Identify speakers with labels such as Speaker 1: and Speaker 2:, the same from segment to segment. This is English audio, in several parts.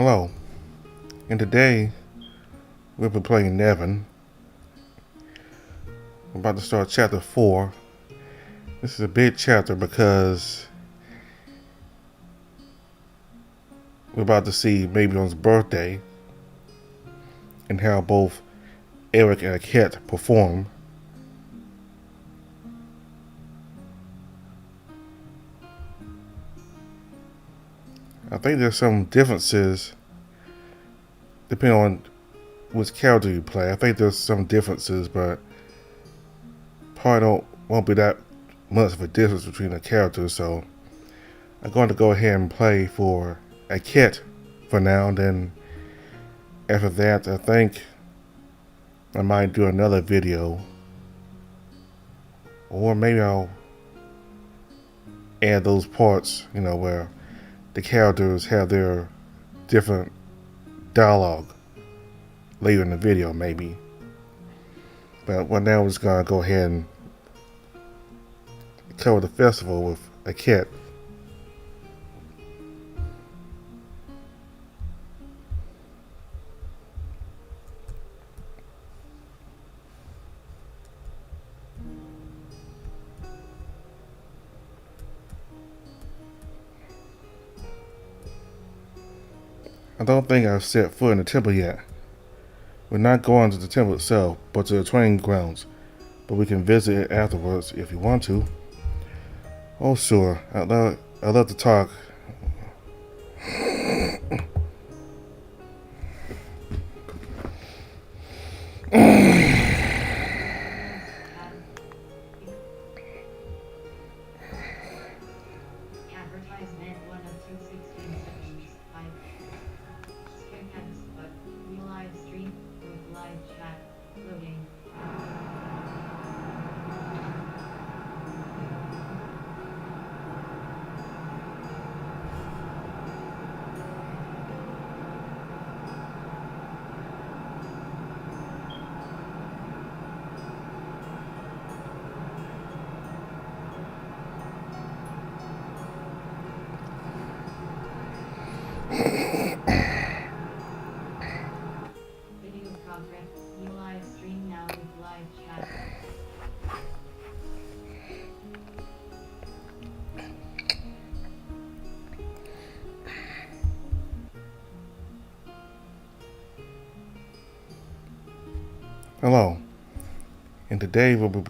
Speaker 1: Hello, and today we'll be playing NeveN. We're about to start chapter 4. This is a big chapter because we're about to see NeveN's birthday and how both Eric and Cat perform. I think there's some differences depending on which character you play. I think there's some differences, but probably won't be that much of a difference between the characters. So I'm going to go ahead and play for a Cat for now. And then after that, I think I might do another video, or maybe I'll add those parts, where the characters have their different dialogue later in the video, maybe. But now we're just gonna go ahead and cover the festival with a Cat. I don't think I've set foot in the temple yet. We're not going to the temple itself, but to the training grounds. But we can visit it afterwards if you want to. Oh, sure. I'd love to talk. Hello, and today we'll be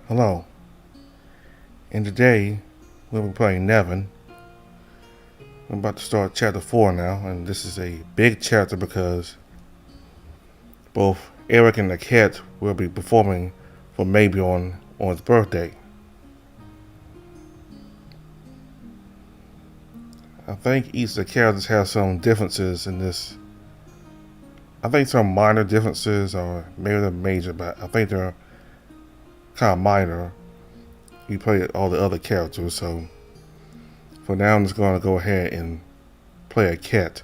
Speaker 1: Hello, and today we'll be playing NeveN. I'm about to start chapter 4 now, and this is a big chapter because both Eric and the Cat will be performing for maybe on his birthday. I think each of the characters have some differences in this. I think some minor differences, or maybe they're major, but I think they're kind of minor. You play all the other characters, so for now I'm just going to go ahead and play a Cat.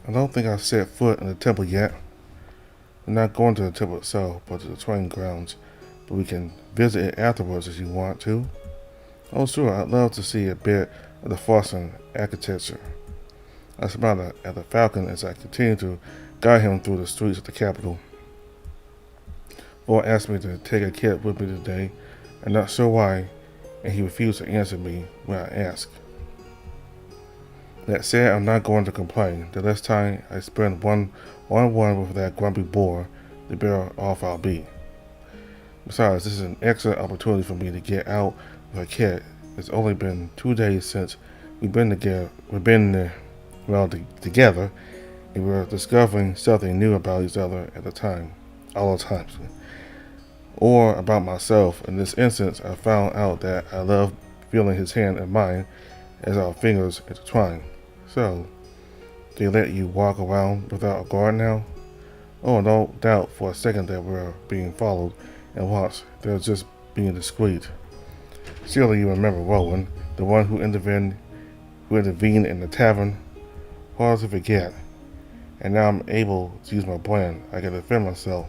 Speaker 1: I don't think I've set foot in the temple yet. We're not going to the temple itself, but to the training grounds. But we can visit it afterwards if you want to. Oh, sure, I'd love to see a bit of the Fossil architecture. I smiled at the Falcon as I continued to guide him through the streets of the capital. Boy asked me to take a Cat with me today. I'm not sure why, and he refused to answer me when I asked. That said, I'm not going to complain. The less time I spend one-on-one with that grumpy boy, the better off I'll be. Besides, this is an excellent opportunity for me to get out with a Cat. It's only been 2 days since we've been together, together, and we're discovering something new about each other at the time, all the times. Or about myself. In this instance, I found out that I love feeling his hand in mine as our fingers intertwine. So, they let you walk around without a guard now? Oh, no doubt for a second that we're being followed and watched. They're just being discreet. Surely you remember Rowan, the one who intervened in the tavern. Hard to forget. And now I'm able to use my brain. I can defend myself.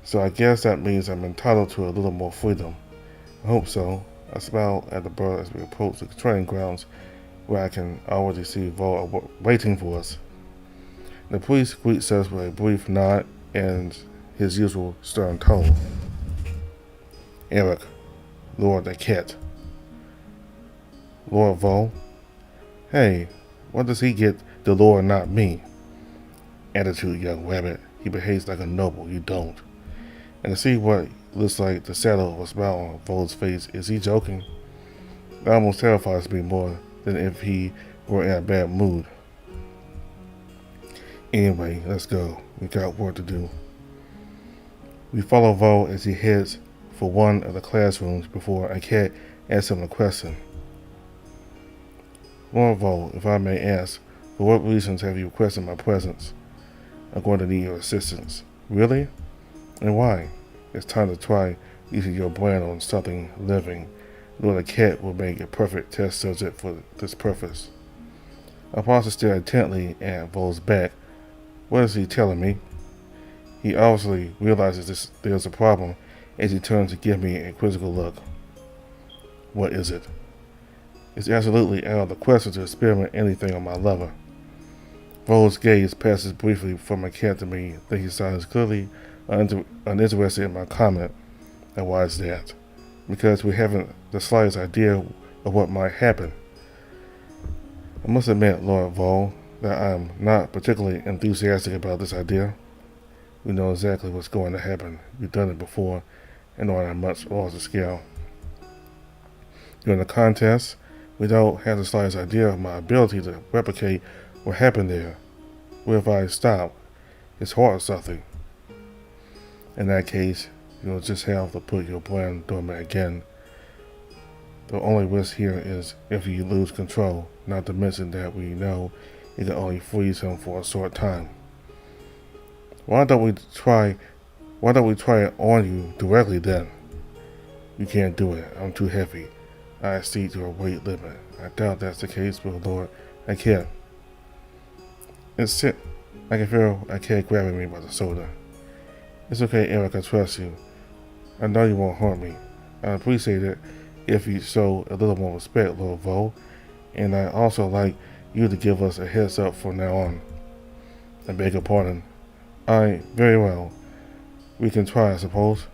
Speaker 1: So I guess that means I'm entitled to a little more freedom. I hope so. I smile at the bird as we approach the training grounds, where I can already see Vol waiting for us. The priest greets us with a brief nod and his usual stern tone. Eric, Lord the Cat. Lord Vol? Hey, what does he get the Lord, not me? Attitude, young rabbit. He behaves like a noble, you don't. And to see what looks like the shadow of a smile on Vol's face, is he joking? It almost terrifies me more than if he were in a bad mood. Anyway, let's go. We got work to do. We follow Vol as he heads for one of the classrooms before a cat asks him a question. Lord Vol, if I may ask, for what reasons have you requested my presence? I'm going to need your assistance. Really? And why? It's time to try using your brain on something living. Lord the Cat will make a perfect test subject for this purpose. I pause to stare intently at Vol's back. What is he telling me? He obviously realizes there's a problem as he turns to give me a quizzical look. What is it? It's absolutely out of the question to experiment anything on my lover. Vol's gaze passes briefly from my cat to me, then he sounds clearly uninterested in my comment. And why is that? Because we haven't the slightest idea of what might happen. I must admit, Lord Vol, that I'm not particularly enthusiastic about this idea. We know exactly what's going to happen. We've done it before, and on a much larger scale. During the contest, we don't have the slightest idea of my ability to replicate what happened there. What if I stop? It's hard or something. In that case, you'll just have to put your plan dormant again. The only risk here is if you lose control, not to mention that we know it can only freeze him for a short time. Why don't we try it on you directly then? You can't do it. I'm too heavy. I exceed your weight limit. I doubt that's the case, but Lord, I can't. It's it. I can feel a cat grabbing me by the shoulder. It's okay, Eric, I trust you. I know you won't harm me. I appreciate it if you show a little more respect, Lord Vol, and I also like you to give us a heads up from now on. I beg your pardon. Very well. We can try, I suppose.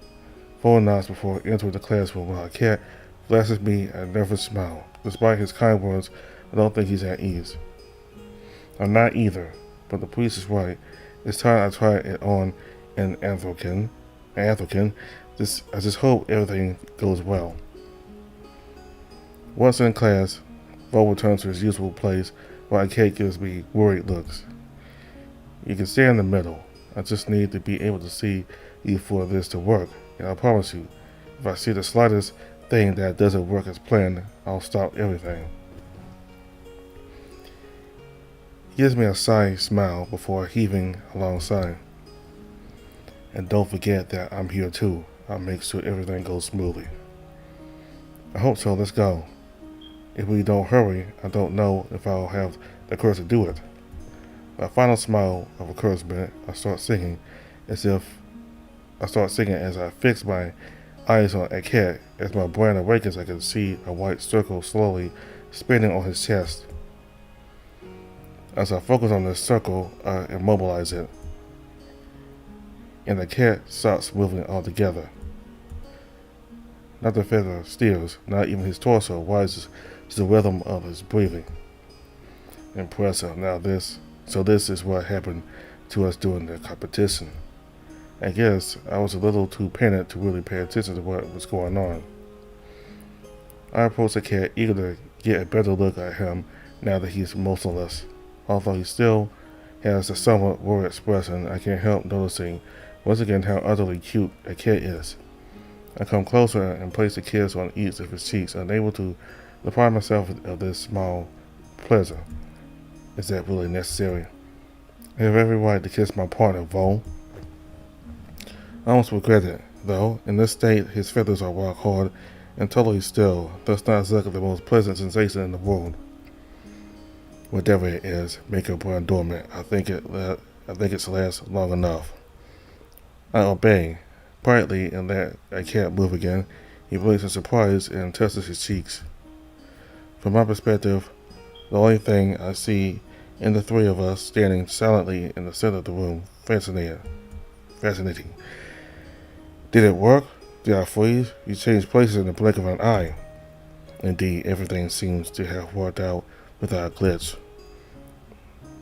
Speaker 1: Vol nods before entering the classroom while a cat flashes me a nervous smile. Despite his kind words, I don't think he's at ease. I'm not either, but the priest is right. It's time I try it on an Anthrokin. I just hope everything goes well. Once in class, Vol returns to his usual place while Kate gives me worried looks. You can stay in the middle. I just need to be able to see you for this to work, and I promise you, if I see the slightest thing that doesn't work as planned, I'll stop everything. He gives me a side smile before heaving alongside. And don't forget that I'm here too. I'll make sure everything goes smoothly. I hope so. Let's go. If we don't hurry, I don't know if I'll have the courage to do it. With a final smile of encouragement, I start singing as I fix my eyes on a cat. As my brain awakens, I can see a white circle slowly spinning on his chest. As I focus on this circle, I immobilize it, and the cat stops moving altogether. Not the feather steers, not even his torso rises to the rhythm of his breathing. Impressive. This is what happened to us during the competition. I guess I was a little too panicked to really pay attention to what was going on. I approached the cat, eager to get a better look at him now that he's motionless. Although he still has a somewhat worried expression. I can't help noticing once again how utterly cute a cat is. I come closer and place a kiss on each of his cheeks, unable to deprive myself of this small pleasure. Is that really necessary? I have every right to kiss my partner, Vo. I almost regret it, though. In this state, his feathers are rock hard and totally still, thus not exactly the most pleasant sensation in the world. Whatever it is, make your brain dormant. I think it's lasts long enough. I obey, partly in that I can't move again. He blinks in surprise and touches his cheeks. From my perspective, the only thing I see in the three of us standing silently in the center of the room, fascinating. Did it work? Did I freeze? You changed places in the blink of an eye. Indeed, everything seems to have worked out without a glitch.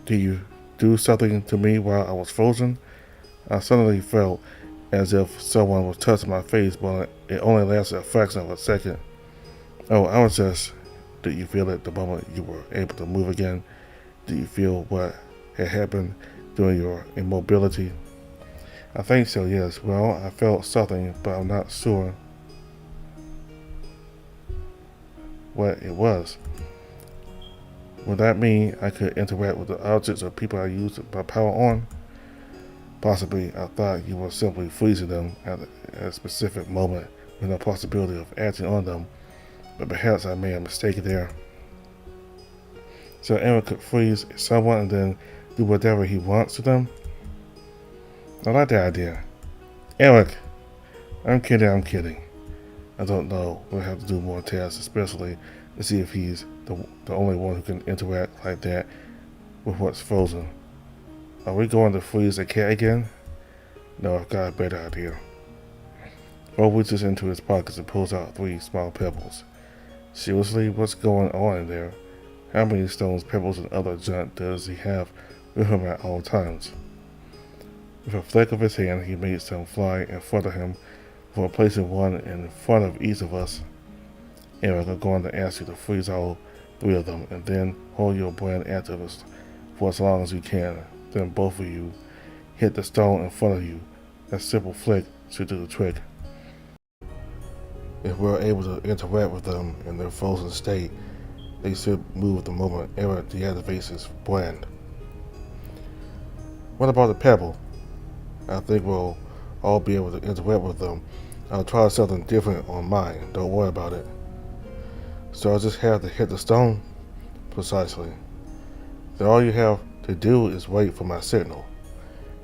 Speaker 1: Did you do something to me while I was frozen? I suddenly felt as if someone was touching my face, but it only lasted a fraction of a second. Oh, I was just... Did you feel it the moment you were able to move again? Did you feel what had happened during your immobility? I think so, yes. Well, I felt something, but I'm not sure what it was. Would that mean I could interact with the objects or people I used my power on? Possibly. I thought you were simply freezing them at a specific moment with no possibility of acting on them, but perhaps I made a mistake there. So Eric could freeze someone and then do whatever he wants to them? I like that idea. Eric! I'm kidding. I don't know. We'll have to do more tests, especially to see if he's the only one who can interact like that with what's frozen. Are we going to freeze the cat again? No, I've got a better idea. Bo reaches into his pockets and pulls out 3 small pebbles. Seriously, what's going on in there? How many stones, pebbles, and other junk does he have with him at all times? With a flick of his hand, he makes them fly in front of him before placing one in front of each of us. Eric, I'm going to ask you to freeze all 3 of them, and then hold your brain active for as long as you can. Then both of you hit the stone in front of you. That simple flick should do the trick. If we're able to interact with them in their frozen state, they should move the moment Eric deactivates his brand. What about the pebble? I think we'll all be able to interact with them. I'll try something different on mine. Don't worry about it. So I just have to hit the stone? Precisely. Then all you have to do is wait for my signal.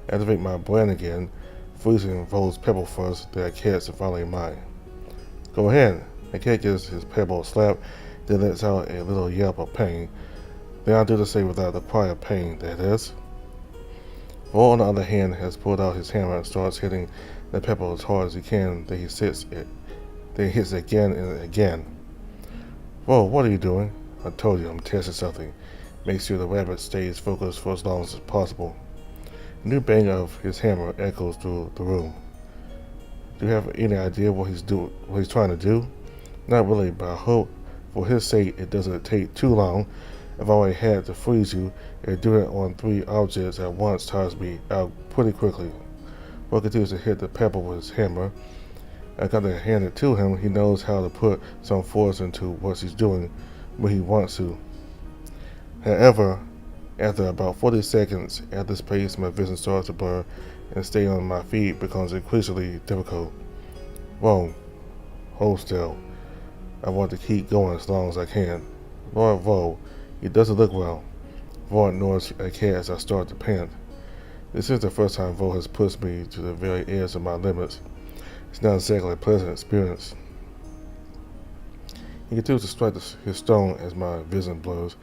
Speaker 1: Activate my brand again, freezing Vo's pebble first, then Cat's and finally mine. Go ahead. The cat gives his pebble a slap, then lets out a little yelp of pain. Then I'll do the same without the cry of pain, that is. Vo, on the other hand, has pulled out his hammer and starts hitting the pebble as hard as he can. Then he hits it again and again. Vo, what are you doing? I told you, I'm testing something. Make sure the rabbit stays focused for as long as possible. A new bang of his hammer echoes through the room. Do you have any idea what he's trying to do? Not really, but I hope for his sake it doesn't take too long. I've already had to freeze you, and doing it on 3 objects at once tires me out pretty quickly. Vo continues to hit the pebble with his hammer. I got to hand it to him. He knows how to put some force into what he's doing when he wants to. However, after about 40 seconds at this pace, my vision starts to blur and staying on my feet becomes increasingly difficult. Whoa, hold still. I want to keep going as long as I can. Lord Vo, he doesn't look well. Vo ignores a cat as I start to pant. This is the first time Vo has pushed me to the very edge of my limits. It's not exactly a pleasant experience. He continues to strike his stone as my vision blurs,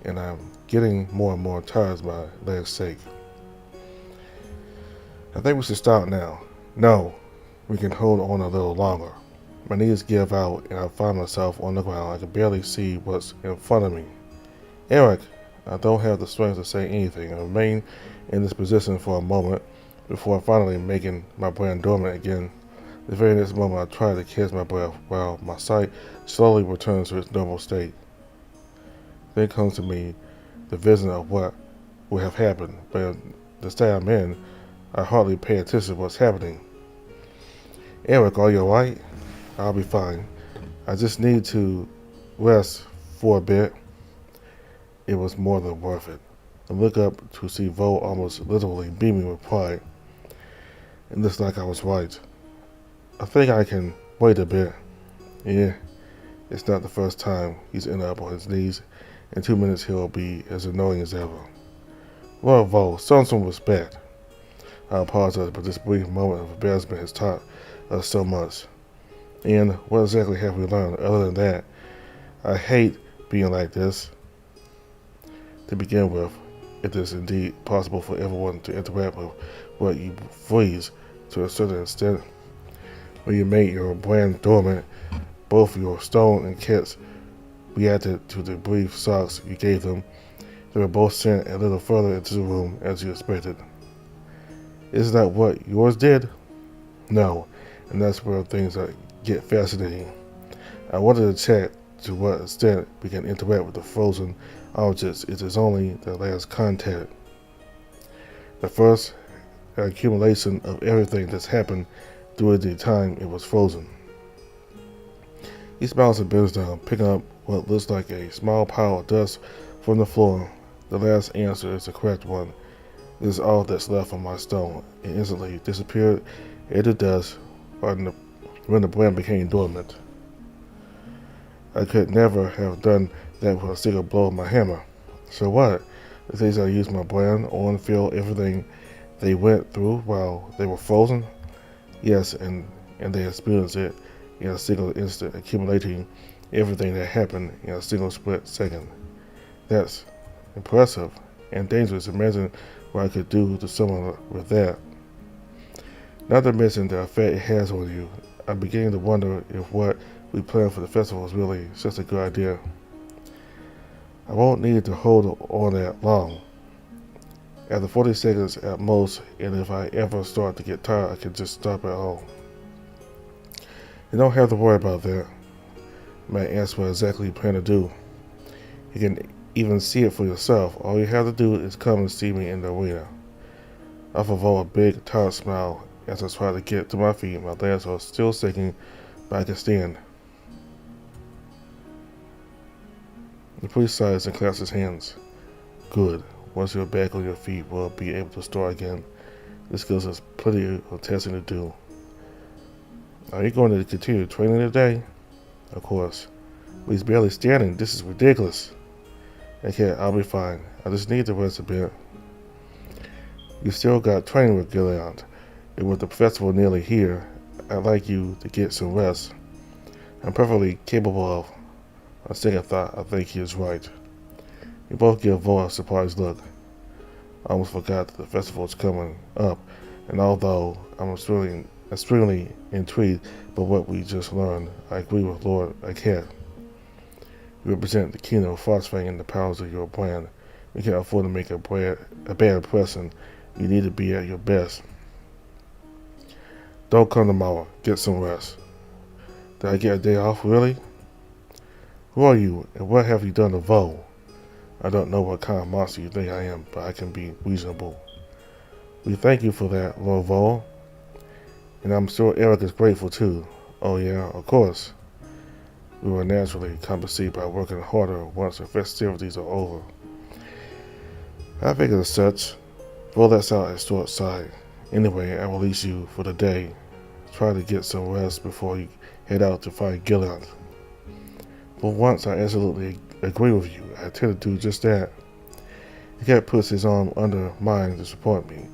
Speaker 1: and I'm getting more and more tired as my legs shake. I think we should stop now. No, we can hold on a little longer. My knees give out and I find myself on the ground. I can barely see what's in front of me. Eric, I don't have the strength to say anything. I remain in this position for a moment before finally making my brain dormant again. The very next moment I try to catch my breath while my sight slowly returns to its normal state. Then comes to me the vision of what would have happened, but in the state I'm in, I hardly pay attention to what's happening. Eric, are you alright? I'll be fine. I just need to rest for a bit. It was more than worth it. I look up to see Vo almost literally beaming with pride. It looks like I was right. I think I can wait a bit. Yeah, it's not the first time he's ended up on his knees. In 2 minutes he'll be as annoying as ever. Well, Vo, show some respect. I apologize, but this brief moment of embarrassment has taught us so much. And what exactly have we learned other than that? I hate being like this. To begin with, it is indeed possible for everyone to interact with what you freeze to a certain extent. When you made your brand dormant, both your stone and kits reacted to the brief shocks you gave them. They were both sent a little further into the room as you expected. Isn't that what yours did? No, and that's where things get fascinating. I wanted to check to what extent we can interact with the frozen objects. It is only the last contact. The first accumulation of everything that's happened during the time it was frozen. He smiles and bends down, picking up what looks like a small pile of dust from the floor. The last answer is the correct one. This is all that's left of my stone. It instantly disappeared into dust when the brand became dormant. I could never have done that with a single blow of my hammer. So what? The things I used my brand on feel everything they went through while they were frozen? Yes, and they experienced it in a single instant, accumulating everything that happened in a single split second. That's impressive and dangerous. Imagine what I could do to someone with that. Not to mention the effect it has on you. I'm beginning to wonder if what we planned for the festival is really such a good idea. I won't need to hold on that long. After 40 seconds at most, and if I ever start to get tired, I can just stop at home. You don't have to worry about that. Matt asked what exactly you plan to do. You can even see it for yourself. All you have to do is come and see me in the arena. I forego a big, tired smile as I try to get to my feet. My legs are still shaking, but I can stand. The priest sighs and clasps his hands. Good. Once you're back on your feet, we'll be able to start again. This gives us plenty of testing to do. Are you going to continue training today? Of course. But he's barely standing. This is ridiculous. Okay, I'll be fine. I just need to rest a bit. You still got training with Gilead. And with the festival nearly here, I'd like you to get some rest. I'm perfectly capable of. On second thought, I think he is right. We both give Vo a surprised look. I almost forgot that the festival is coming up, and although I'm extremely intrigued by what we just learned, I agree with Lord Aket. You represent the kingdom of Frostfang and the powers of your brand. We can't afford to make a bad impression. You need to be at your best. Don't come tomorrow. Get some rest. Did I get a day off, really? Who are you, and what have you done to Vo? I don't know what kind of monster you think I am, but I can be reasonable. We thank you for that, Lord Vo. And I'm sure Eric is grateful too. Oh yeah, of course. We will naturally compensate by working harder once the festivities are over. I figured as such. Vo lets out a short sigh. Anyway, I release you for the day. Try to get some rest before you head out to find Gilead. For once, I absolutely agree with you. I tend to do just that. The cat puts his arm under mine to support me.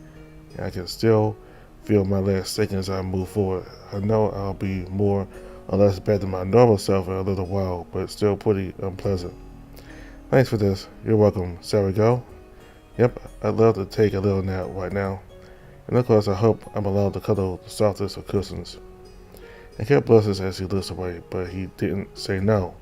Speaker 1: I can still feel my legs shaking as I move forward. I know I'll be more or less back to my normal self in a little while, but it's still pretty unpleasant. Thanks for this. You're welcome. Shall we go? Yep, I'd love to take a little nap right now. And of course, I hope I'm allowed to cuddle the softest of cushions. The cat blushes as he looks away, but he didn't say no.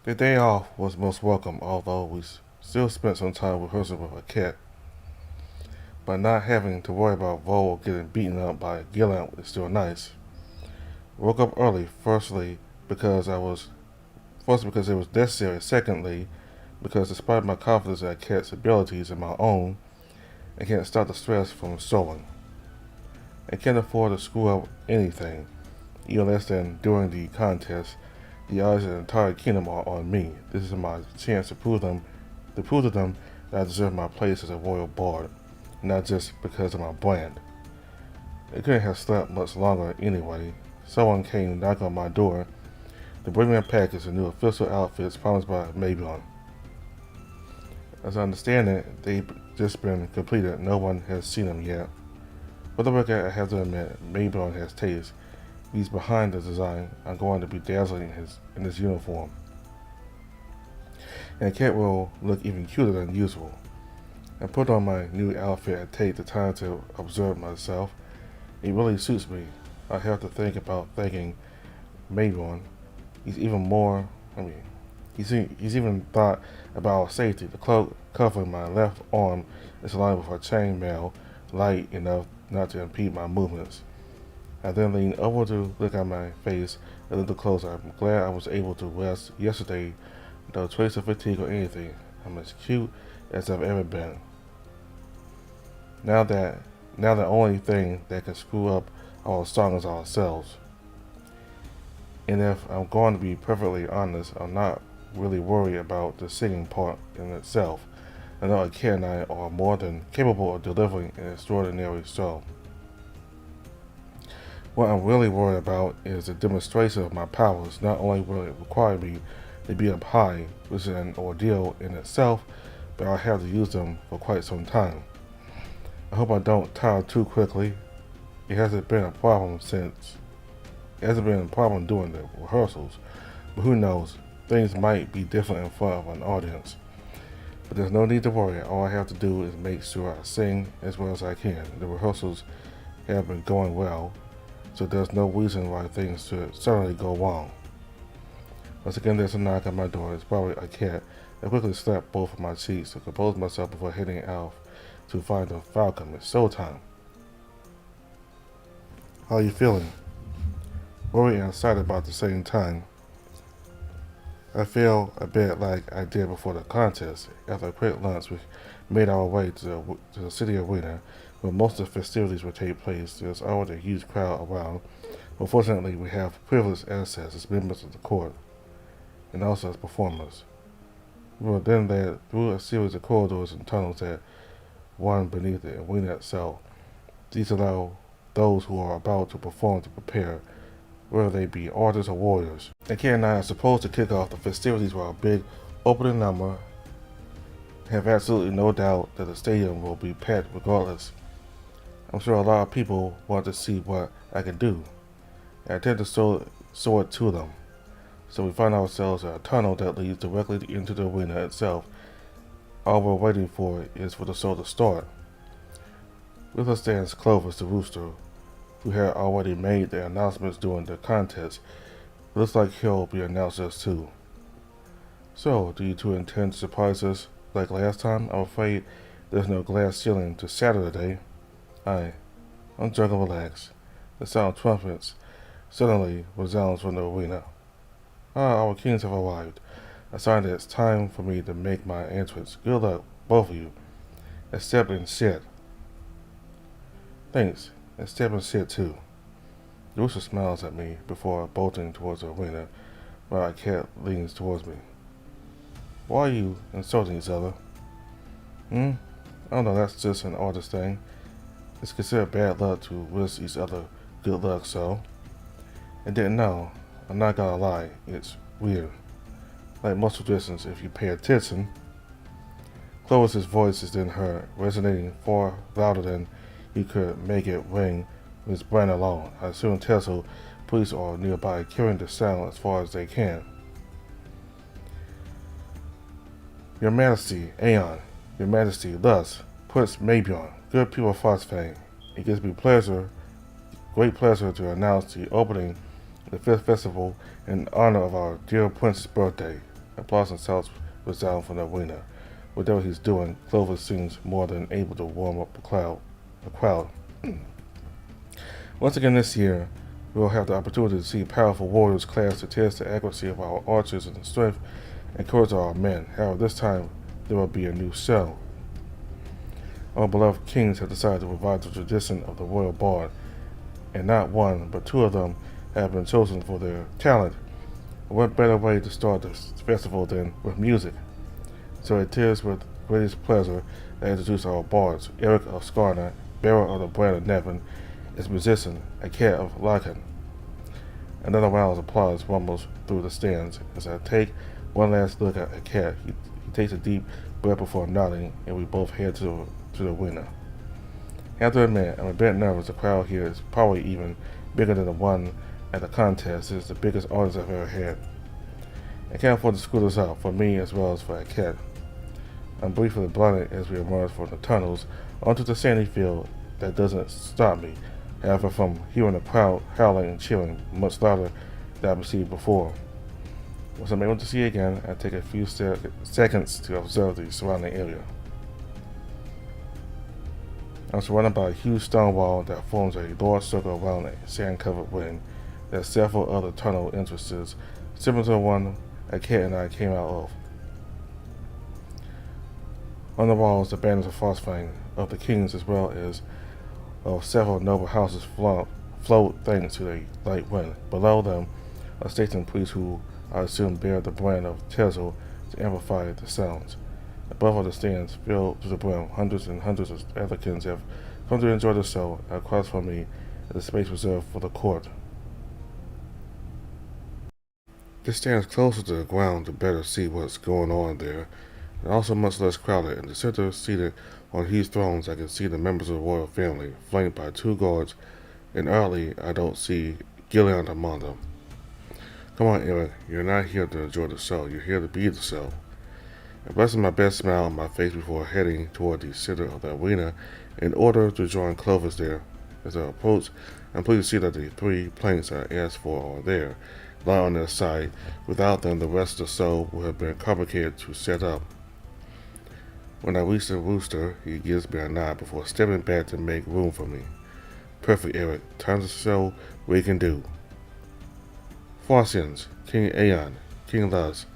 Speaker 1: The day off was most welcome, although we still spent some time rehearsing with a cat. But not having to worry about Vo getting beaten up by Gillian is still nice. Woke up early, firstly because I was First, because it was necessary. Secondly, because despite my confidence in a cat's abilities and my own, I can't stop the stress from sowing. I can't afford to screw up anything, even less than during the contest. The odds of the entire kingdom are on me. This is my chance to prove to them that I deserve my place as a royal bard, not just because of my brand. I couldn't have slept much longer anyway. Someone came knocking on my door to bring me a package of new official outfits promised by NeveN. As I understand it, they've just been completed. No one has seen them yet. For the record, I have to admit, NeveN has taste. He's behind the design. I'm going to be dazzling in his uniform. And the cat will look even cuter than usual. I put on my new outfit and take the time to observe myself. It really suits me. I have to think about thanking NeveN. He's even thought about our safety. The cloak covering my left arm is lined with a chainmail, light enough not to impede my movements. I then leaned over to look at my face a little closer. I'm glad I was able to rest yesterday. No trace of fatigue or anything. I'm as cute as I've ever been. Now the only thing that can screw up our song is ourselves. And if I'm going to be perfectly honest, I'm not really worried about the singing part in itself. I know a cat and I are more than capable of delivering an extraordinary show. What I'm really worried about is the demonstration of my powers. Not only will it require me to be up high, which is an ordeal in itself, but I'll have to use them for quite some time. I hope I don't tire too quickly. It hasn't been a problem during the rehearsals, but who knows, things might be different in front of an audience. But there's no need to worry. All I have to do is make sure I sing as well as I can. The rehearsals have been going well, so there's no reason why things should suddenly go wrong. Once again, there's a knock on my door. It's probably a cat. I quickly slapped both of my cheeks to compose myself before heading out to find the falcon. It's showtime. How are you feeling? Worried and excited about at the same time. I feel a bit like I did before the contest. After a quick lunch, we made our way to the city arena, where most of the festivities will take place. There's already a huge crowd around, but fortunately we have privileged access as members of the court, and also as performers. We were then led through a series of corridors and tunnels that run beneath the arena itself. These allow those who are about to perform to prepare, whether they be artists or warriors. And Ken and I are supposed to kick off the festivities with a big opening number. Have absolutely no doubt that the stadium will be packed regardless. I'm sure a lot of people want to see what I can do. I intend to show it to them. So we find ourselves in a tunnel that leads directly into the arena itself. All we're waiting for is for the show to start. With us stands Clovis the rooster, who had already made the announcements during the contest. It looks like he'll be announced us too. So, do you two intend to surprise us like last time? I'm afraid there's no glass ceiling to shatter today. I'm drunk and relaxed. The sound of trumpets suddenly resounds from the arena. Our kings have arrived. A sign that it's time for me to make my entrance. Good luck, both of you. Step and sit. Thanks. And step and sit too. The rooster smiles at me before bolting towards the arena, while a cat leans towards me. Why are you insulting each other? I don't know, that's just an artist thing. It's considered bad luck to wish each other good luck, so. I didn't know. I'm not gonna lie, it's weird. Like most traditions, if you pay attention. Clovis's voice is then heard, resonating far louder than he could make it ring with his brain alone. I assume Tesla police are nearby, carrying the sound as far as they can. Your Majesty, Aeon, Your Majesty, thus, Prince NeveN, good people phosphate. It gives me great pleasure to announce the opening of the fifth festival in honor of our dear Prince's birthday. Applause and shouts resound from the arena. Whatever he's doing, Clovis seems more than able to warm up a crowd. Once again this year, We will have the opportunity to see powerful warriors clash to test the accuracy of our archers and the strength and courage of our men. However, this time there will be a new show. Our beloved kings have decided to provide the tradition of the royal bard, and not one, but two of them have been chosen for their talent. What better way to start this festival than with music? So it is with greatest pleasure that I introduce our bards, Eric of Skarna, bearer of the brand of NeveN, as musician, a cat of Lacan. Another round of applause rumbles through the stands as I take one last look at a cat. He takes a deep breath before nodding, and we both head to the arena. I have to admit, I'm a bit nervous. The crowd here is probably even bigger than the one at the contest. It's the biggest audience I've ever had. I can't afford to screw this up, for me as well as for a cat. I'm briefly blinded as we emerge from the tunnels onto the sandy field. That doesn't stop me, however, from hearing the crowd howling and cheering much louder than I've received before. Once I'm able to see again, I take a few seconds to observe the surrounding area. I'm surrounded by a huge stone wall that forms a large circle around a sand-covered ring. There are several other tunnel entrances, similar to the one a cat and I came out of. On the walls, the banners of Frostfang of the kings as well as of several noble houses float thanks to the light wind. Below them are stationed priests who I assume bear the brand of Tezel to amplify the sounds. Above all the stands, filled to the brim, hundreds and hundreds of applicants have come to enjoy the show. Across from me is a space reserved for the court. This stands closer to the ground to better see what's going on there, and also much less crowded. In the center, seated on huge thrones, I can see the members of the royal family, flanked by two guards, and early I don't see Gillian among them. Come on, Eric, you're not here to enjoy the show, you're here to be the show. I blessed my best smile on my face before heading toward the center of the arena in order to join Clovis there. As I approach, I'm pleased to see that the three planks I asked for are there, lie on their side. Without them, the rest of the show would have been complicated to set up. When I reach the rooster, he gives me a nod before stepping back to make room for me. Perfect, Eric. Time to show what he can do. Frosians, King Aeon, King Luz,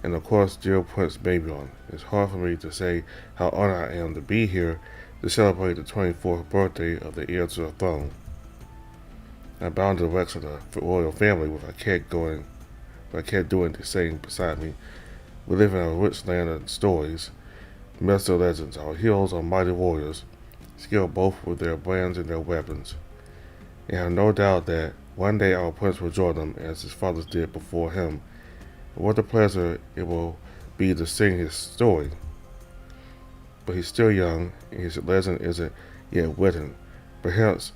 Speaker 1: and of course dear Prince Babion. It's hard for me to say how honored I am to be here to celebrate the 24th birthday of the heir to the throne. I bow to the rest of the royal family with a cat doing the same beside me. We live in a rich land of stories, myths and legends. Our heroes are mighty warriors, skilled both with their brands and their weapons. And I have no doubt that one day our prince will join them as his fathers did before him. And what a pleasure it will be to sing his story. But he's still young, and his legend isn't yet written. Perhaps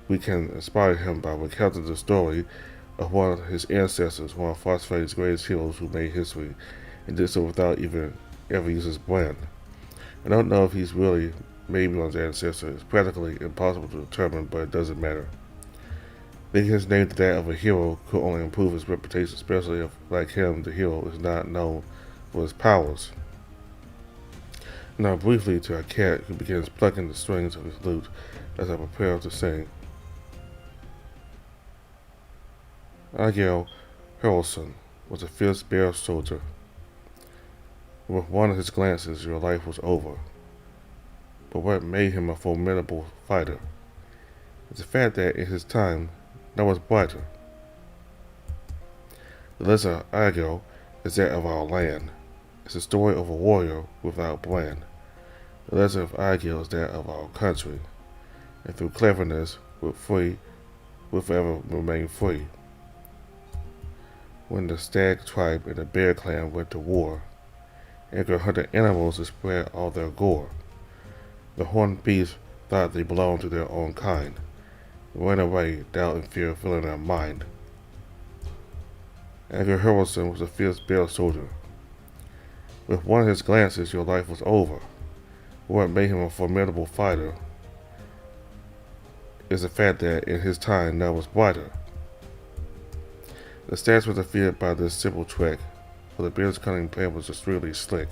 Speaker 1: we can inspire him by recounting the story of one of his ancestors, one of Frostfang's greatest heroes who made history, and did so without even ever using his brand. I don't know if he's really Mabion's ancestor. It's practically impossible to determine, but it doesn't matter. Linking his name to that of a hero could only improve his reputation, especially if, like him, the hero is not known for his powers. Now briefly to a cat who begins plucking the strings of his lute as I prepare to sing. Agil Harrelson was a fierce bear soldier. With one of his glances, your life was over. But what made him a formidable fighter is the fact that in his time, none was brighter. The legend of Agil is that of our land. It's the story of a warrior without brand. The legend of Agil is that of our country, and through cleverness, will forever remain free. When the stag tribe and the bear clan went to war, and could hunt animals to spread all their gore, the horned beasts thought they belonged to their own kind, and ran away, doubt and fear filling their mind. Agil Harrelson was a fierce bear soldier. With one of his glances, your life was over. What made him a formidable fighter is the fact that in his time none was brighter. The stats were defeated by this simple trick, for the bear's cunning plan was extremely slick.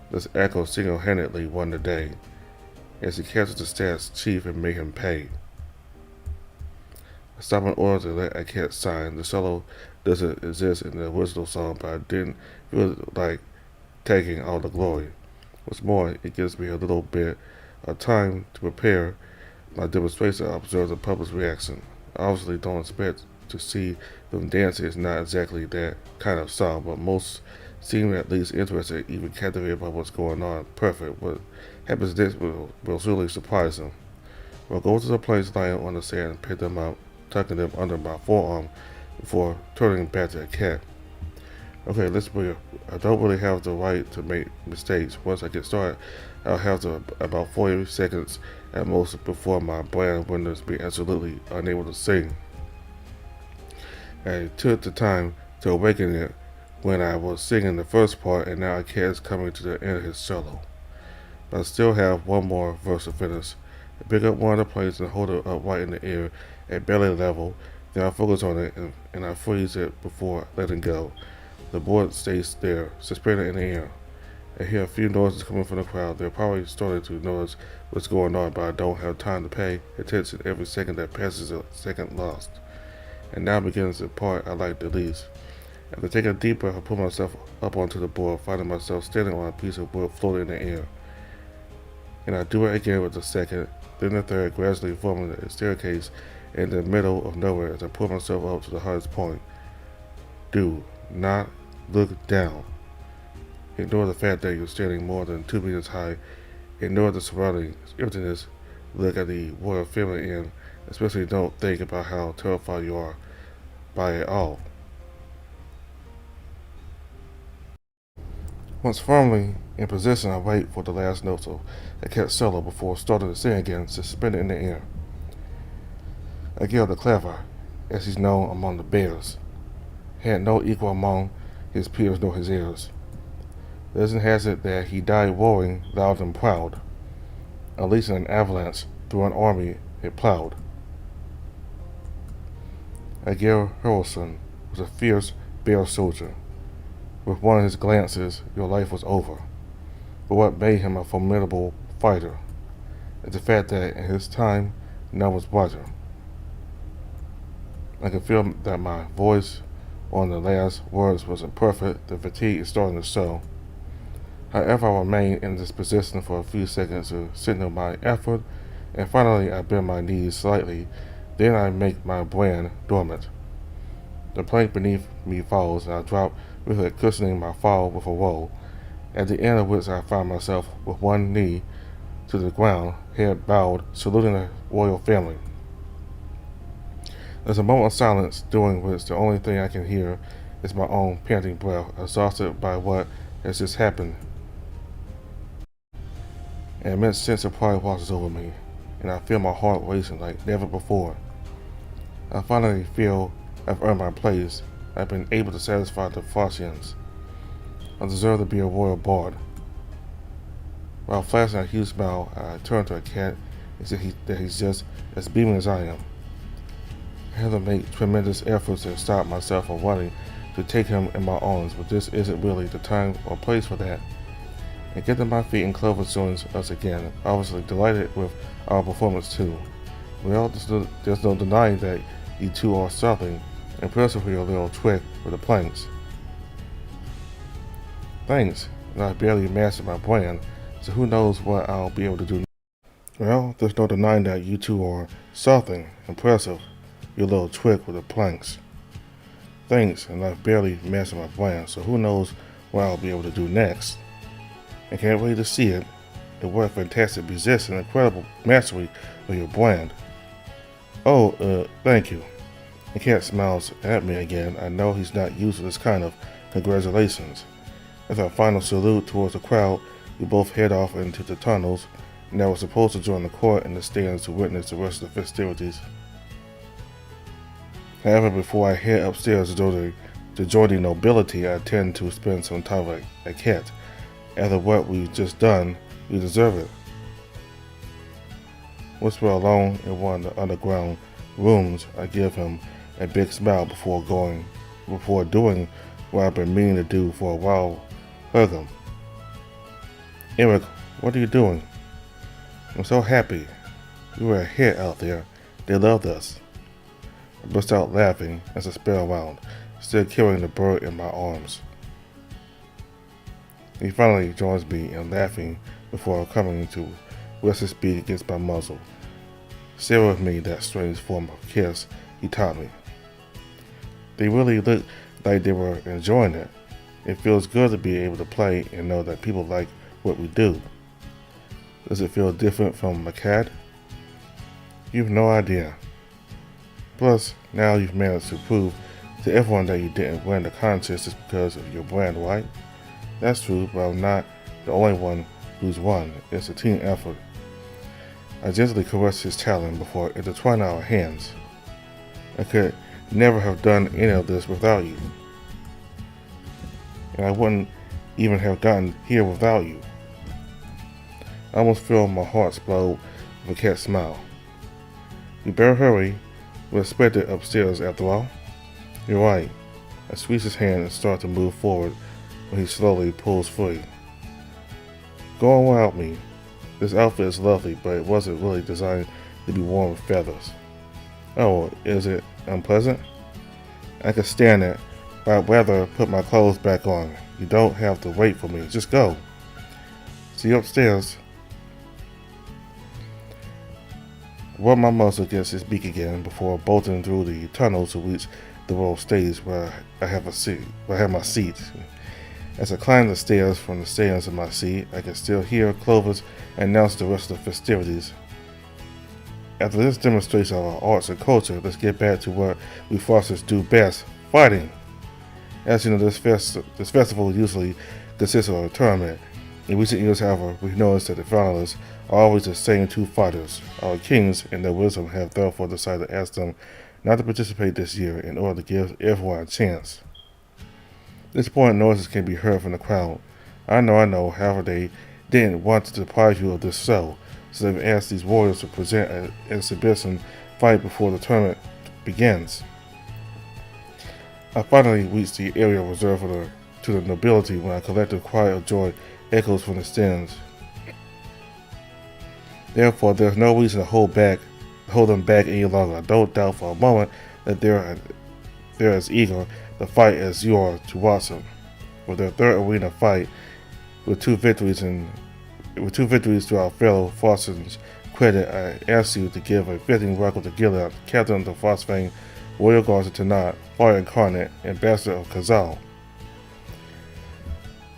Speaker 1: This Echo single-handedly won the day, as he captured the stats chief and made him pay. I stopped in order to let a cat sign. The solo doesn't exist in the original song, but I didn't feel like taking all the glory. What's more, it gives me a little bit of time to prepare my demonstration and observe the public's reaction. I obviously don't expect to see them dancing. It's not exactly that kind of song, but most seem at least interested, even captivated by what's going on. Perfect. What happens next will really surprise them. We'll go to the place lying on the sand and pick them up, tucking them under my forearm before turning back to the cat. Okay, let's be. I don't really have the right to make mistakes. Once I get started, I'll have about 40 seconds at most before my brain renders me absolutely unable to sing. I took the time to awaken it when I was singing the first part, and now a cat is coming to the end of his solo. But I still have one more verse to finish. I pick up one of the plates and hold it up right in the air at belly level. Then I focus on it and I freeze it before letting go. The board stays there, suspended in the air. I hear a few noises coming from the crowd. They're probably starting to notice what's going on, but I don't have time to pay attention. Every second that passes is a second lost. And now begins the part I like the least. After taking a deep breath, I pull myself up onto the board, finding myself standing on a piece of wood floating in the air. And I do it again with the second, then the third, gradually forming a staircase in the middle of nowhere as I pull myself up to the highest point. Do not look down. Ignore the fact that you're standing more than 2 meters high. Ignore the surrounding emptiness. Look at the world filling in. Especially don't think about how terrified you are by it all. Once firmly in position, I wait for the last notes of the cat solo before starting to sing again, suspended in the air. Aguirre the Clever, as he's known among the bears, had no equal among his peers nor his heirs. Legend has it that he died roaring loud and proud, unleashing an avalanche through an army it plowed. Aguirre Harrelson was a fierce bear soldier. With one of his glances, your life was over. But what made him a formidable fighter is the fact that in his time, none was brighter. I can feel that my voice on the last words wasn't perfect. The fatigue is starting to show. However, I remain in this position for a few seconds to signal my effort, and finally I bend my knees slightly. Then I make my brain dormant. The plank beneath me falls, and I drop with it, cushioning my fall with a roll, at the end of which I find myself with one knee to the ground, head bowed, saluting the royal family. There's a moment of silence, during which the only thing I can hear is my own panting breath, exhausted by what has just happened. An immense sense of pride washes over me, and I feel my heart racing like never before. I finally feel I've earned my place. I've been able to satisfy the Frosians. I deserve to be a royal bard. While flashing a huge smile, I turn to a cat and say that he's just as beaming as I am. I had to make tremendous efforts to stop myself from wanting to take him in my arms, but this isn't really the time or place for that. I get to my feet and Clover joins us again, obviously delighted with our performance too. Well, there's no denying that you two are something. Impressive with your little trick with the planks. Thanks, and I barely mastered my plan, so who knows what I'll be able to do. Well, there's no denying that you two are something impressive. Your little trick with the planks. Thanks, and I've barely mastered my plan, so who knows what I'll be able to do next. I can't wait to see it. And what a fantastic musician, incredible mastery of your brand. Oh, thank you. The cat smiles at me again. I know he's not used to this kind of congratulations. As our final salute towards the crowd, we both head off into the tunnels, and I was supposed to join the court in the stands to witness the rest of the festivities. However, before I head upstairs to join the nobility, I intend to spend some time with a cat. After what we've just done, we deserve it. Whisper alone in one of the underground rooms, I give him a big smile before doing what I've been meaning to do for a while. Hug him. Eric, what are you doing? I'm so happy. We were a hit out there. They loved us. I burst out laughing as I spin around, still carrying the bird in my arms. He finally joins me in laughing before coming to rest his beak against my muzzle, sharing with me that strange form of kiss he taught me. They really looked like they were enjoying it. It feels good to be able to play and know that people like what we do. Does it feel different from a cat? You've no idea. Plus, now you've managed to prove to everyone that you didn't win the contest just because of your brand, right? That's true, but I'm not the only one who's won. It's a team effort. I gently caressed his talon before intertwining our hands. I could never have done any of this without you. And I wouldn't even have gotten here without you. I almost feel my heart explode with a cat smile. You better hurry. We're expected upstairs after all. You're right. I squeeze his hand and start to move forward when he slowly pulls free. Go on without me. This outfit is lovely, but it wasn't really designed to be worn with feathers. Oh, is it unpleasant? I can stand it, but I'd rather put my clothes back on. You don't have to wait for me. Just go. See you upstairs. I rub my muzzle against his beak again before bolting through the tunnel to reach the row stage where I have my seat. As I climb the stairs from the stands of my seat, I can still hear Clovis announce the rest of the festivities. After this demonstration of our arts and culture, let's get back to what we Fosters do best, fighting. As you know, this festival usually consists of a tournament. In recent years, however, we've noticed that the finalists are always the same two fighters. Our kings, in their wisdom, have therefore decided to ask them not to participate this year in order to give everyone a chance. Disappointing noises can be heard from the crowd. I know, however, they didn't want to deprive you of this show, so they've asked these warriors to present an exhibition fight before the tournament begins. I finally reached the area reserved to the nobility when a collective cry of joy echoes from the stands. Therefore, there's no reason to hold them back any longer. I don't doubt for a moment that they're as eager to fight as you are to watch them. With their third arena fight, with two victories to our fellow Fosters' credit, I ask you to give a fitting welcome to Gilead, captain of the Phosphane Royal Guards of Tanat, Fire Incarnate, Ambassador of Kazal.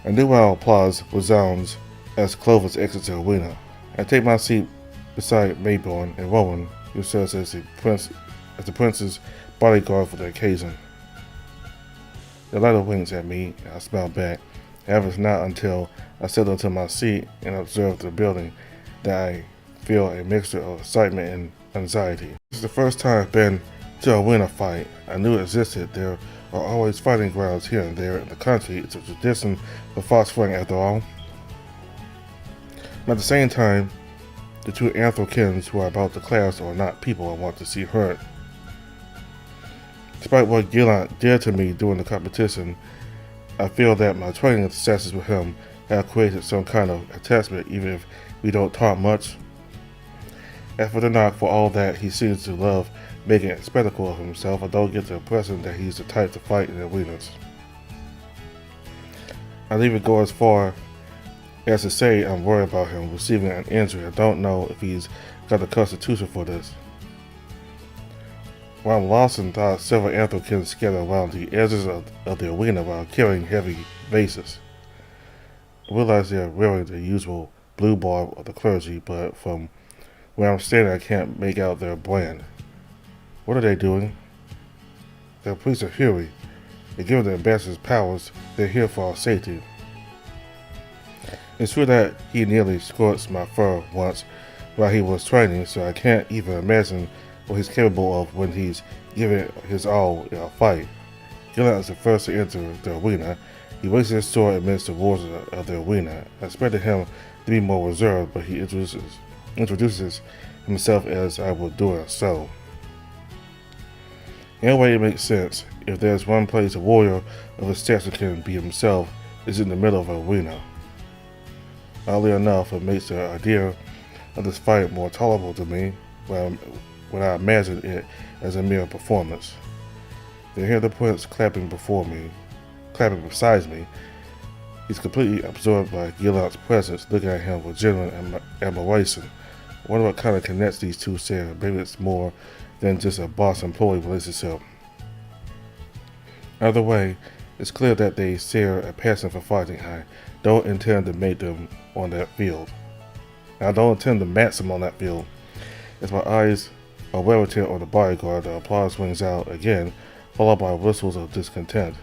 Speaker 1: A new round of applause resounds as Clovis exits the arena. I take my seat beside Mayborn and Rowan, who serves as the prince's bodyguard for the occasion. The latter winks at me, and I smile back. However, it's not until I settle into my seat and observe the building that I feel a mixture of excitement and anxiety. This is the first time I've been to a arena fight. I knew it existed. There are always fighting grounds here and there in the country. It's a tradition for fostering, after all. But at the same time, the two Anthrokins who are about to clash are not people I want to see hurt. Despite what Gillant did to me during the competition, I feel that my training successes with him have created some kind of attachment, even if we don't talk much. As for the knock, for all that he seems to love making a spectacle of himself, I don't get the impression that he's the type to fight in the arenas. I'd even go as far as to say I'm worried about him receiving an injury. I don't know if he's got the constitution for this. While I'm lost in thought, several Anthrokins scatter around the edges of the arena while carrying heavy vases. I realize they're wearing the usual blue barb of the clergy, but from where I'm standing I can't make out their brand. What are they doing? They're priests of Fury. They're giving the ambassadors powers. They're here for our safety. It's true that he nearly scorched my fur once while he was training, so I can't even imagine what he's capable of when he's giving his all in a fight. Gillian is the first to enter the arena. He raises his sword amidst the roars of the arena. I expected him to be more reserved, but he introduces himself as I would do it so. In a way, it makes sense. If there's one place a warrior of his stature can be himself, it's in the middle of an arena. Oddly enough, it makes the idea of this fight more tolerable to me. what I imagined it as a mere performance. Then hear the prince clapping beside me. He's completely absorbed by Gillard's presence, looking at him with genuine admiration. I wonder what kind of connects these two share. Maybe it's more than just a boss-employee relationship. Either way, it's clear that they share a passion for fighting. I don't intend to mate them on that field. I don't intend to match them on that field. As my eyes are riveted on the bodyguard, the applause rings out again, followed by whistles of discontent.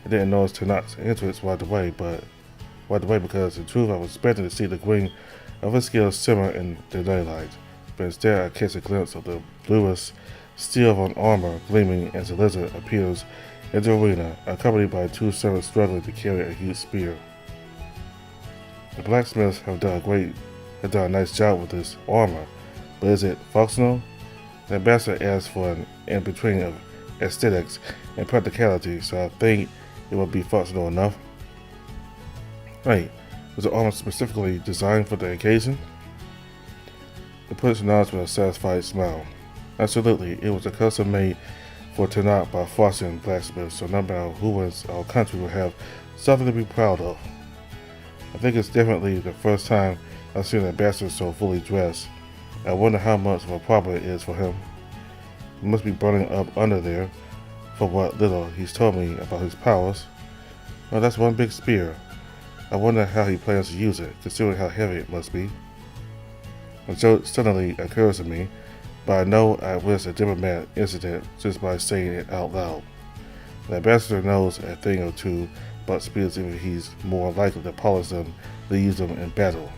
Speaker 1: I didn't notice Tanak's entrance right away because in truth I was expecting to see the green of his skills simmer in the daylight. But instead I catch a glimpse of the bluish steel of an armor gleaming as the lizard appears in the arena, accompanied by two servants struggling to carry a huge spear. The blacksmiths have done a nice job with this armor, but is it functional? The ambassador asked for an in-between of aesthetics and practicality, so I think it will be functional enough. Wait, was the armor specifically designed for the occasion? The prince nods with a satisfied smile. Absolutely, it was a custom made for Tanak by Frosty blacksmiths, so no matter who wins, our country will have something to be proud of. I think it's definitely the first time I've seen an ambassador so fully dressed. I wonder how much of a problem it is for him. He must be burning up under there, for what little he's told me about his powers. Well, that's one big spear. I wonder how he plans to use it, considering how heavy it must be. A joke suddenly occurs to me, but I know I risked a diplomatic incident just by saying it out loud. The ambassador knows a thing or two about spears, even he's more likely to polish them than use them in battle.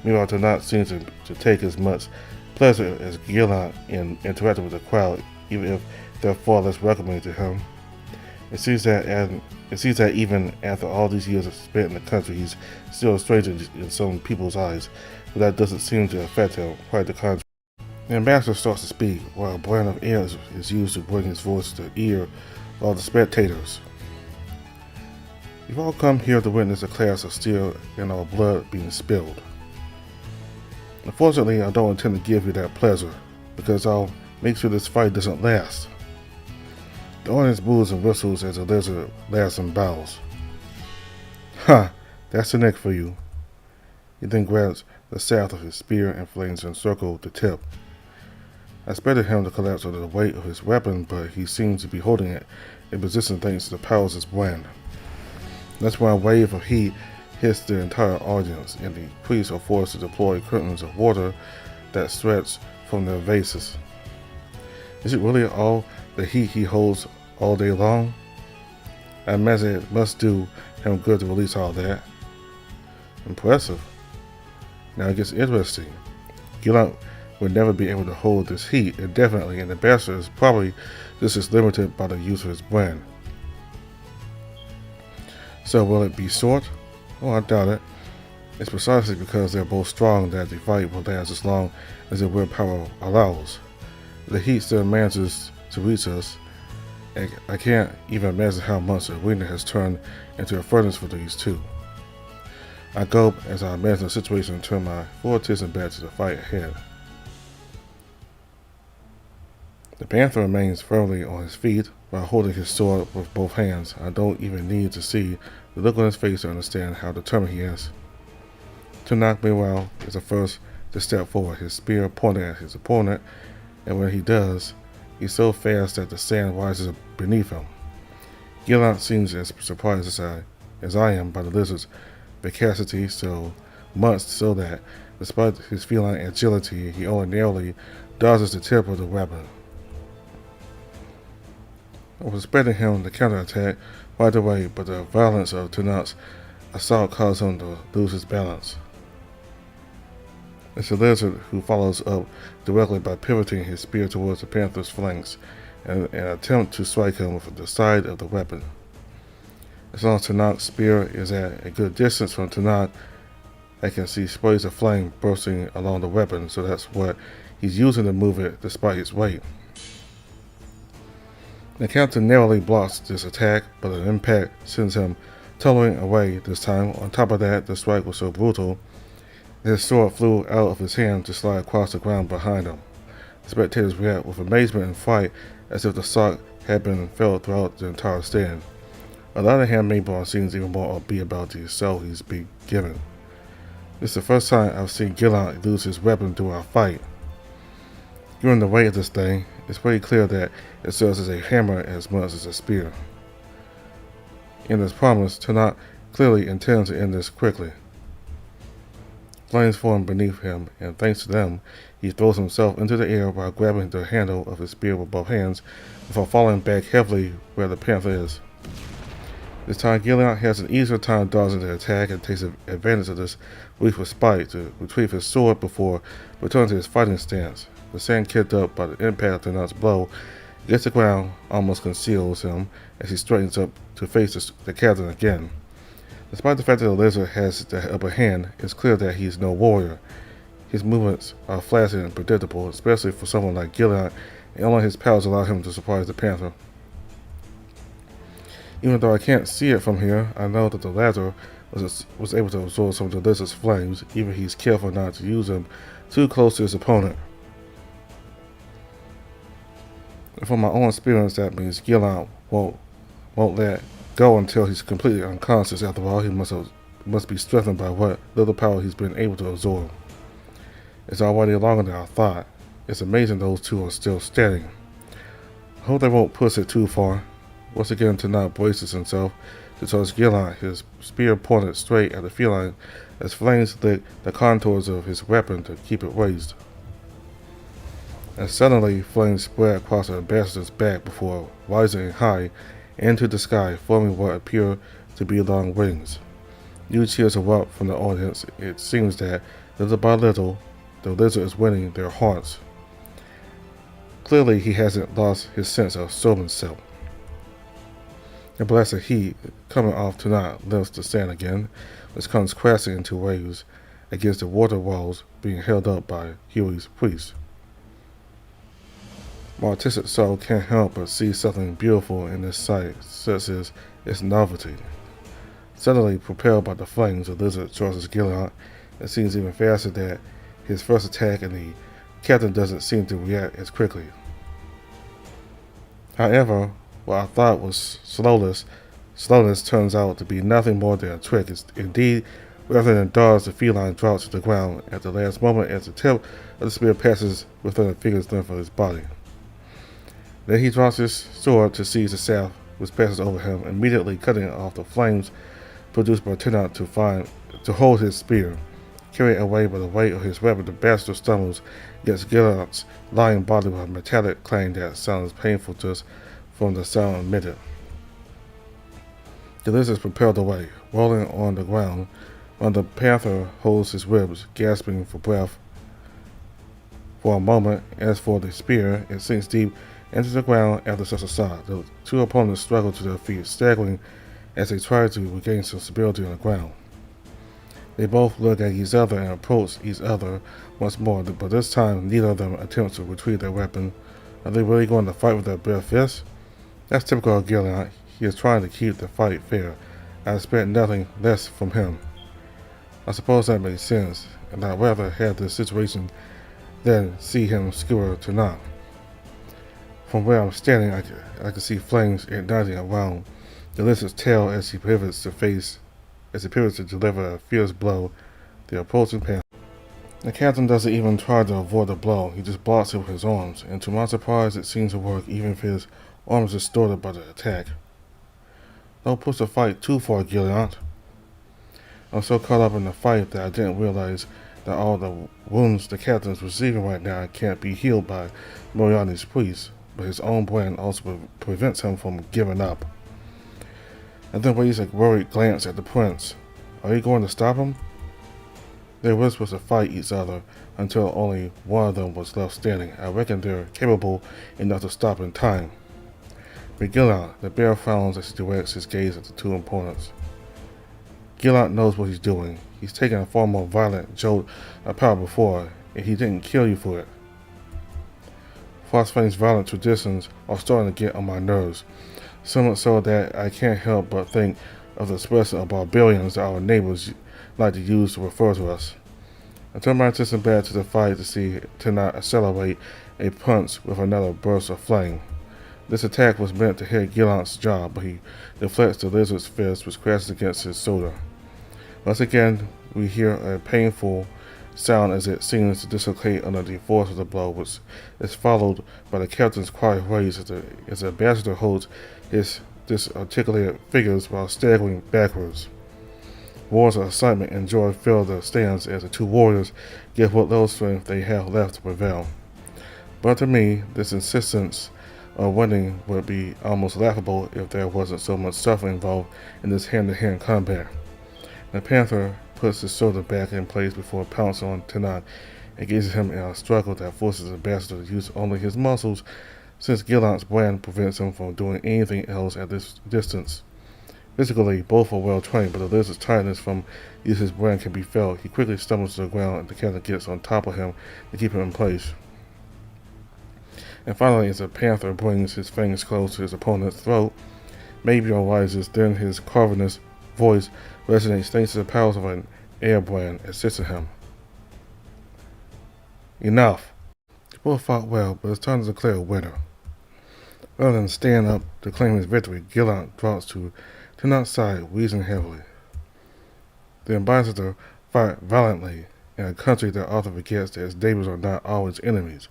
Speaker 1: Meanwhile, Tanakh seems to take as much pleasure as Gilland in interacting with the crowd, even if they're far less welcoming to him. It seems that even after all these years spent in the country, he's still a stranger in some people's eyes, but that doesn't seem to affect him, quite the contrary. The ambassador starts to speak, while a brand of air is used to bring his voice to the ear of all the spectators. You've all come here to witness a clash of steel and our blood being spilled. Unfortunately, I don't intend to give you that pleasure, because I'll make sure this fight doesn't last. The audience boos and whistles as the lizard laughs and bows. Ha! That's the neck for you. He then grabs the shaft of his spear and flames encircle the tip. I expected him to collapse under the weight of his weapon, but he seems to be holding it in position thanks to the powers of his brand. That's when a wave of heat hits the entire audience, and the priests are forced to deploy curtains of water that stretch from their vases. Is it really all the heat he holds all day long? I imagine it must do him good to release all that. Impressive. Now it gets interesting. Gilland would never be able to hold this heat indefinitely, and the ambassador is probably just as limited by the use of his brand. So will it be short? Oh, I doubt it. It's precisely because they're both strong that the fight will last as long as their willpower allows. The heat still manages to reach us, and I can't even imagine how much the arena has turned into a furnace for these two. I gulp as I imagine the situation and turn my full attention back to the fight ahead. The panther remains firmly on his feet while holding his sword with both hands. I don't even need to see the look on his face to understand how determined he is. Tanakh, meanwhile, is the first to step forward, his spear pointing at his opponent, and when he does, he's so fast that the sand rises beneath him. Gilland seems as surprised as I am by the lizard's vivacity, so much so that, despite his feline agility, he only narrowly dodges the tip of the weapon. I was expecting him to counterattack right away, but the violence of Tanakh's assault caused him to lose his balance. It's the lizard who follows up directly by pivoting his spear towards the panther's flanks and an attempt to strike him with the side of the weapon. As long as Tanakh's spear is at a good distance from Tanakh, I can see sprays of flame bursting along the weapon, so that's what he's using to move it despite its weight. The captain narrowly blocks this attack, but an impact sends him tumbling away this time. On top of that, the strike was so brutal that his sword flew out of his hand to slide across the ground behind him. The spectators react with amazement and fright as if the sock had been felt throughout the entire stand. On the other hand, Maybon seems even more upbeat about the assault he's being given. This is the first time I've seen Gillian lose his weapon during a fight. Given the weight of this thing, it's pretty clear that it serves as a hammer as much as a spear. In his promise, Tanakh clearly intends to end this quickly. Flames form beneath him, and thanks to them, he throws himself into the air while grabbing the handle of his spear with both hands before falling back heavily where the panther is. This time, Gillian has an easier time dodging the attack and takes advantage of this brief respite to retrieve his sword before returning to his fighting stance. The sand kicked up by the impact of Tanakh's blow against the ground almost conceals him as he straightens up to face the captain again. Despite the fact that the lizard has the upper hand, it's clear that he's no warrior. His movements are flashy and predictable, especially for someone like Gillian, and only his powers allow him to surprise the panther. Even though I can't see it from here, I know that the latter was able to absorb some of the lizard's flames, even if he's careful not to use them too close to his opponent. From my own experience, that means Gillian won't let go until he's completely unconscious. After all, he must be strengthened by what little power he's been able to absorb. It's already longer than I thought. It's amazing those two are still standing. I hope they won't push it too far. Once again, Tanakh braces himself to touch Gillian, his spear pointed straight at the feline as flames lick the contours of his weapon to keep it raised. And suddenly, flames spread across the ambassador's back before rising high into the sky, forming what appear to be long wings. New cheers erupt from the audience. It seems that, little by little, the lizard is winning their hearts. Clearly, he hasn't lost his sense of showmanship. The blasted heat coming off Tanakh lifts the sand again, which comes crashing into waves against the water walls being held up by Huey's priests. My artistic soul can't help but see something beautiful in this sight, such as its novelty. Suddenly propelled by the flames, the lizard charges Gillian. It seems even faster that his first attack, and the captain doesn't seem to react as quickly. However, what I thought was slowness turns out to be nothing more than a trick. Indeed, rather than dodge, the feline drops to the ground at the last moment as the tip of the spear passes within a finger's length of his body. Then he drops his sword to seize the shaft, which passes over him, immediately cutting off the flames produced by Tanakh to hold his spear. Carried away by the weight of his weapon, the bastard stumbles against Gillian's lying body with a metallic clang that sounds painful just from the sound emitted. The lizard is propelled away, rolling on the ground, while the panther holds his ribs, gasping for breath for a moment. As for the spear, it sinks deep into the ground after such a shot. The two opponents struggle to their feet, staggering as they try to regain some stability on the ground. They both look at each other and approach each other once more, but this time neither of them attempts to retrieve their weapon. Are they really going to fight with their bare fists? That's typical of Gillian. He is trying to keep the fight fair. I expect nothing less from him. I suppose that makes sense, and I'd rather have this situation than see him skewer Tanakh. From where I'm standing, I can see flames igniting around the lizard's tail as he pivots to deliver a fierce blow to the opposing panther. The captain doesn't even try to avoid the blow. He just blocks it with his arms, and to my surprise, it seems to work even if his arms are distorted by the attack. Don't push the fight too far, Gillian. I'm so caught up in the fight that I didn't realize that all the wounds the captain is receiving right now can't be healed by Moriarty's priests, but his own brand also prevents him from giving up. And then raised a worried glance at the prince. Are you going to stop him? They were supposed to fight each other until only one of them was left standing. I reckon they're capable enough to stop in time. But Gillian, the bear frowns as he directs his gaze at the two opponents. Gillian knows what he's doing. He's taken a far more violent jolt of power before, and he didn't kill you for it. Frostfane's violent traditions are starting to get on my nerves, so much so that I can't help but think of the expression of barbarians that our neighbors like to use to refer to us. I turned my attention back to the fight to not accelerate a punch with another burst of flame. This attack was meant to hit Gillant's jaw, but he deflects the lizard's fist, which crashes against his shoulder. Once again, we hear a painful sound as it seems to dislocate under the force of the blow, which is followed by the captain's quiet raise as the ambassador holds his disarticulated figures while staggering backwards. Roars of excitement and joy fill the stands as the two warriors give what little strength they have left to prevail. But to me, this insistence of winning would be almost laughable if there wasn't so much suffering involved in this hand-to-hand combat. The panther puts his shoulder back in place before pouncing on Tenat and engages him in a struggle that forces the ambassador to use only his muscles, since Gillant's brand prevents him from doing anything else at this distance. Physically, both are well trained, but the lizard's tiredness from using his brand can be felt. He quickly stumbles to the ground and the captain gets on top of him to keep him in place. And finally, as the panther brings his fangs close to his opponent's throat, NeveN rises, then his cavernous voice resonates thanks to the powers of an air brand assisting him. Enough! You both fought well, but it's time to declare a winner. Rather than stand up to claim his victory, Gillant drops to Tenat's side, wheezing heavily. The ambassador fought valiantly in a country that often forgets that its neighbors are not always enemies,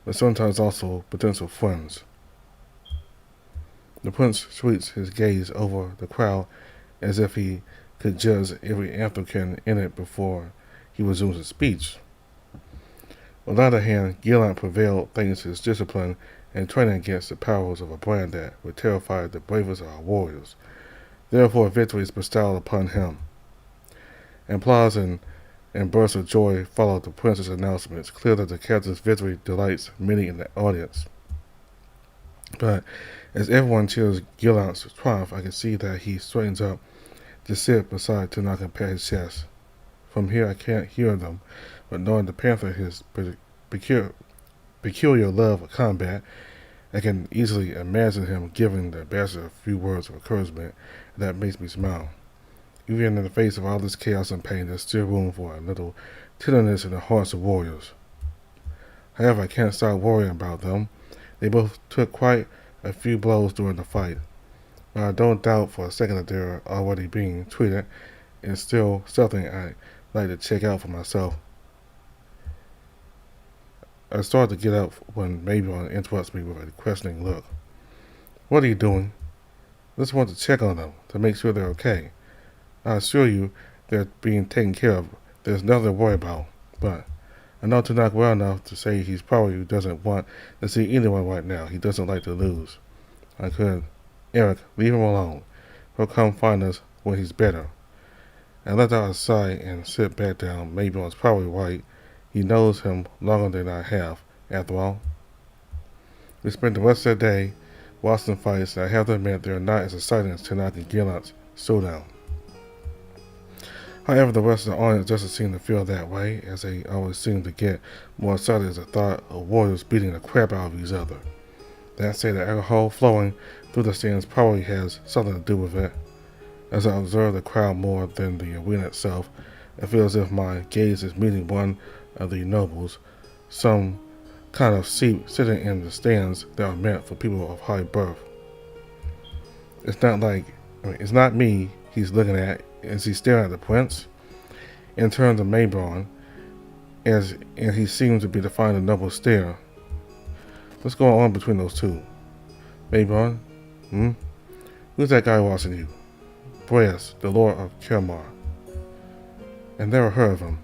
Speaker 1: but sometimes also potential friends. The prince sweeps his gaze over the crowd as if he could judge every African in it before he resumes his speech. On the other hand, Gillant prevailed thanks to his discipline and training against the powers of a brand that would terrify the bravest of our warriors. Therefore, victory is bestowed upon him. Applause and bursts of joy followed the prince's announcement. It's clear that the captain's victory delights many in the audience. But as everyone cheers Gillant's triumph, I can see that he straightens up to sit beside Tenat and pat his chest. From here I can't hear them, but knowing the panther his peculiar love of combat, I can easily imagine him giving the ambassador a few words of encouragement, and that makes me smile. Even in the face of all this chaos and pain, there's still room for a little tenderness in the hearts of warriors. However, I can't stop worrying about them. They both took quite a few blows during the fight, but I don't doubt for a second that they're already being treated. It's still something I'd like to check out for myself. I start to get up when NeveN interrupts me with a questioning look. What are you doing? I just want to check on them, to make sure they're okay. I assure you they're being taken care of. There's nothing to worry about. But I know Tenat well enough to say he probably doesn't want to see anyone right now. He doesn't like to lose. I could. Eric, leave him alone. He'll come find us when he's better. I let out a sigh and sit back down. NeveN's probably right. He knows him longer than I have, after all. We spent the rest of the day watching fights, and I have to admit they're not as exciting as Tenat and Gillant's showdown. However, the rest of the audience doesn't seem to feel that way, as they always seem to get more excited as the thought of warriors beating the crap out of each other. That said, the alcohol flowing through the stands probably has something to do with it. As I observe the crowd more than the arena itself, I feel as if my gaze is meeting one of the nobles, some kind of seat sitting in the stands that are meant for people of high birth. It's not me he's looking at as he's staring at the prince. In terms of NeveN, and he seems to be defying the noble stare. What's going on between those two? NeveN? Who's that guy watching you? Breas, the Lord of Kermar. I never heard of him.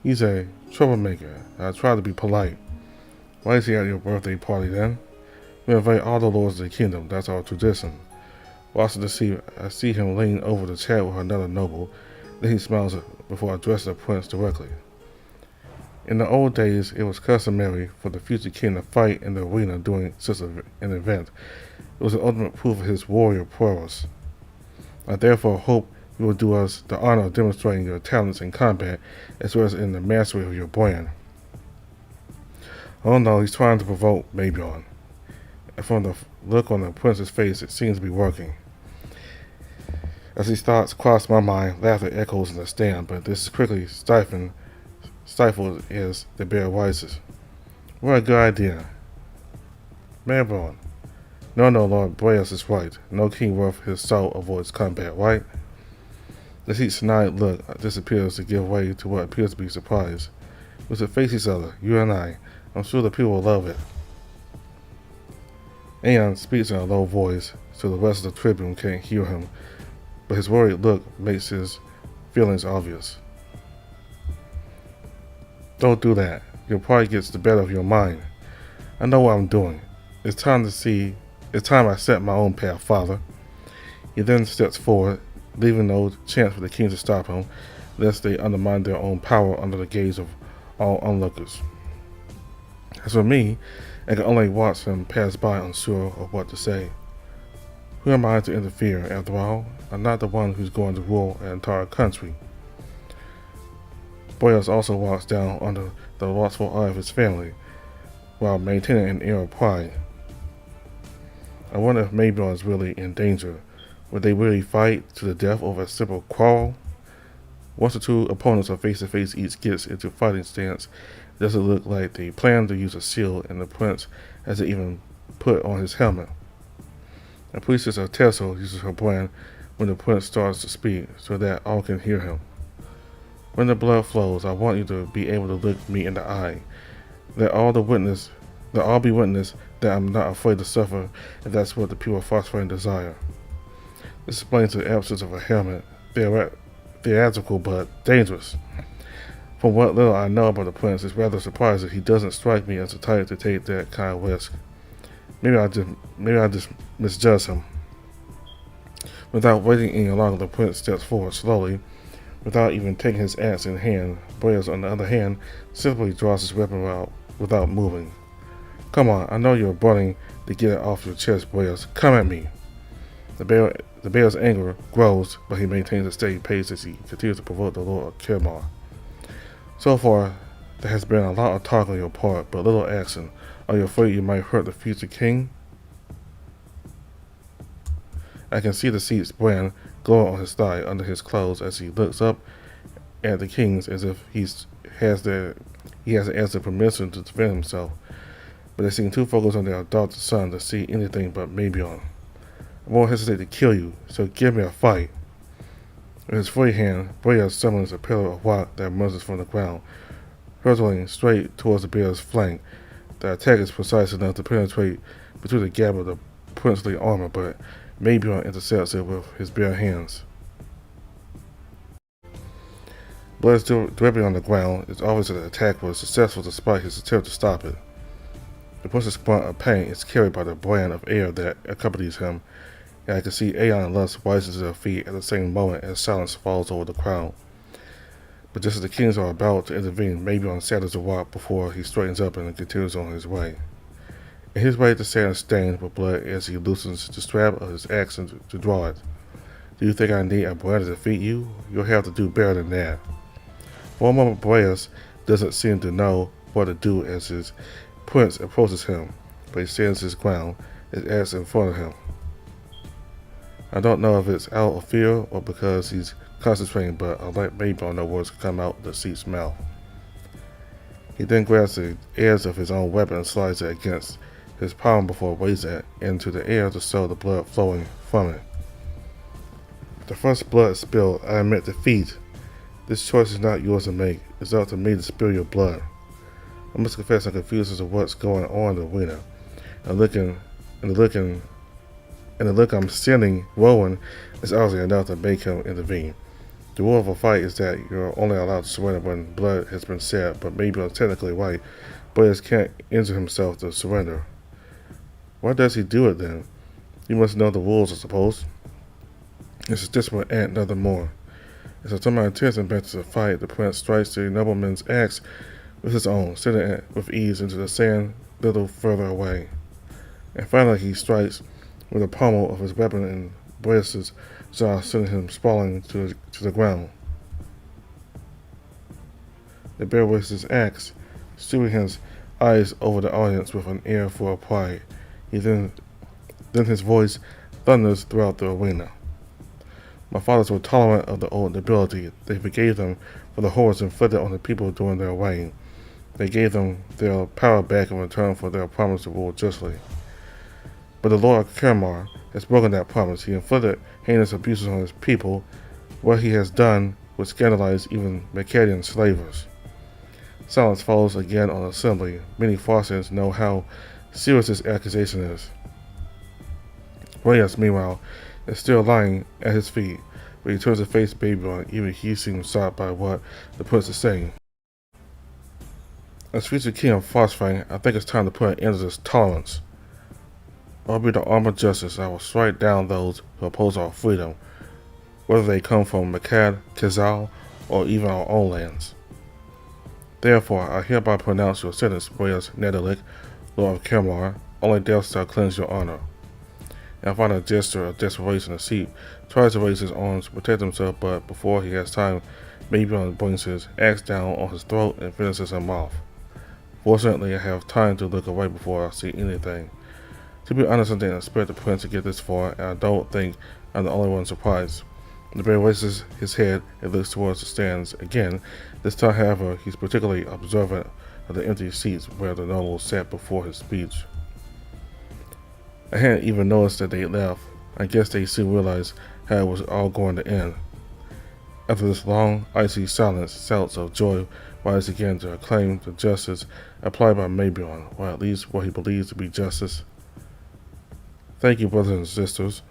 Speaker 1: He's a troublemaker. I try to be polite. Why is he at your birthday party then? We invite all the lords of the kingdom. That's our tradition. Watching to see, I see him lean over to chat with another noble. Then he smiles before addressing the prince directly. In the old days, it was customary for the future king to fight in the arena during such an event. It was an ultimate proof of his warrior prowess. I therefore hope you will do us the honor of demonstrating your talents in combat as well as in the mastery of your brand. Oh no, he's trying to provoke NeveN. And from the look on the prince's face, it seems to be working. As these thoughts cross my mind, laughter echoes in the stand, but this is quickly stifled stifled as the bear rises. What a good idea. Marebon. No, Lord Boreas is right. No king worth his salt avoids combat, right? The seat's snide look disappears to give way to what appears to be surprise. We should face each other, you and I. I'm sure the people will love it. Aeon speaks in a low voice, so the rest of the tribune can't hear him, but his worried look makes his feelings obvious. Don't do that. Your pride gets the better of your mind. I know what I'm doing. It's time I set my own path, Father. He then steps forward, leaving no chance for the king to stop him, lest they undermine their own power under the gaze of all onlookers. As for me, I can only watch him pass by unsure of what to say. Who am I to interfere, after all? I'm not the one who's going to rule an entire country. Boreas also walks down under the watchful eye of his family, while maintaining an air of pride. I wonder if Maybell is really in danger. Would they really fight to the death over a simple quarrel? Once the two opponents are face to face, each gets into fighting stance. It doesn't look like they plan to use a shield, and the prince hasn't even put on his helmet. The priestess of Tessel uses her brand when the prince starts to speak, so that all can hear him. When the blood flows, I want you to be able to look me in the eye. Let all be witness that I'm not afraid to suffer if that's what the people of Phosphorine desire. This explains the absence of a helmet, theatrical but dangerous. From what little I know about the prince, it's rather surprising he doesn't strike me as the type to take that kind of risk. Maybe I just misjudge him. Without waiting any longer, the prince steps forward slowly, without even taking his axe in hand. Boreas, on the other hand, simply draws his weapon out without moving. Come on, I know you're burning to get it off your chest, Boreas. Come at me. The bear's anger grows, but he maintains a steady pace as he continues to provoke the Lord of Kirmar. So far, there has been a lot of talk on your part, but little action. Are you afraid you might hurt the future king? I can see the seat's brand glowing on his thigh under his clothes as he looks up at the kings as if he hasn't asked their permission to defend himself. But they seem too focused on their adopted son to see anything but Maybell. I won't hesitate to kill you, so give me a fight. With his free hand, Boreas summons a pillar of rock that emerges from the ground, hurtling straight towards the bear's flank. The attack is precise enough to penetrate between the gap of the princely armor, but Maybell intercepts it with his bare hands. Blood is still dripping on the ground. It's obvious that the attack was successful despite his attempt to stop it. The prince's grunt of pain is carried by the brand of air that accompanies him, and I can see Aeon and Lust rises to their feet at the same moment as silence falls over the crowd. But just as the kings are about to intervene, Maybell shatters the rock before he straightens up and continues on his way. In his way, the sand is stained with blood as he loosens the strap of his axe to draw it. Do you think I need a brand to defeat you? You'll have to do better than that. For a moment, Boreas doesn't seem to know what to do as his prince approaches him, but he stands his ground, his axe in front of him. I don't know if it's out of fear or because he's concentrating, but I let Maybell know words come out of the seat's mouth. He then grabs the edge of his own weapon and slides it against his palm before raising it into the air to show the blood flowing from it. The first blood spilled, I admit defeat. This choice is not yours to make. It's up to me to spill your blood. I must confess I'm confused as to what's going on in the arena. And the look I'm sending Rowan is obviously enough to make him intervene. The rule of a fight is that you're only allowed to surrender when blood has been shed, but Maybell is technically right. Boreas can't injure himself to surrender. Why does he do it then? You must know the rules, I suppose. It's a desperate act, nothing more. As I turn my attention back to the fight, the prince strikes the nobleman's axe with his own, sending it with ease into the sand a little further away. And finally he strikes with the pommel of his weapon in Boreas's jaw, sending him sprawling to the ground. The bear raises his axe, shooting his eyes over the audience with an air full of pride. Then his voice thunders throughout the arena. My fathers were tolerant of the old nobility. They forgave them for the horrors inflicted on the people during their reign. They gave them their power back in return for their promise to rule justly. But the Lord of Kermar has broken that promise. He inflicted heinous abuses on his people. What he has done would scandalize even Mercadian slavers. Silence follows again on assembly. Many Farsians know how serious this accusation is. Reyes, meanwhile, is still lying at his feet, but he turns to face Babylon. Even he seems shocked by what the prince is saying. As future king of Frostfang, I think it's time to put an end to this tolerance. I'll be the arm of justice. I will strike down those who oppose our freedom, whether they come from Makad, Khazal, or even our own lands. Therefore, I hereby pronounce your sentence, Reyes Nedelik, Lord of Kermar. Only death shall cleanse your honor. And I find a gesture of desperation. The sheep tries to raise his arms to protect himself, but before he has time, Babylon brings his axe down on his throat and finishes him off. Fortunately, I have time to look away before I see anything. To be honest, I didn't expect the prince to get this far, and I don't think I'm the only one surprised. The bear raises his head and looks towards the stands again. This time, however, he's particularly observant of the empty seats where the nobles sat before his speech. I hadn't even noticed that they left. I guess they soon realized how it was all going to end. After this long, icy silence, shouts of joy rise again to acclaim the justice applied by Babylon, or at least what he believes to be justice. Thank you, brothers and sisters.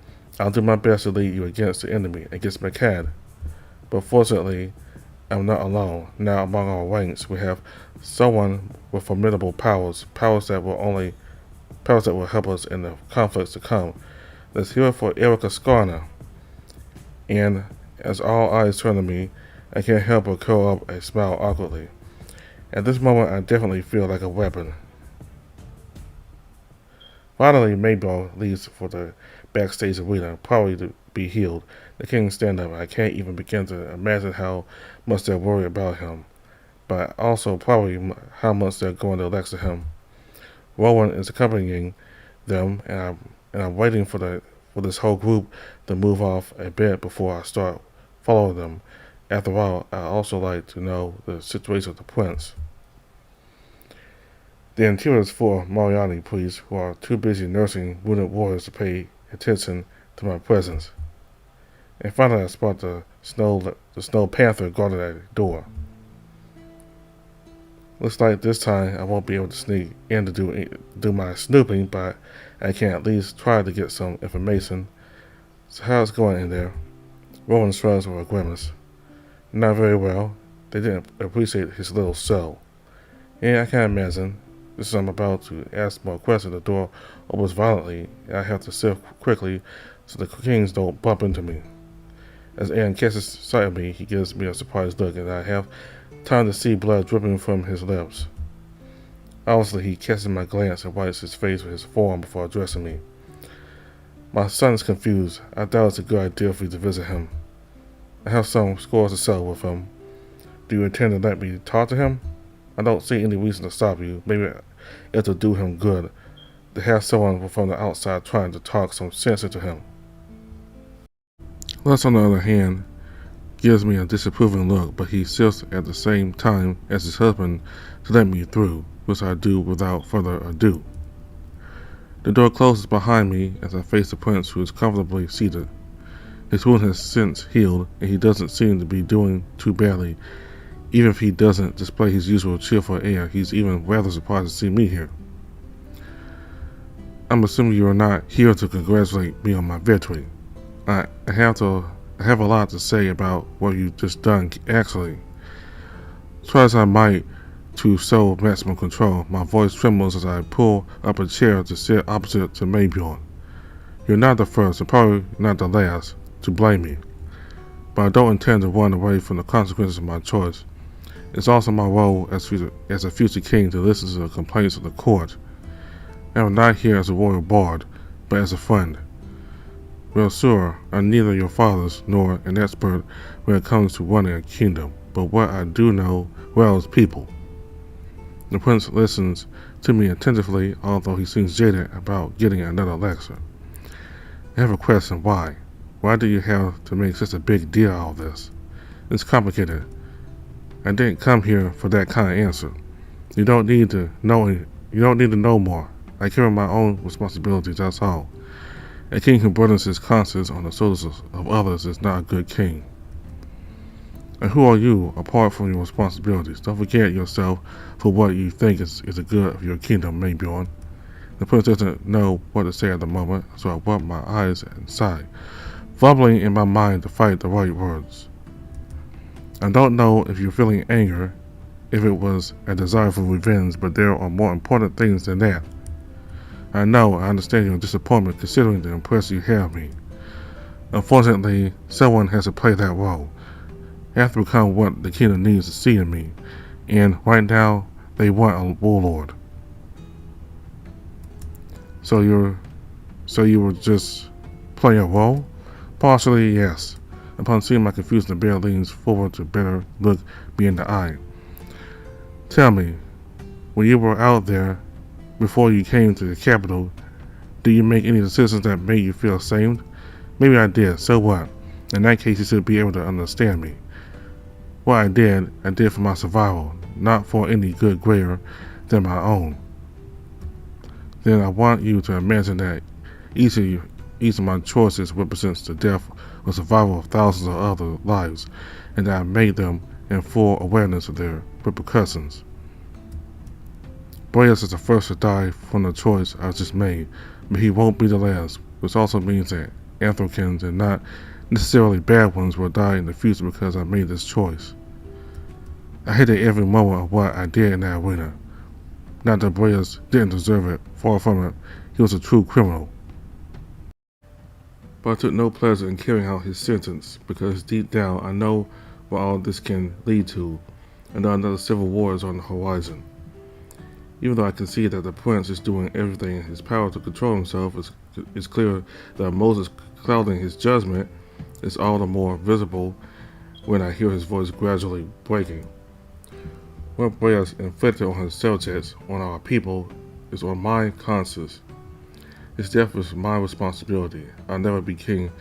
Speaker 1: I'll do my best to lead you against the enemy, against Makad. But fortunately, I'm not alone. Now among our ranks, we have someone with formidable powers that will help us in the conflicts to come. Let's hear it for Erica Skarna. And as all eyes turn to me, I can't help but curl up a smile awkwardly. At this moment, I definitely feel like a weapon. Finally, Mabel leaves for the backstage arena, probably to be healed. The king stand up. I can't even begin to imagine how much they're worried about him, but also probably how much they're going to lecture him. Rowan is accompanying them, and I'm waiting for this whole group to move off a bit before I start following them. After all, I also like to know the situation of the prince. The interior is full of Mariani priests who are too busy nursing wounded warriors to pay attention to my presence. And finally, I spot the snow panther guarding at the door. Looks like this time I won't be able to sneak in to do my snooping, but I can at least try to get some information. So how's it going in there? Rowan shrugs with a grimace. Not very well. They didn't appreciate his little show. Yeah, I can imagine. Just as I'm about to ask more questions, the door opens violently, and I have to shift quickly so the kings don't bump into me. As Aaron catches sight of me, he gives me a surprised look, and I have time to see blood dripping from his lips. Obviously, he catches my glance and wipes his face with his forearm before addressing me. My son's confused. I doubt it's a good idea for you to visit him. I have some scores to settle with him. Do you intend to let me talk to him? I don't see any reason to stop you. Maybe it'll do him good to have someone from the outside trying to talk some sense into him. Les, on the other hand, gives me a disapproving look, but he insists at the same time as his husband to let me through, which I do without further ado. The door closes behind me as I face the prince, who is comfortably seated. His wound has since healed, and he doesn't seem to be doing too badly. Even if he doesn't display his usual cheerful air, he's even rather surprised to see me here. I'm assuming you are not here to congratulate me on my victory. I have a lot to say about what you've just done, actually. Try as I might to show maximum control, my voice trembles as I pull up a chair to sit opposite to Maybjorn. You're not the first, and probably not the last, to blame me. But I don't intend to run away from the consequences of my choice. It's also my role as a future king to listen to the complaints of the court. I'm not here as a royal bard, but as a friend. Well, sir, I'm neither your fathers nor an expert when it comes to running a kingdom, but what I do know well is people. The prince listens to me attentively, although he seems jaded about getting another lecture. I have a question. Why? Why do you have to make such a big deal out of this? It's complicated. I didn't come here for that kind of answer. You don't need to know. You don't need to know more. I carry my own responsibilities. That's all. A king who burdens his conscience on the shoulders of others is not a good king. And who are you apart from your responsibilities? Don't forget yourself for what you think is the good of your kingdom, Maybjorn. The prince doesn't know what to say at the moment, so I rub my eyes and sigh, fumbling in my mind to find the right words. I don't know if you're feeling anger, if it was a desire for revenge, but there are more important things than that. I understand your disappointment considering the impression you have me. Unfortunately, someone has to play that role. I have to become what the kingdom needs to see in me, and right now, they want a warlord. So you were just playing a role? Partially, yes. Upon seeing my confusion, the bear leans forward to better look me in the eye. Tell me, when you were out there, before you came to the capital, did you make any decisions that made you feel ashamed? Maybe I did, so what? In that case, you should be able to understand me. What I did for my survival, not for any good greater than my own. Then I want you to imagine that each of my choices represents the death or survival of thousands of other lives, and that I made them in full awareness of their repercussions. Boreas is the first to die from the choice I just made, but he won't be the last, which also means that Anthrokins, and not necessarily bad ones, will die in the future because I made this choice. I hated every moment of what I did in that arena. Not that Boreas didn't deserve it, far from it, he was a true criminal. But I took no pleasure in carrying out his sentence, because deep down I know what all this can lead to, and that another civil war is on the horizon. Even though I can see that the prince is doing everything in his power to control himself, it's clear that Moses clouding his judgment is all the more visible when I hear his voice gradually breaking. What Boreas inflicted on his subjects, on our people, is on my conscience. His death is my responsibility. I'll never be king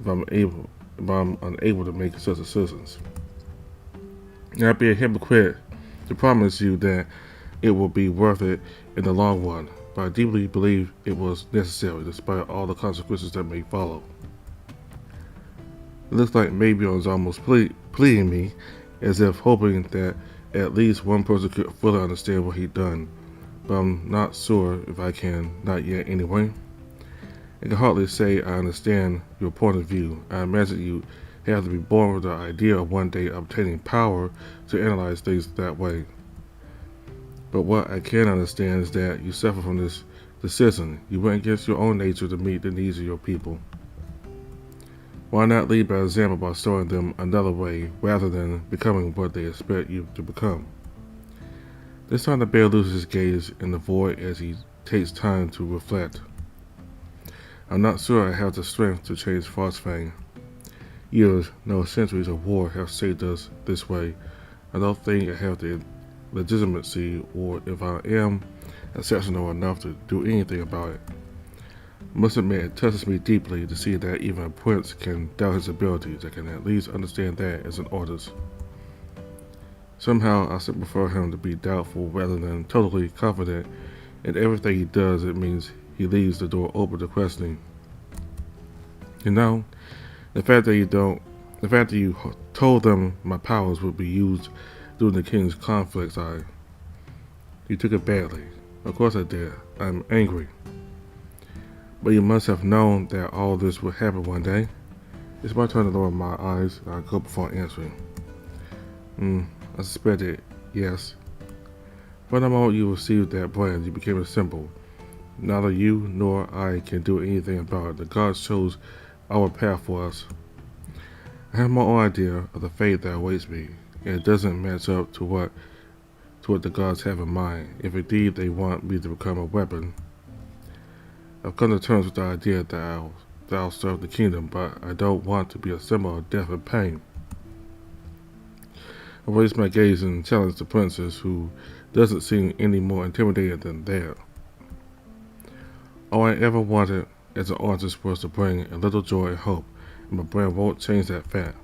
Speaker 1: if I'm unable to make such decisions. And I'd be a hypocrite to promise you that it will be worth it in the long run, but I deeply believe it was necessary despite all the consequences that may follow. It looks like Maybjorn is almost pleading me, as if hoping that at least one person could fully understand what he'd done, but I'm not sure if I can, not yet anyway. I can hardly say I understand your point of view. I imagine you have to be born with the idea of one day obtaining power to analyze things that way. But what I can understand is that you suffer from this decision. You went against your own nature to meet the needs of your people. Why not lead by example by showing them another way rather than becoming what they expect you to become? This time the bear loses his gaze in the void as he takes time to reflect. I'm not sure I have the strength to change Frostfang. Years, no centuries of war have shaped us this way. I don't think I have the legitimacy, or if I am exceptional enough to do anything about it. I must admit, it touches me deeply to see that even a prince can doubt his abilities. I can at least understand that as an artist. Somehow, I still prefer him to be doubtful rather than totally confident in everything he does. It means he leaves the door open to questioning. You know, the fact that you told them my powers would be used during the king's conflicts, you took it badly. Of course I did. I'm angry. But you must have known that all this would happen one day. It's my turn to lower my eyes. I go before answering. I suspected, yes. But the moment you received that brand, you became a symbol. Neither you nor I can do anything about it. The gods chose our path for us. I have my own idea of the fate that awaits me, and it doesn't match up to what the gods have in mind, if indeed they want me to become a weapon. I've come to terms with the idea that I'll serve the kingdom, but I don't want to be a symbol of death and pain. I raise my gaze and challenge the princess, who doesn't seem any more intimidated than that. All I ever wanted as an artist was to bring a little joy and hope. and my brand won't change that fact.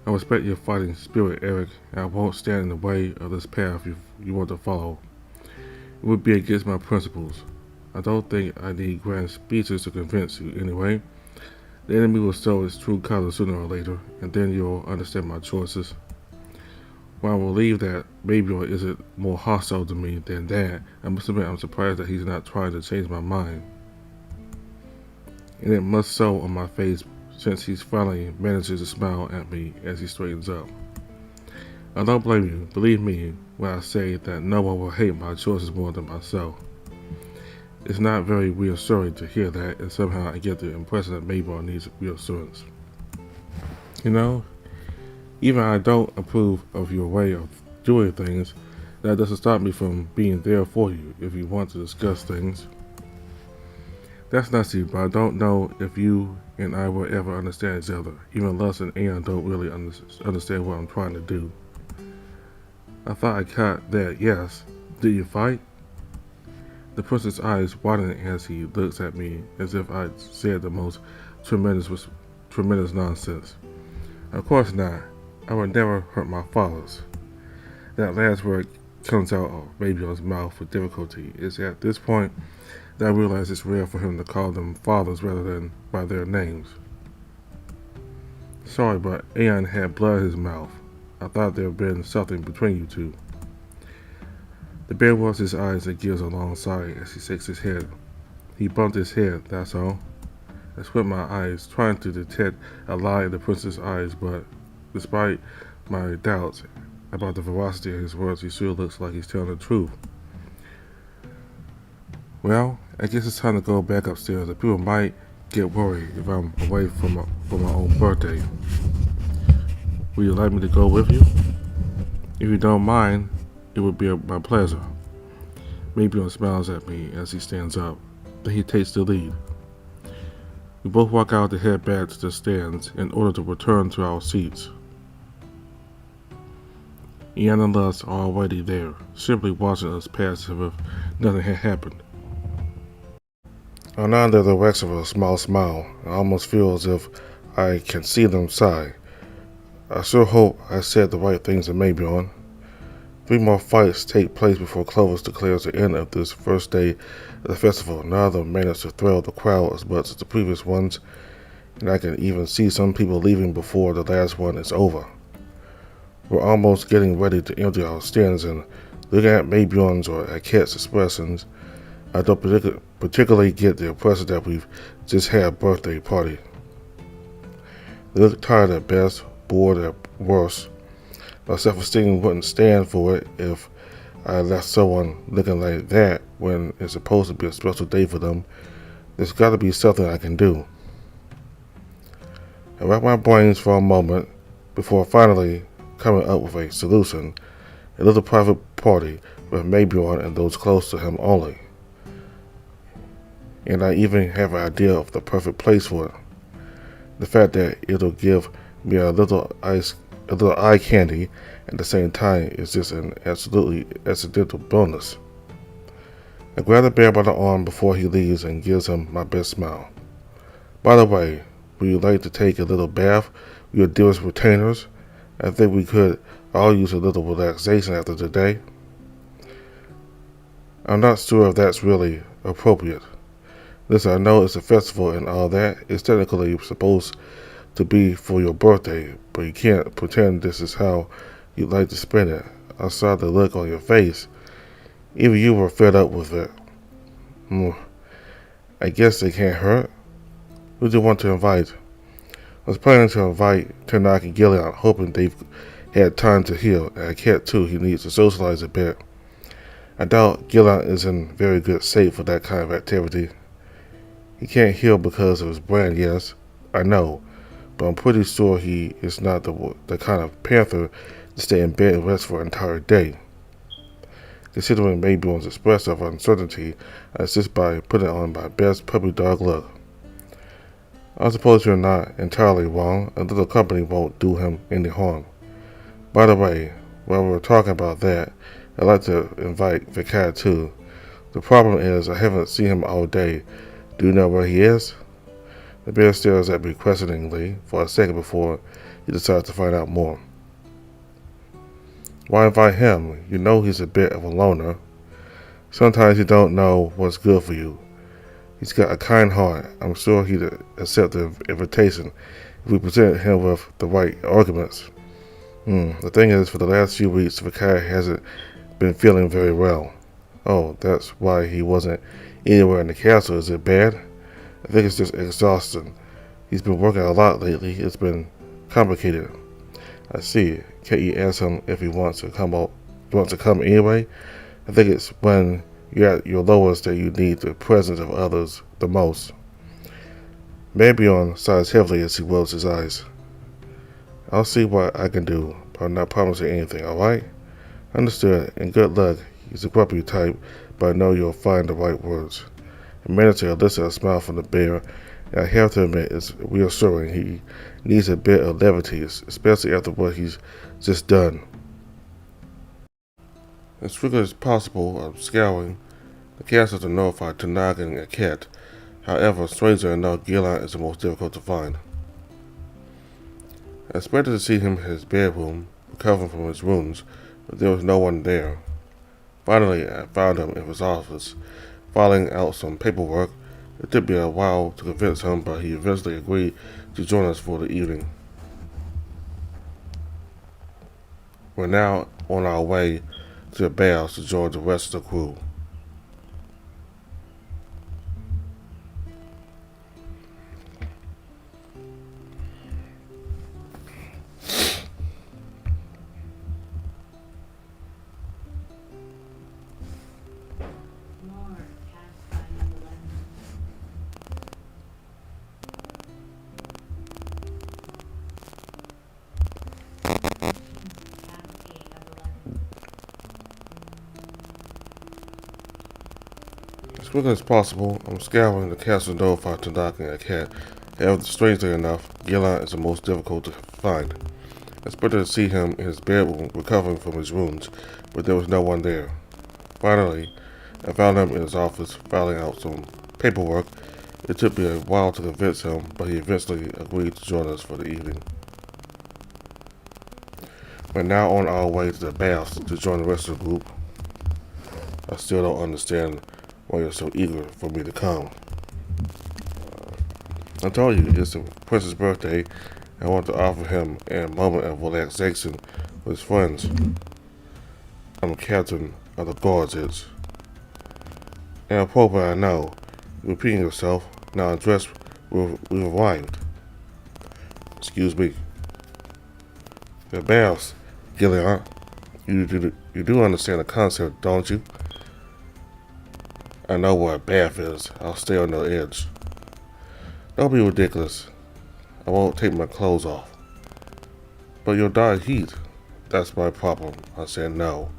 Speaker 1: I respect your fighting spirit, Eric, and I won't stand in the way of this path you want to follow. It would be against my principles. I don't think I need grand speeches to convince you anyway. The enemy will show its true colors sooner or later, and then you'll understand my choices. While I will leave that Babior isn't more hostile to me than that, I must admit I'm surprised that he's not trying to change my mind. And it must show on my face since he finally manages to smile at me as he straightens up. I don't blame you, believe me when I say that no one will hate my choices more than myself. It's not very reassuring to hear that, and somehow I get the impression that Mabel needs reassurance. You know, even I don't approve of your way of doing things, that doesn't stop me from being there for you if you want to discuss things. That's not you, but I don't know if you and I will ever understand each other. Even Lus and Aeon don't really understand what I'm trying to do. I thought I caught that, yes. Did you fight? The prince's eyes widen as he looks at me as if I'd said the most tremendous nonsense. Of course not. I would never hurt my fathers. That last word comes out of Mabel's mouth with difficulty. It's at this point that I realize it's rare for him to call them fathers rather than by their names. Sorry, but Aeon had blood in his mouth. I thought there had been something between you two. The bear rubs his eyes and gives a long sigh as he shakes his head. He bumped his head, that's all. I squint my eyes, trying to detect a lie in the prince's eyes, but despite my doubts about the veracity of his words, he sure looks like he's telling the truth. Well, I guess it's time to go back upstairs. The people might get worried if I'm away for my own birthday. Would you like me to go with you? If you don't mind, it would be my pleasure. Mabel smiles at me as he stands up. Then he takes the lead. We both walk out to head back to the stands in order to return to our seats. Ian and Lus are already there, simply watching us pass as if nothing had happened. I'm under the wax of a small smile. I almost feel as if I can see them sigh. I sure hope I said the right things to Mabel. 3 more fights take place before Clovis declares the end of this first day of the festival. None of them managed to thrill the crowd as much as the previous ones, and I can even see some people leaving before the last one is over. We're almost getting ready to empty our stands, and looking at Mabion's or at Kat's expressions, I don't particularly get the impression that we've just had a birthday party. They look tired at best, bored at worst. My self-esteem wouldn't stand for it if I left someone looking like that when it's supposed to be a special day for them. There's got to be something I can do. I rack my brains for a moment before finally coming up with a solution. A little private party with Mabel and those close to him only. And I even have an idea of the perfect place for it. The fact that it'll give me a little eye candy at the same time is just an absolutely accidental bonus. I grab the bear by the arm before he leaves and gives him my best smile. By the way, would you like to take a little bath with your dearest retainers? I think we could all use a little relaxation after today. I'm not sure if that's really appropriate. Listen, I know it's a festival and all that. It's technically supposed to be for your birthday, but you can't pretend this is how you'd like to spend it. I saw the look on your face. Even you were fed up with it. I guess it can't hurt. Who do you want to invite? I was planning to invite Turnock and Gillian, hoping they've had time to heal, and Cat too, he needs to socialize a bit. I doubt Gillian is in very good shape for that kind of activity. He can't heal because of his brand, yes, I know, but I'm pretty sure he is not the kind of panther to stay in bed and rest for an entire day. Considering Mabion's expression of uncertainty, I insist by putting on my best puppy dog look. I suppose you're not entirely wrong. A little company won't do him any harm. By the way, while we're talking about that, I'd like to invite Vikai too. The problem is I haven't seen him all day. Do you know where he is? The bear stares at me questioningly for a second before he decides to find out more. Why invite him? You know he's a bit of a loner. Sometimes you don't know what's good for you. He's got a kind heart. I'm sure he'd accept the invitation if we presented him with the right arguments. The thing is, for the last few weeks, Vakai hasn't been feeling very well. Oh, that's why he wasn't anywhere in the castle. Is it bad? I think it's just exhausting. He's been working a lot lately. It's been complicated. I see. Can't you ask him if he wants to come out? Wants to come anyway? I think it's when you're at your lowest that you need the presence of others the most. Maybe sighs heavily as he rolls his eyes. I'll see what I can do, but I'm not promising anything, alright? Understood, and good luck. He's a grumpy type, but I know you'll find the right words. A minute to elicit a smile from the bear, and I have to admit it's reassuring. He needs a bit of levity, especially after what he's just done. As quickly as possible, I'm scouring the castle to notify Tanag and a cat. However, strangely enough, Gillan is the most difficult to find. I expected to see him in his bedroom, recovering from his wounds, but there was no one there. Finally, I found him in his office, filing out some paperwork. It took me a while to convince him, but he eventually agreed to join us for the evening. We're now on our way to the baths to join the rest of the crew. As quickly as possible, I'm scouring the castle to notify Tanaka and a cat. However, strangely enough, Gillan is the most difficult to find. I expected to see him in his bedroom recovering from his wounds, but there was no one there. Finally, I found him in his office filing out some paperwork. It took me a while to convince him, but he eventually agreed to join us for the evening. We're now on our way to the baths to join the rest of the group. I still don't understand why you're so eager for me to come. I told you it's the prince's birthday. I want to offer him a moment of relaxation with his friends. I'm a captain of the guards. It's inappropriate, I know. You're repeating yourself. Now I'm dressed. We've arrived. Excuse me. The baths, Gillian. You do understand the concept, don't you? I know what a bath is. I'll stay on the edge. Don't be ridiculous. I won't take my clothes off. But you'll die of heat. That's my problem. I said no.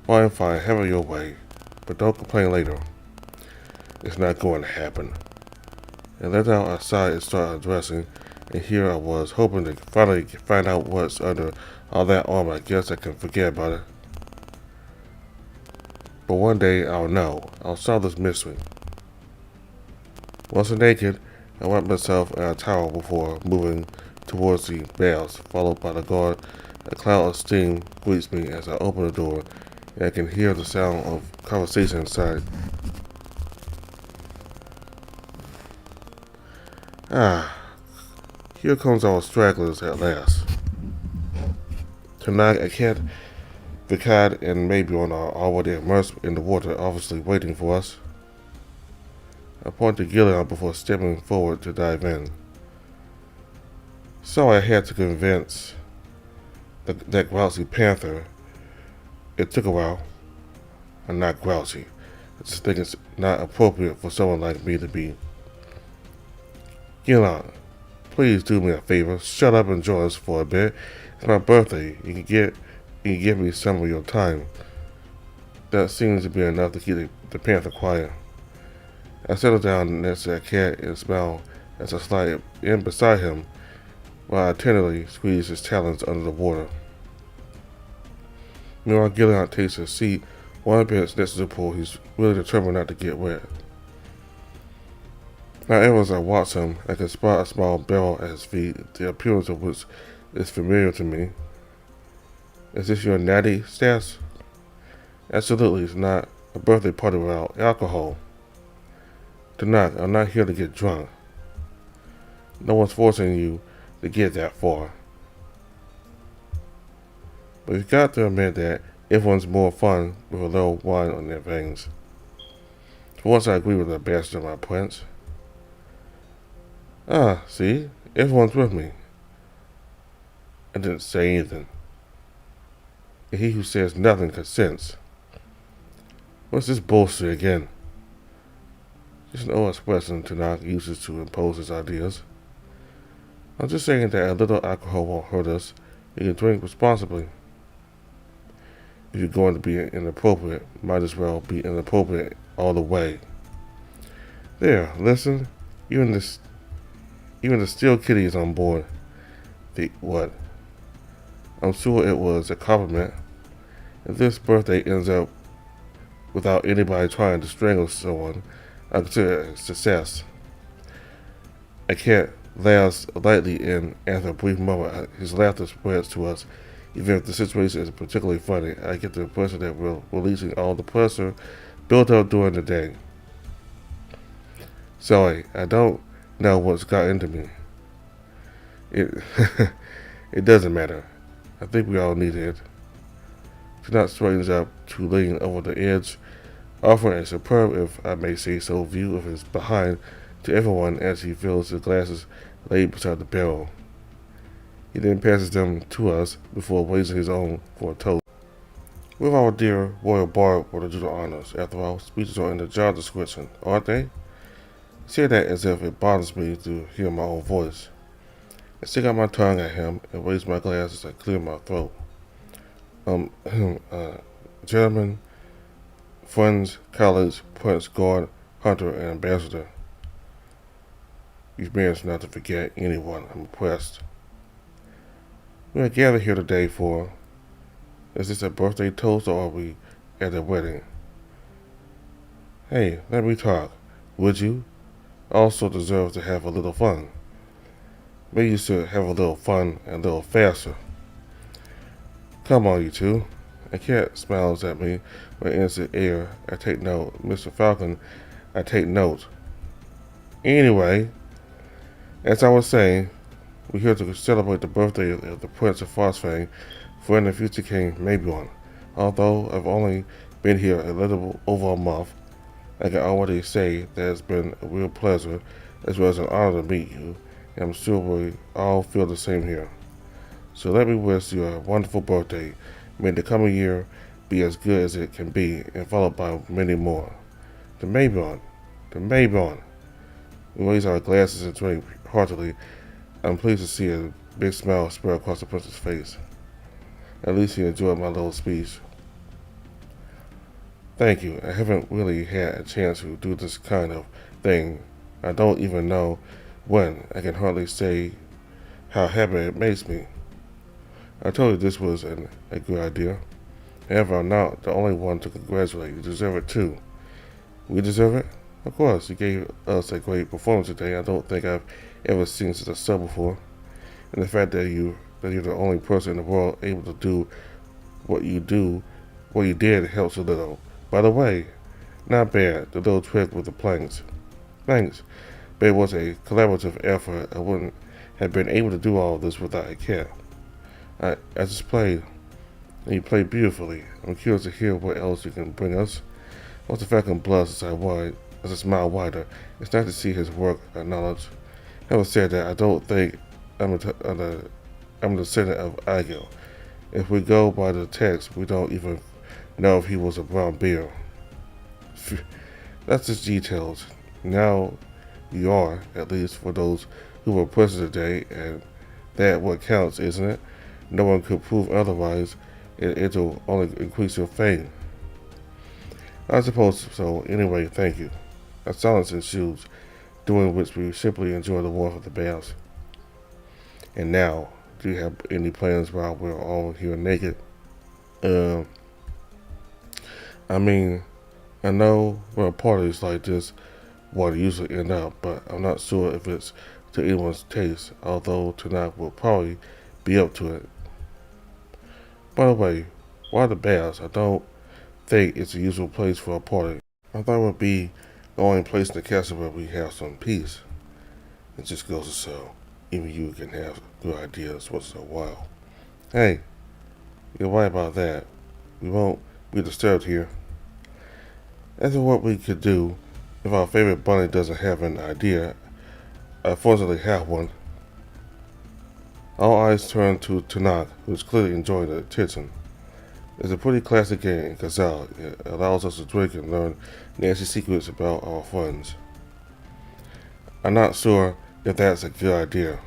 Speaker 1: Fine, have it your way. But don't complain later. It's not going to happen. I let out outside and started undressing, and here I was, hoping to finally find out what's under all that armor. I guess I can forget about it. But one day I'll know. I'll solve this mystery. Once naked, I wrapped myself in a towel before moving towards the baths, followed by the guard. A cloud of steam greets me as I open the door, and I can hear the sound of conversation inside. Here comes our stragglers at last. Tonight I can't. Vicad and Mabion are already immersed in the water, obviously waiting for us. I point to Gillian before stepping forward to dive in. So I had to convince that grouchy panther. It took a while. I'm not grouchy. I just think it's not appropriate for someone like me to be. Gillian, please do me a favor. Shut up and join us for a bit. It's my birthday. You can give me some of your time. That seems to be enough to keep the panther quiet. I settle down next to that cat and smile as I slide in beside him while I tenderly squeeze his talons under the water. Meanwhile, Gillian takes a seat on the bench next to the pool. He's really determined not to get wet. Now, ever as I watch him, I can spot a small barrel at his feet, the appearance of which is familiar to me. Is this your natty, Stas? Absolutely, it's not a birthday party without alcohol. I'm not here to get drunk. No one's forcing you to get that far. But you've got to admit that everyone's more fun with a little wine on their veins. For once, I agree with the bastard, my prince. Ah, see? Everyone's with me. I didn't say anything. And he who says nothing consents. What's this bullshit again? Just an old expression Tanakh uses to impose his ideas. I'm just saying that a little alcohol won't hurt us. You can drink responsibly. If you're going to be inappropriate, might as well be inappropriate all the way. There, listen. Even the steel kitty is on board. What? I'm sure it was a compliment. If this birthday ends up without anybody trying to strangle someone, I consider it a success. I can't laugh lightly, and after a brief moment, his laughter spreads to us. Even if the situation is particularly funny, I get the impression that we're releasing all the pressure built up during the day. Sorry, I don't know what's got into me. It it doesn't matter. I think we all need it. Tanakh straightens up to lean over the edge, offering a superb, if I may say so, view of his behind to everyone as he fills the glasses laid beside the barrel. He then passes them to us before raising his own for a toast. With our dear Royal Bard will do the honors. After all, speeches are in the job description, aren't they? I say that as if it bothers me to hear my own voice. I stick out my tongue at him and raise my glass as I clear my throat. Gentlemen, friends, colleagues, prince, guard, hunter, and ambassador. You've managed not to forget anyone. I'm impressed. We are gathered here today for, is this a birthday toast or are we at a wedding? Hey, let me talk. Would you? Also deserve to have a little fun. Maybe you should have a little fun and a little faster. Come on, you two. A cat smiles at me with innocent air. I take note. Mr. Falcon, I take note. Anyway, as I was saying, we're here to celebrate the birthday of the Prince of Frostfang, friend and future King NeveN. Although I've only been here a little over a month, I can already say that it's been a real pleasure as well as an honor to meet you, and I'm sure we all feel the same here. So let me wish you a wonderful birthday. May the coming year be as good as it can be, and followed by many more. To NeveN. We raise our glasses and drink heartily. I'm pleased to see a big smile spread across the prince's face. At least he enjoyed my little speech. Thank you. I haven't really had a chance to do this kind of thing. I don't even know when. I can hardly say how happy it makes me. I told you this was a good idea. However, I'm not the only one to congratulate. You deserve it too. We deserve it? Of course, you gave us a great performance today. I don't think I've ever seen such a show before. And the fact that you're the only person in the world able to do what you did helps a little. By the way, not bad, the little trick with the planks. Thanks. But it was a collaborative effort. I wouldn't have been able to do all this without a cat. I just played, and you played beautifully. I'm curious to hear what else you can bring us. Once the Falcon blushed as I smile wider. It's nice to see his work acknowledged. Having said that, I don't think I'm the descendant of Agil. If we go by the text, we don't even know if he was a brown bear. That's just details. Now you are, at least for those who were present today, and that what counts, isn't it? No one could prove otherwise. It'll only increase your fame. I suppose so. Anyway, thank you. A silence ensues, during which we simply enjoy the warmth of the baths. And now, do you have any plans while we're all here naked? I mean, I know when parties like this, water usually end up, but I'm not sure if it's to anyone's taste, although Tanakh will probably be up to it. By the way, why the baths? I don't think it's a usual place for a party. I thought it would be the only place in the castle where we have some peace. It just goes to show, even you can have good ideas once in a while. Hey, you're right about that. We won't be disturbed here. As for what we could do if our favorite bunny doesn't have an idea, I fortunately have one. All eyes turn to Tanakh, who is clearly enjoying the attention. It's a pretty classic game in Kazal. It allows us to drink and learn nasty secrets about our friends. I'm not sure if that's a good idea.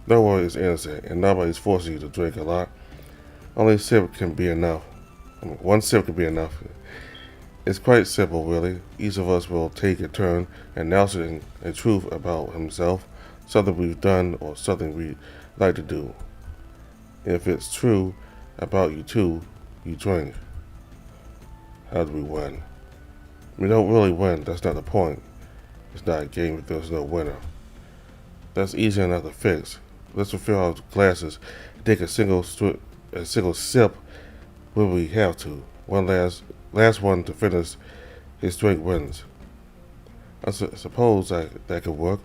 Speaker 1: No one is innocent, and nobody's forcing you to drink a lot. Only a sip can be enough. One sip can be enough. It's quite simple, really. Each of us will take a turn announcing a truth about himself, something we've done or something we'd like to do. If it's true about you too, you drink. How do we win? We don't really win, that's not the point. It's not a game if there's no winner. That's easy enough to fix. Let's refill our glasses and take a single sip when we have to. One last one to finish his drink wins. I suppose that could work,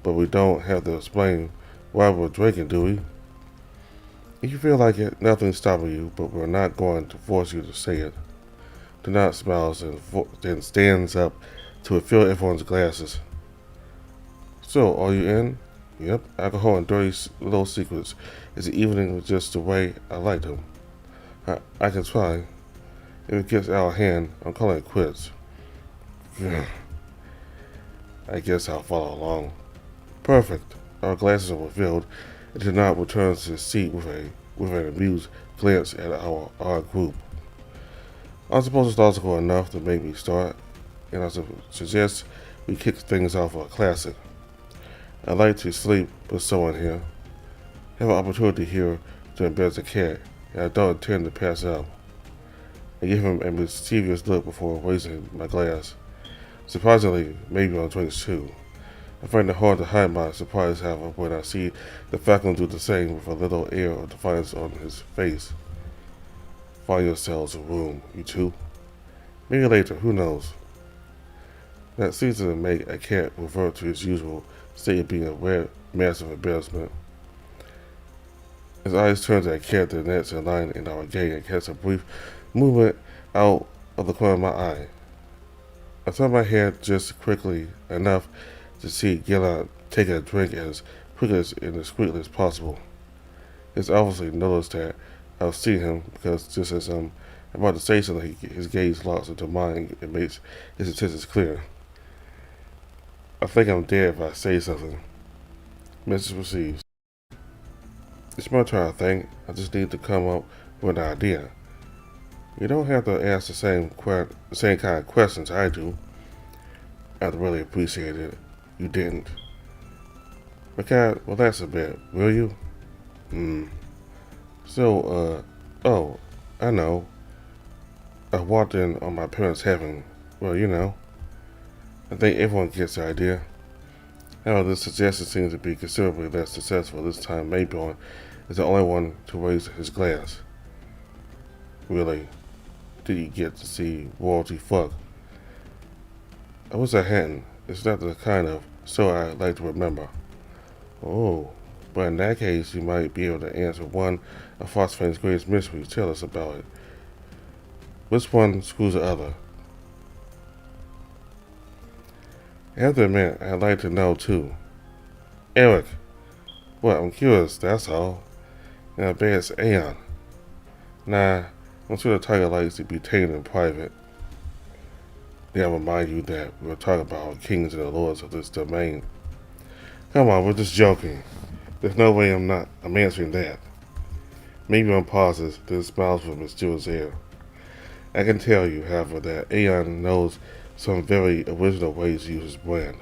Speaker 1: but we don't have to explain why we're drinking, do we? If you feel like it, nothing's stopping you, but we're not going to force you to say it. Tanakh smiles and then stands up to refill everyone's glasses. So, are you in? Yep, alcohol and dirty little secrets. Is the evening just the way I like them? I can try. If it gets out of hand, I'm calling it quits. I guess I'll follow along. Perfect. Our glasses are refilled, and Tanakh returns to his seat with an amused glance at our odd group. I suppose it's logical enough to make me start, and I suggest we kick things off with a classic. I'd like to sleep with someone here. Have an opportunity here to embarrass a cat, and I don't intend to pass out. I give him a mischievous look before raising my glass. Surprisingly, maybe on drinks too. I find it hard to hide my surprise, however, when I see the falcon do the same with a little air of defiance on his face. Find yourselves a room, you two. Maybe later, who knows? That seems to make a cat revert to his usual state of being a massive embarrassment. His eyes turn to a cat that nets in line in our gate and casts a brief movement out of the corner of my eye. I turn my head just quickly enough to see Gillan take a drink as quickly and discreetly as possible. It's obviously noticed that I've seen him, because just as I'm about to say something, his gaze locks into mine and makes his intentions clear. I think I'm dead if I say something. Message received. It's my turn, I think. I just need to come up with an idea. You don't have to ask the same kind of questions I do. I'd really appreciate it. You didn't. But God, relax a bit, will you? So, oh, I know. I walked in on my parents having, well, you know. I think everyone gets the idea. However, this suggestion seems to be considerably less successful. This time, Mayborn is the only one to raise his glass. Really, did you get to see royalty fuck? I wish I hadn't. It's not the kind of story I'd like to remember. Oh, but in that case, you might be able to answer one of Phosphane's greatest mysteries. Tell us about it. Which one screws the other? I have to admit, I'd like to know too. Eric. Well, I'm curious, that's all. And I bet it's Aeon. Nah, I'm sure the tiger likes to be taken in private. Then I'll remind you that we're talking about our kings and the lords of this domain. Come on, we're just joking. There's no way I'm answering that. Maybe on pauses, then smiles with mysterious air. I can tell you, however, that Aeon knows some very original ways to use his brand.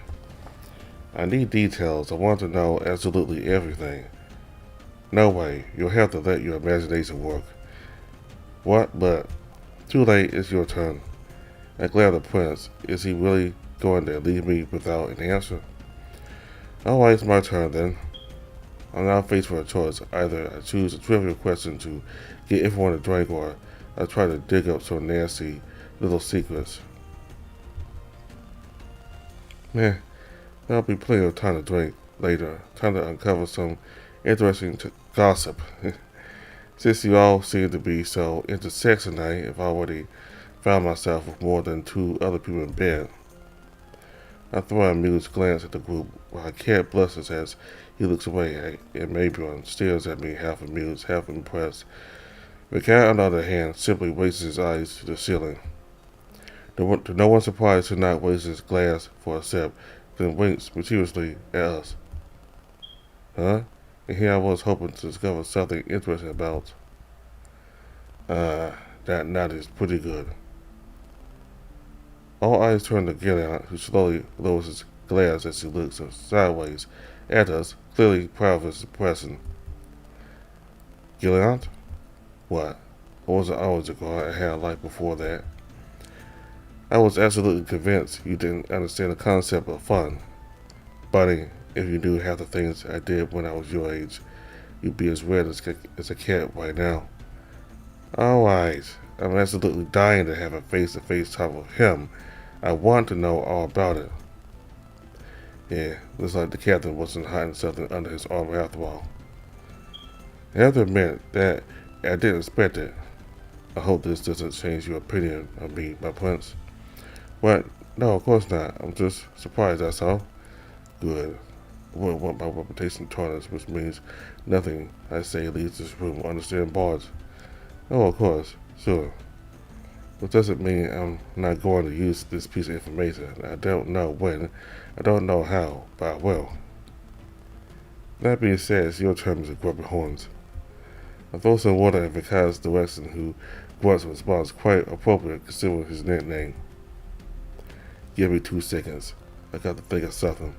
Speaker 1: I need details. I want to know absolutely everything. No way. You'll have to let your imagination work. What? But too late. It's your turn. I glare at the prince. Is he really going to leave me without an answer? Alright, it's my turn then. I'm now faced with a choice. Either I choose a trivial question to get everyone a drink, or I try to dig up some nasty little secrets. Man, there'll be plenty of time to drink later, time to uncover some interesting gossip. Since you all seem to be so into sex tonight, I've already found myself with more than 2 other people in bed. I throw an amused glance at the group while Cat blushes as he looks away, and Maybron stares at me half amused, half impressed. The cat, on the other hand, simply raises his eyes to the ceiling. To no one's surprise, to not raise his glass for a sip, then winks mischievously at us. Huh? And here I was hoping to discover something interesting about. That nut is pretty good. All eyes turn to Gillian, who slowly lowers his glass as he looks sideways at us, clearly proud of his impression. Gillian? What? I wasn't always a girl. I had a life before that. I was absolutely convinced you didn't understand the concept of fun. Bunny, if you knew half the things I did when I was your age, you'd be as red as a cat right now. Alright, I'm absolutely dying to have a face-to-face talk with him. I want to know all about it. Yeah, looks like the captain wasn't hiding something under his armor after all. I have to admit that I didn't expect it. I hope this doesn't change your opinion of me, my prince. What? No, of course not. I'm just surprised, that's all. Good. I wouldn't want my reputation tarnished, which means nothing I say leaves this room understand barred. Oh, of course. Sure. Which doesn't mean I'm not going to use this piece of information. I don't know when, I don't know how, but I will. That being said, it's your turn to grub your horns. I throw some water at Vikai's direction, who grunts and responds quite appropriate considering his nickname. Give me 2 seconds. I got to think of something.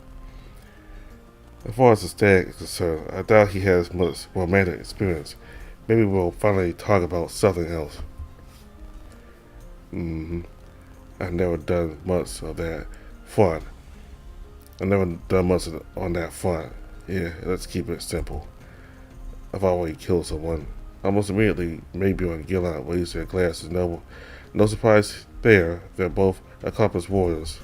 Speaker 1: As far as the stag is concerned, I doubt he has much romantic experience. Maybe we'll finally talk about something else. I've never done much of that front. I've never done much on that front. Yeah, let's keep it simple. I've already killed someone. Almost immediately, maybe on Gillian raised their glasses. No surprise there. They're both accomplished warriors.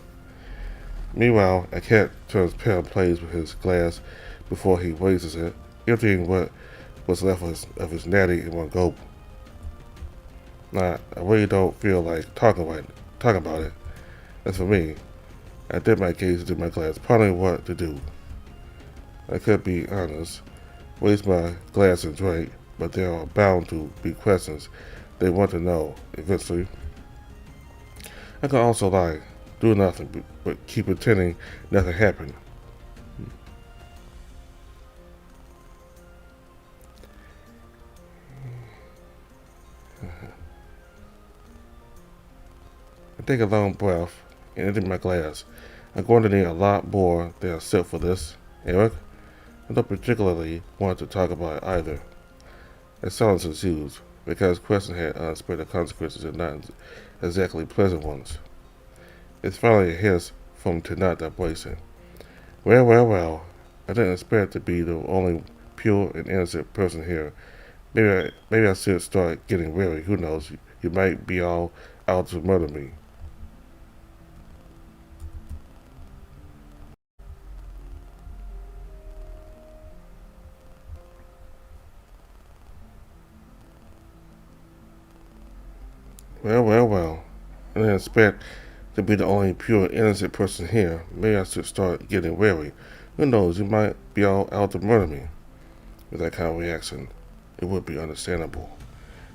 Speaker 1: Meanwhile, a cat turns pale and plays with his glass before he raises it, emptying what was left of his natty in one gulp. Nah, I really don't feel like talking about it. As for me, I did my gaze into my glass, pondering what to do. I could be honest, raise my glass and drink, but there are bound to be questions they want to know eventually. I can also lie, do nothing, but keep pretending nothing happened. I take a long breath and empty my glass. I'm going to need a lot more than a sip for this, Eric. I don't particularly want to talk about it either. A silence ensues, because the question had unexpected consequences and not exactly pleasant ones. It's finally a hiss from Tanat bracing. Well, I didn't expect to be the only pure and innocent person here. Maybe I should start getting wary. Who knows? You might be all out to murder me. Well. I didn't expect to be the only pure innocent person here. Maybe I should start getting wary. Who knows? You might be all out to murder me. With that kind of reaction, it would be understandable.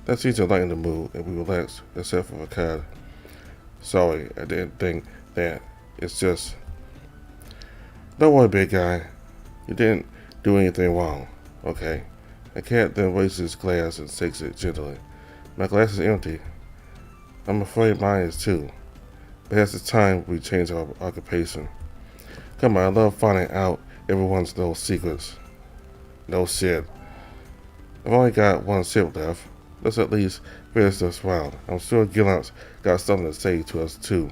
Speaker 1: That seems to lighten the mood, and we relaxed, except for Vakad. Sorry, I didn't think that. It's just... Don't worry, big guy. You didn't do anything wrong, okay? The cat then raises his glass and shakes it gently. My glass is empty. I'm afraid mine is too. Perhaps it's time we change our occupation. Come on, I love finding out everyone's little secrets. No shit. I've only got 1 sip left. Let's at least finish this round. I'm sure Gillian's got something to say to us too.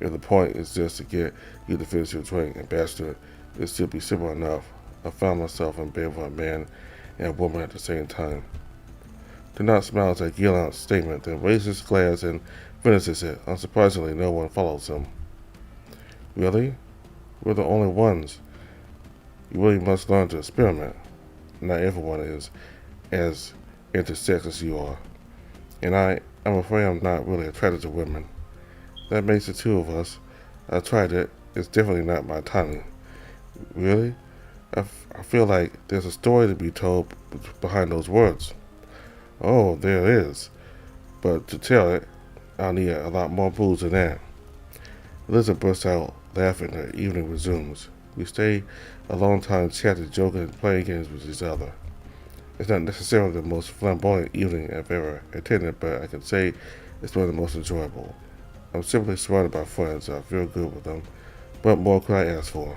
Speaker 1: If the point is just to get you to finish your drink and bastard, it should be simple enough. I found myself in bed with a man and a woman at the same time. Do not smile at a gallant statement, then raises his glass and finishes it. Unsurprisingly, no one follows him. Really? We're the only ones. You really must learn to experiment. Not everyone is as into sex as you are. And I'm afraid I'm not really attracted to women. That makes the two of us. I tried it. It's definitely not my timing. Really? I feel like there's a story to be told behind those words. Oh, there is. But to tell it, I'll need a lot more booze than that. Elizabeth bursts out laughing and the evening resumes. We stay a long time chatting, joking, and playing games with each other. It's not necessarily the most flamboyant evening I've ever attended, but I can say it's one of the most enjoyable. I'm simply surrounded by friends, so I feel good with them. What more could I ask for?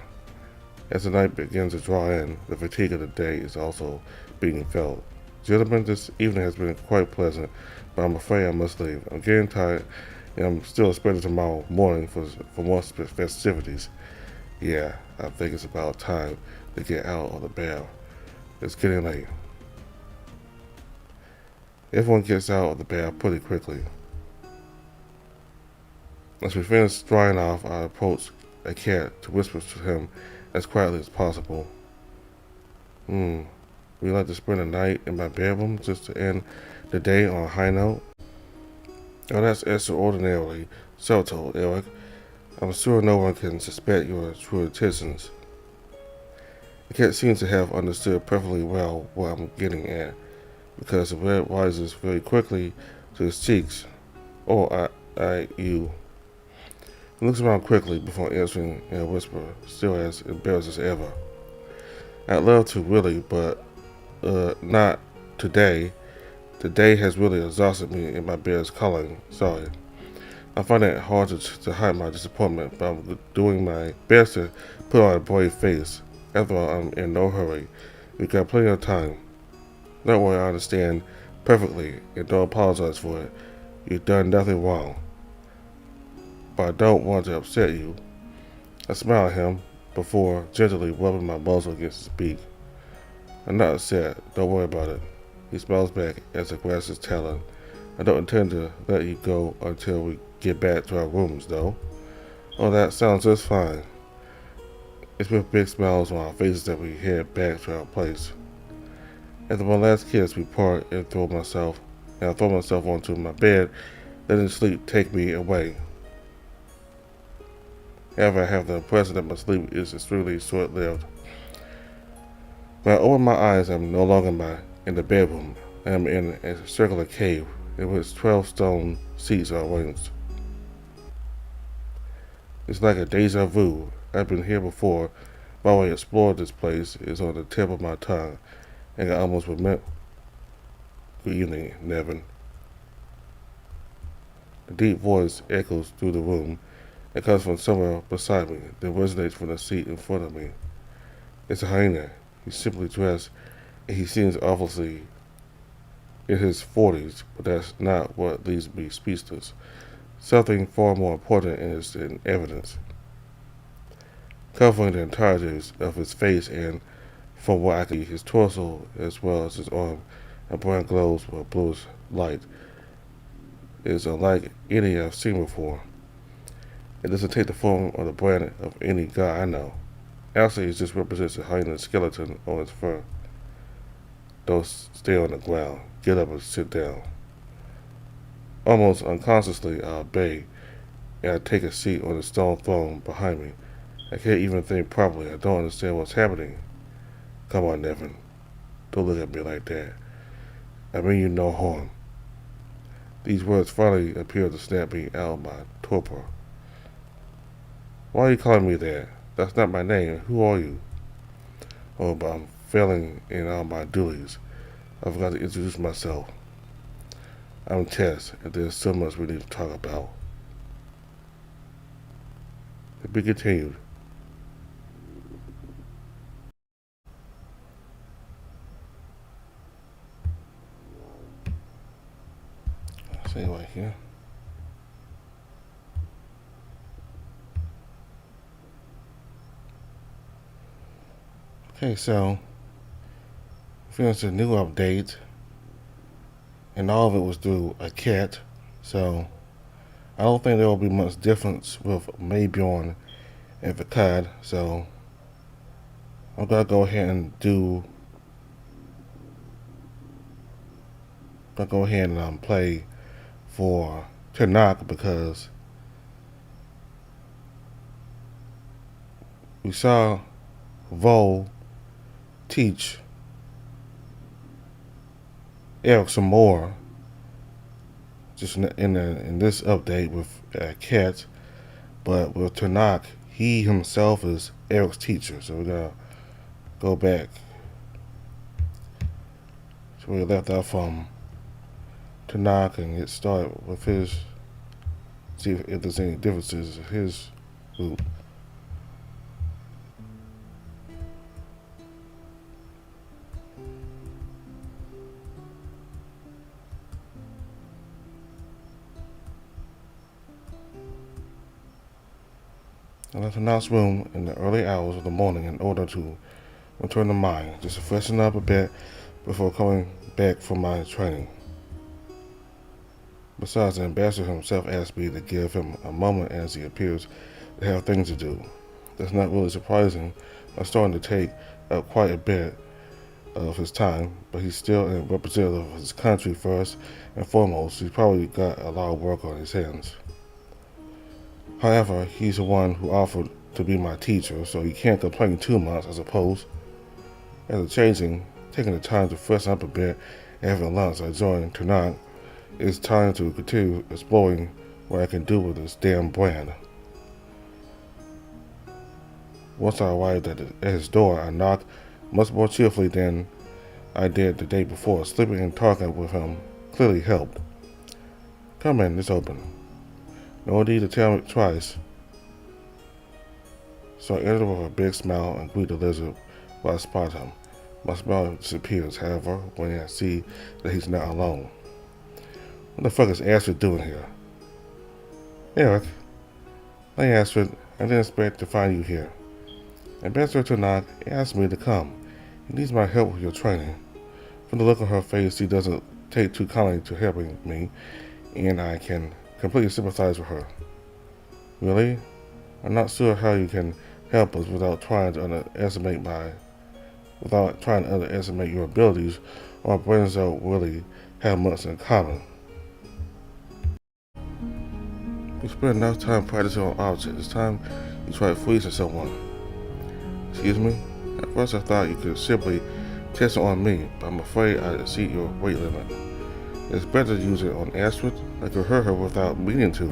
Speaker 1: As the night begins to draw in, the fatigue of the day is also being felt. Gentlemen, this evening has been quite pleasant, but I'm afraid I must leave. I'm getting tired, and I'm still expecting tomorrow morning for more festivities. Yeah, I think it's about time to get out of the bath. It's getting late. Everyone gets out of the bath pretty quickly. As we finish drying off, I approach a cat to whisper to him as quietly as possible. Would you like to spend the night in my bedroom just to end the day on a high note? Oh, that's extraordinarily subtle, Eric. I'm sure no one can suspect your true intentions. The cat seems to have understood perfectly well what I'm getting at, because the red rises very quickly to his cheeks. Oh, you. He looks around quickly before answering in a whisper, still as embarrassed as ever. I'd love to, really, but, not today. The day has really exhausted me in my bed's calling. Sorry. I find it hard to hide my disappointment, but I'm doing my best to put on a brave face. After all, I'm in no hurry. We've got plenty of time. Don't worry, I understand perfectly, and don't apologize for it. You've done nothing wrong. But I don't want to upset you. I smile at him before gently rubbing my muzzle against his beak. I'm not upset. Don't worry about it. He smiles back as I grasp his talon. I don't intend to let you go until we get back to our rooms, though. Oh, that sounds just fine. It's with big smiles on our faces that we head back to our place. After my last kiss, we part and I throw myself onto my bed, letting sleep take me away. However, I have the impression that my sleep is extremely short-lived. When I open my eyes, I'm no longer in the bedroom. I am in a circular cave in which 12 stone seats are arranged. It's like a deja vu. I've been here before. While I explored this place is on the tip of my tongue, and I almost remember. Good evening, NeveN. The deep voice echoes through the room. It comes from somewhere beside me, then resonates from the seat in front of me. It's a hyena. He's simply dressed, and he seems obviously in his 40s, but that's not what leaves me speechless. Something far more important is in evidence, covering the entirety of his face and, from what I can see, his torso as well as his arm, a brown glows with a bluish light. It is unlike any I've seen before. It doesn't take the form or the brand of any guy I know. Actually, it just represents a hyena's skeleton on its fur. Don't stay on the ground. Get up and sit down. Almost unconsciously, I obey, and I take a seat on the stone throne behind me. I can't even think properly. I don't understand what's happening. Come on, NeveN. Don't look at me like that. I mean you no harm. These words finally appear to snap me out of my torpor. Why are you calling me that? That's not my name. Who are you? Oh, but I'm failing in all my duties. I forgot to introduce myself. I'm Tess, and there's so much we need to talk about. To be continued. See right here. Okay, so finished a new update, and all of it was through a cat. So I don't think there will be much difference with Maybjorn and Vicad. So I'm gonna go ahead and play for Tanakh because we saw Vo teach Eric some more just in this update with Cat, but with Tanakh, he himself is Eric's teacher. So we're gonna go back to where we left off from Tanakh and get started with his. See if there's any differences in his route. I left Tanakh's room in the early hours of the morning in order to return to mine, just to freshen up a bit before coming back from my training. Besides, the ambassador himself asked me to give him a moment as he appears to have things to do. That's not really surprising. I'm starting to take up quite a bit of his time, but he's still a representative of his country first and foremost. He's probably got a lot of work on his hands. However, he's the one who offered to be my teacher, so he can't complain too much, I suppose. After taking the time to freshen up a bit and having lunch, I joined Tanakh. It's time to continue exploring what I can do with this damn brand. Once I arrived at his door, I knocked much more cheerfully than I did the day before. Sleeping and talking with him clearly helped. Come in, it's open. No need to tell me twice. So I entered with a big smile and greeted the lizard while I spot him. My smile disappears, however, when I see that he's not alone. What the fuck is Astrid doing here? Eric. Hey Astrid, I didn't expect to find you here. Ambassador Tanakh asked me to come. He needs my help with your training. From the look on her face, she doesn't take too kindly to helping me, and I can completely sympathize with her. Really? I'm not sure how you can help us without trying to underestimate your abilities, or our brains don't really have much in common. We spend enough time practicing on objects. It's time you try freezing someone. Excuse me? At first I thought you could simply test it on me, but I'm afraid I exceed your weight limit. It's better to use it on Astrid. I could hurt her without meaning to.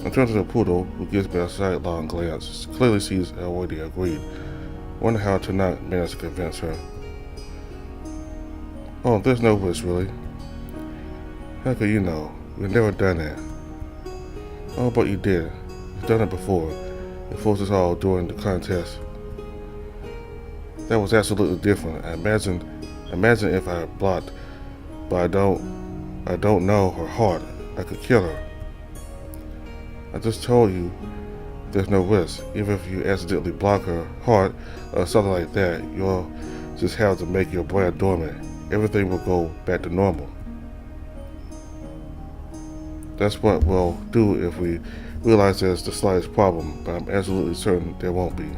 Speaker 1: I turned to the poodle, who gives me a sidelong glance. Clearly she's already agreed. Wonder how Tanakh managed to convince her. Oh, there's no risk, really. How could you know? We've never done that. Oh, but you did. You've done it before. It forced us all during the contest. That was absolutely different. I imagine if I blocked, but I don't know her heart. I could kill her. I just told you there's no risk. Even if you accidentally block her heart or something like that, you'll just have to make your brain dormant. Everything will go back to normal. That's what we'll do if we realize there's the slightest problem, but I'm absolutely certain there won't be.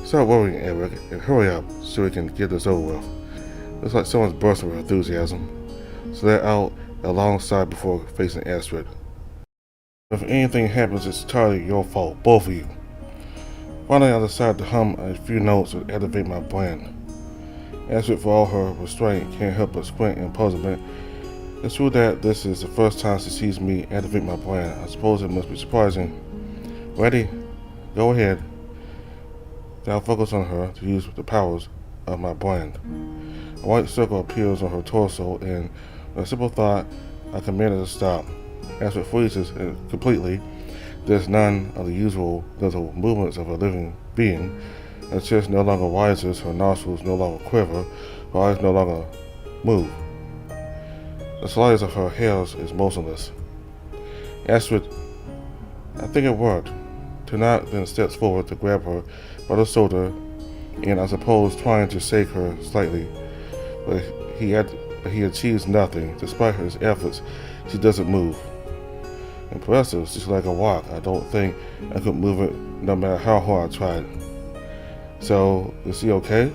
Speaker 1: Stop worrying, Eric, and hurry up so we can get this over with. Looks like someone's bursting with enthusiasm. So they're out alongside before facing Astrid. If anything happens, it's entirely your fault, both of you. Finally, I decided to hum a few notes to activate my brain. Astrid, for all her restraint, can't help but squint in puzzlement. It's true that this is the first time she sees me activate my brain. I suppose it must be surprising. Ready? Go ahead. Then I'll focus on her to use the powers of my brain. A white circle appears on her torso, and with a simple thought, I command her to stop. Astrid freezes completely. There's none of the usual little movements of a living being. Her chest no longer rises, her nostrils no longer quiver, her eyes no longer move. The slightest of her hairs is motionless. Astrid, I think it worked. Tanakh then steps forward to grab her by the shoulder and I suppose trying to shake her slightly, but he achieves nothing. Despite his efforts, she doesn't move. Impressive, she's like a rock. I don't think I could move it no matter how hard I tried. So, is she okay?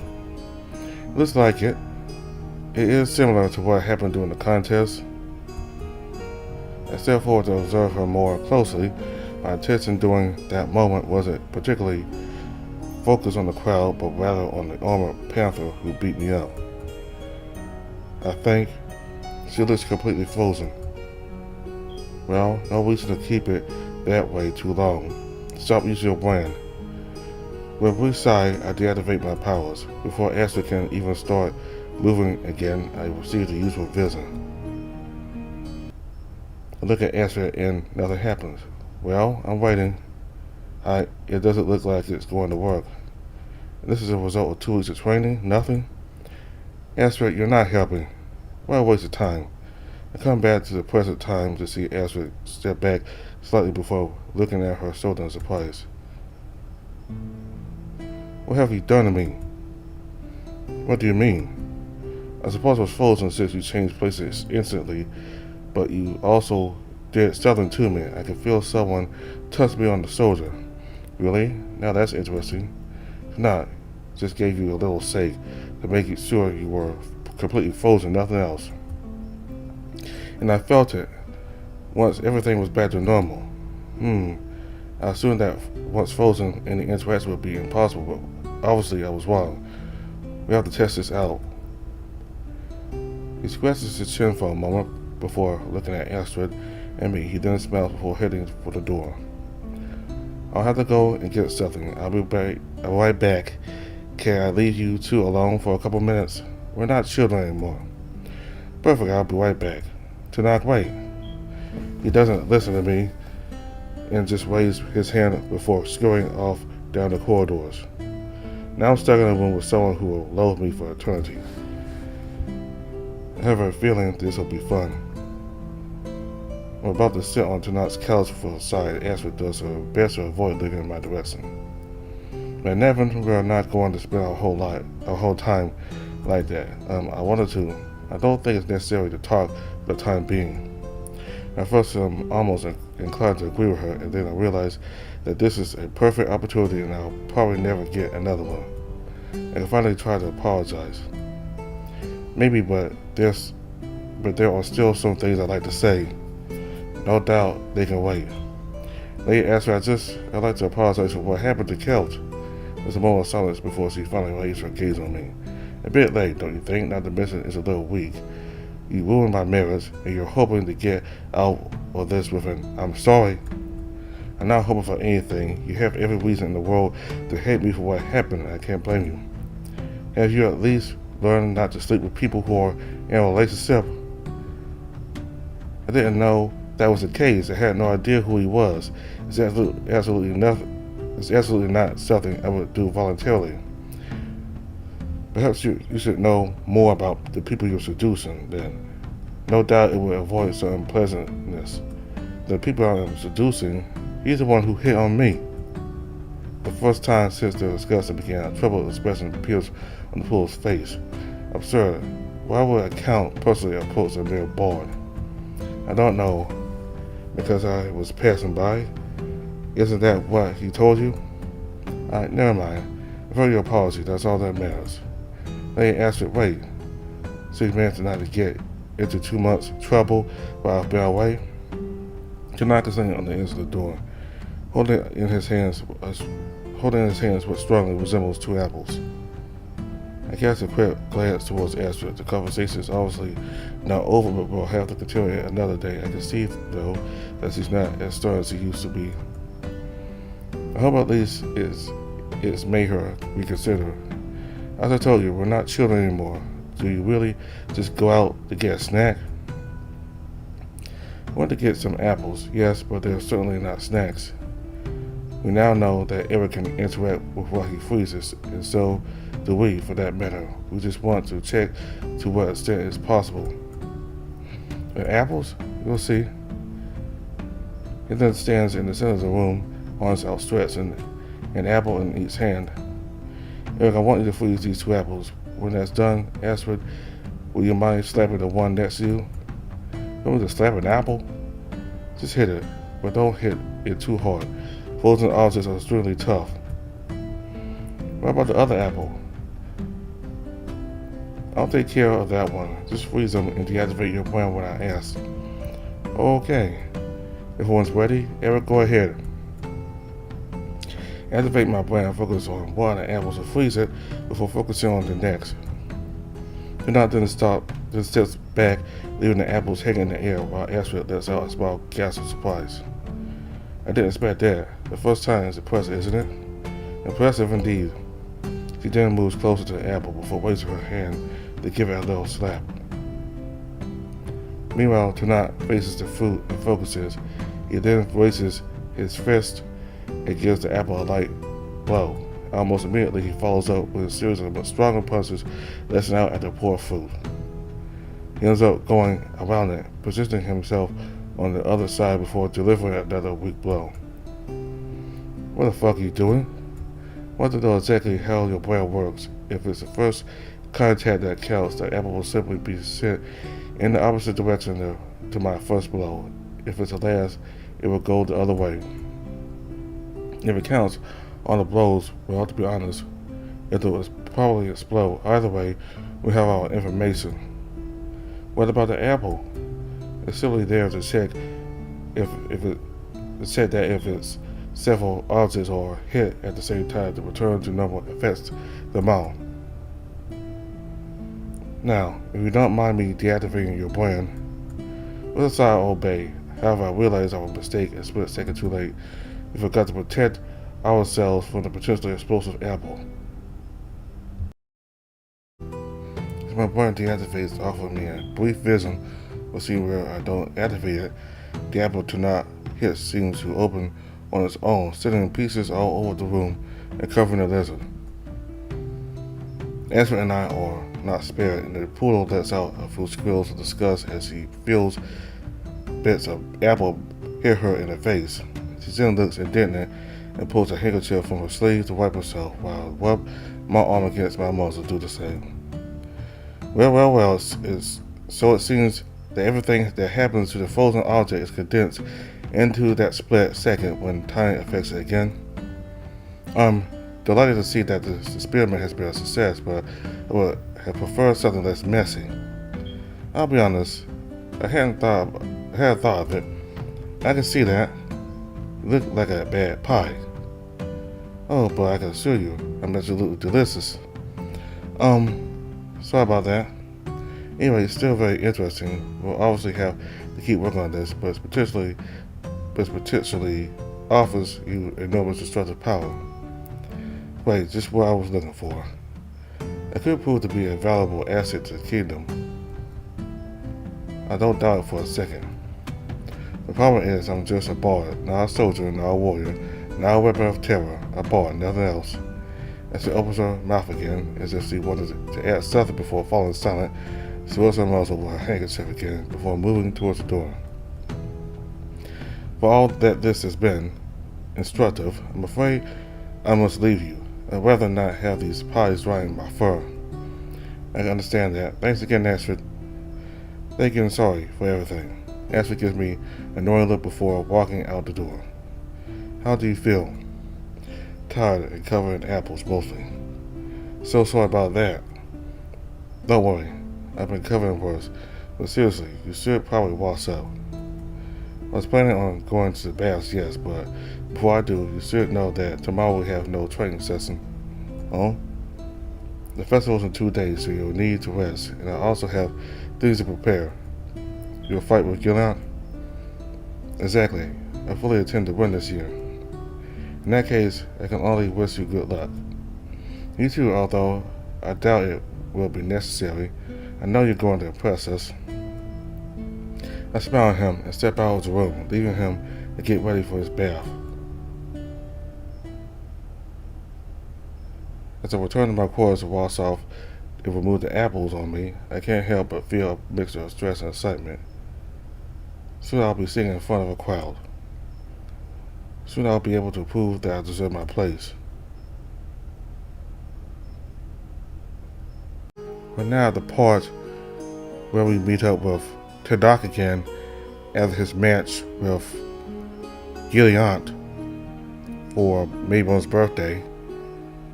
Speaker 1: Looks like it. It is similar to what happened during the contest. I stepped forward to observe her more closely. My attention during that moment wasn't particularly focused on the crowd, but rather on the armored panther who beat me up. I think she looks completely frozen. Well, no reason to keep it that way too long. Stop using your brain. With a brief sigh, I deactivate my powers. Before Astrid can even start moving again, I receive the usual vision. I look at Astrid and nothing happens. Well, I'm waiting. It doesn't look like it's going to work. This is a result of 2 weeks of training? Nothing? Astrid, you're not helping. What a waste of time. I come back to the present time to see Astrid step back slightly before looking at her shoulder in surprise. What have you done to me? What do you mean? I suppose I was frozen since you changed places instantly, but you also did something to me. I could feel someone touch me on the shoulder. Really? Now that's interesting. If not, just gave you a little shake to make it sure you were completely frozen, nothing else. And I felt it once everything was back to normal. I assumed that once frozen, any interaction would be impossible, but obviously I was wrong. We have to test this out. He scratches his chin for a moment before looking at Astrid and me. He then smiles before heading for the door. I'll have to go and get something. I'll be right back. Can I leave you two alone for a couple minutes? We're not children anymore. Perfect, I'll be right back. Tanakh, wait. He doesn't listen to me and just waves his hand before scurrying off down the corridors. Now I'm stuck in a room with someone who will loathe me for eternity. I have a feeling this will be fun. I'm about to sit on Tanakh's couch for a side. Astrid does her best to avoid looking in my direction. But NeveN, we are not going to spend our whole time like that. I wanted to. I don't think it's necessary to talk for the time being. At first, I'm almost inclined to agree with her, and then I realized that this is a perfect opportunity and I'll probably never get another one. I can finally try to apologize. Maybe, but there are still some things I'd like to say. No doubt they can wait. Lady Astrid, I'd like to apologize for what happened to Kelt. There's a moment of silence before she finally raised her gaze on me. A bit late, don't you think? Not to mention it's a little weak. You ruined my marriage, and you're hoping to get out of this with an I'm sorry. I'm not hoping for anything. You have every reason in the world to hate me for what happened. I can't blame you. Have you at least learned not to sleep with people who are in a relationship? I didn't know that was the case. I had no idea who he was. It's absolutely not something I would do voluntarily. Perhaps you should know more about the people you're seducing, then. No doubt it will avoid some unpleasantness. The people I'm seducing, he's the one who hit on me. The first time since the discussion began, a troubled expression appears on the fool's face. Absurd. Why would a count personally approach a mere bard? I don't know. Because I was passing by? Isn't that what he told you? Never mind. I've heard your apology. That's all that matters. Lady Astrid, wait. So you managed not to get into too much trouble while I've been away? Tanakh is sitting on the edge of the door, holding in his hands what strongly resembles 2 apples. I cast a quick glance towards Astrid. The conversation is obviously not over, but we'll have to continue it another day. I can see, though, that she's not as stern as she used to be. I hope at least it's made her reconsider. As I told you, we're not children anymore. Do you really just go out to get a snack? I went to get some apples, yes, but they're certainly not snacks. We now know that Eric can interact with what he freezes, and so do we, for that matter. We just want to check to what extent it's possible. And apples? You'll see. He then stands in the center of the room, arms outstretched, and an apple in each hand. Eric, I want you to freeze these 2 apples. When that's done, Astrid, will you mind slapping the one next to you? You want me to slap an apple? Just hit it, but don't hit it too hard. Frozen objects are extremely tough. What about the other apple? I'll take care of that one. Just freeze them and deactivate your brain when I ask. Okay. Everyone's ready? Eric, go ahead. Activate my brain and focus on one of the apples and freeze it before focusing on the next. Do not then steps back, leaving the apples hanging in the air while Astrid lets out a small gasp of surprise. I didn't expect that. The first time is impressive, isn't it? Impressive indeed. She then moves closer to the apple before raising her hand to give it a little slap. Meanwhile, Tanat faces the fruit and focuses. He then raises his fist and gives the apple a light blow. Almost immediately, he follows up with a series of much stronger punches, lashing out at the poor fruit. He ends up going around it, positioning himself on the other side before delivering another weak blow. What the fuck are you doing? I want to know exactly how your brain works. If it's the first contact that counts, the apple will simply be sent in the opposite direction to my first blow. If it's the last, it will go the other way. If it counts on the blows, well, to be honest, it will probably explode. Either way, we have our information. What about the apple? It's simply there to check if it's several objects are hit at the same time. The return to normal affects the amount. Now, if you don't mind me deactivating your brain, we'll decide to obey. However, I realize our mistake a split second too late. We forgot to protect ourselves from the potentially explosive apple. If my brain deactivates off of me, a brief vision will see where I don't activate it. The apple to not hit seems to open on its own, sending pieces all over the room and covering the lizard. Astrid and I are not spared, and the poodle lets out a few squeals of disgust as he feels bits of apple hit her in the face. She then looks indignant and pulls a handkerchief from her sleeve to wipe herself, while I rub my arm against my muzzle to do the same. Well, so it seems that everything that happens to the frozen object is condensed into that split second when time affects it again. I'm delighted to see that this experiment has been a success, but I would have preferred something less messy. I'll be honest, I hadn't thought of it. I can see that. It looked like a bad pie. Oh, but I can assure you, I'm absolutely delicious. Sorry about that. Anyway, it's still very interesting. We'll obviously have to keep working on this, but potentially offers you enormous destructive power. Wait, just what I was looking for. It could prove to be a valuable asset to the kingdom. I don't doubt it for a second. The problem is I'm just a bard, not a soldier, not a warrior, not a weapon of terror, a bard, nothing else. As she opens her mouth again, as if she wanted to add something before falling silent, she rubs her muzzle with her handkerchief again before moving towards the door. For all that this has been instructive, I'm afraid I must leave you. I'd rather not have these pies drying my fur. I can understand that. Thanks again, Astrid. Thank you and sorry for everything. Astrid gives me a knowing look before walking out the door. How do you feel? Tired and covered in apples mostly. So sorry about that. Don't worry. I've been covering worse. But seriously, you should probably wash up. I was planning on going to the baths, yes, but before I do, you should know that tomorrow we have no training session. Oh? The festival's in 2 days, so you'll need to rest, and I also have things to prepare. You'll fight with Gillian? Exactly. I fully intend to win this year. In that case, I can only wish you good luck. You too, although I doubt it will be necessary. I know you're going to impress us. I smile at him and step out of the room, leaving him to get ready for his bath. As I return to my quarters to wash off and remove the apples on me, I can't help but feel a mixture of stress and excitement. Soon I'll be singing in front of a crowd. Soon I'll be able to prove that I deserve my place. But now the part where we meet up with Tadak again after his match with Gilliant for Mabel's birthday,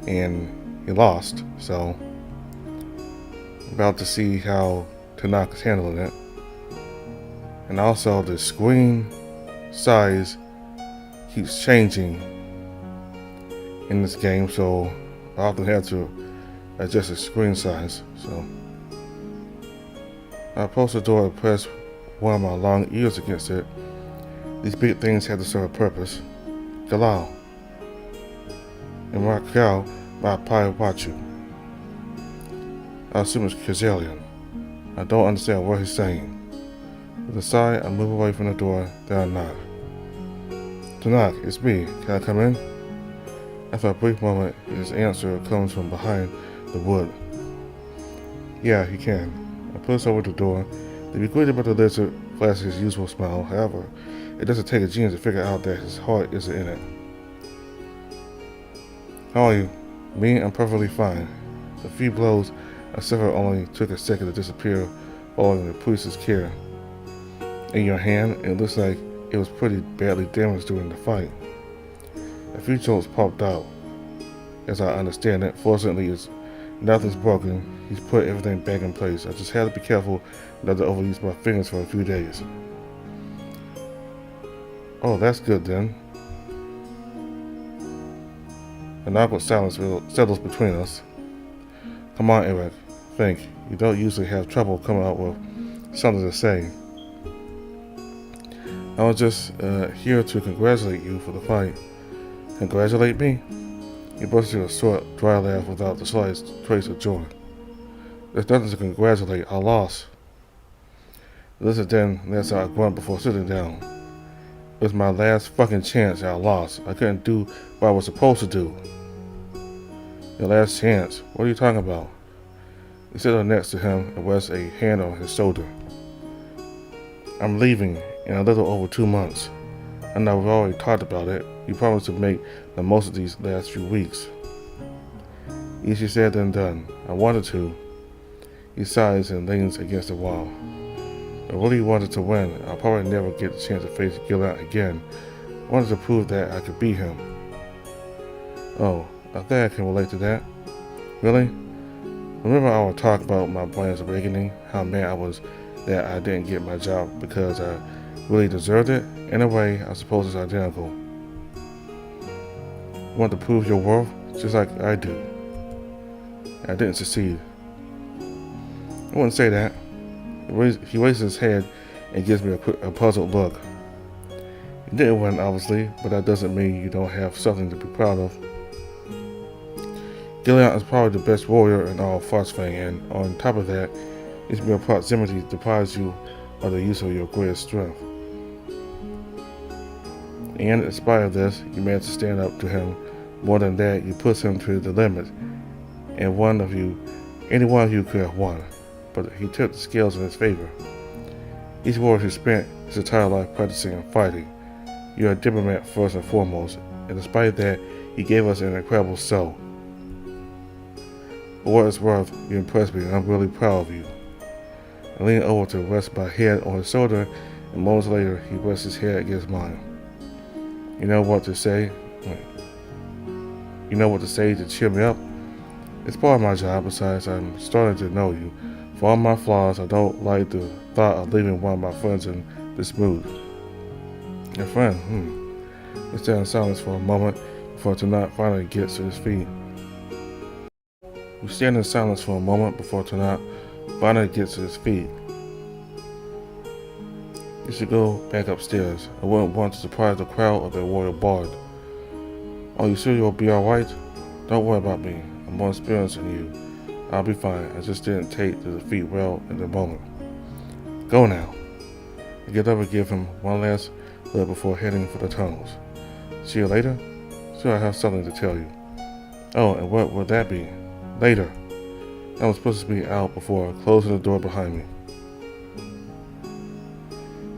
Speaker 1: and he lost. So about to see how Tanaka's handling it. And also the screen size keeps changing in this game, so I often have to adjust the screen size. So I approached the door and pressed one of my long ears against it. These big things had to serve a purpose. Galal. And Raquel might probably watch you. I assume it's Kazalian. I don't understand what he's saying. With a sigh, I move away from the door, then I knock. Tanak, it's me. Can I come in? After a brief moment, his answer comes from behind the wood. Yeah, he can. I push over the door. To be clear about the lizard flashes his usual smile. However, it doesn't take a genius to figure out that his heart isn't in it. How are you? Me, I'm perfectly fine. The few blows I suffered only took a second to disappear following the priest's care. In your hand, it looks like it was pretty badly damaged during the fight. A few jolts popped out. As I understand it, fortunately, nothing's broken. He's put everything back in place. I just had to be careful not to overuse my fingers for a few days. Oh, that's good then. An awkward silence settles between us. Come on, Eric. Think. You don't usually have trouble coming up with something to say. I was just here to congratulate you for the fight. Congratulate me? He burst into a short, dry laugh without the slightest trace of joy. There's nothing to congratulate. I lost. Listen then, that's how I grunt before sitting down. It was my last fucking chance and I lost. I couldn't do what I was supposed to do. Your last chance? What are you talking about? He sat next to him and rests a hand on his shoulder. I'm leaving in a little over 2 months. I know we've already talked about it. You promised to make the most of these last few weeks. Easier said than done. I wanted to. He sighs and leans against the wall. I really wanted to win. I'll probably never get the chance to face Gillian again. I wanted to prove that I could beat him. Oh, I think I can relate to that. Really? Remember our talk about my brand's awakening? How mad I was that I didn't get my job because I really deserved it? In a way, I suppose it's identical. You want to prove your worth, just like I do. I didn't succeed. I wouldn't say that. He raises his head and gives me a puzzled look. You didn't win, obviously, but that doesn't mean you don't have something to be proud of. Gillian is probably the best warrior in all Frostfang, and on top of that, his mere proximity deprives you of the use of your greatest strength. And in spite of this, you manage to stand up to him. More than that, you push him to the limit, and any one of you could have won, but he tipped the scales in his favor. Each warrior who spent his entire life practicing and fighting. You're a diplomat first and foremost, and despite that, he gave us an incredible soul. For what it's worth, you impressed me, and I'm really proud of you. I lean over to rest my head on his shoulder, and moments later, he rests his head against mine. You know what to say? You know what to say to cheer me up? It's part of my job. Besides, I'm starting to know you. For all my flaws, I don't like the thought of leaving one of my friends in this mood. Your friend, We stay in silence for a moment before Tanat finally gets to his feet. We stand in silence for a moment before Tanat finally gets to his feet. You should go back upstairs. I wouldn't want to surprise the crowd of the royal bard. Are you sure you'll be alright? Don't worry about me. I'm more experienced than you. I'll be fine. I just didn't take the defeat well in the moment. Go now. I get up and give him one last look before heading for the tunnels. See you later? Sure, I have something to tell you. Oh, and what would that be? Later. I was supposed to be out before closing the door behind me.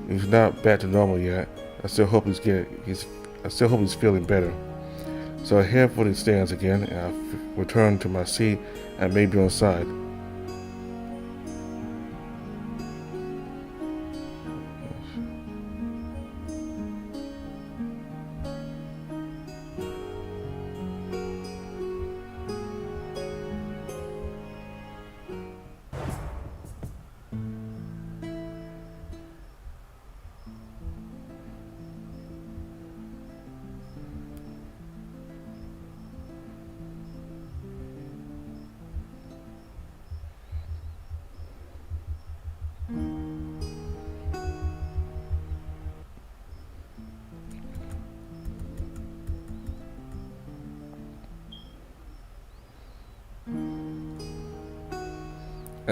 Speaker 1: He's not back to normal yet. I still hope he's feeling better. So I head for the stands again, and I return to my seat and maybe on side.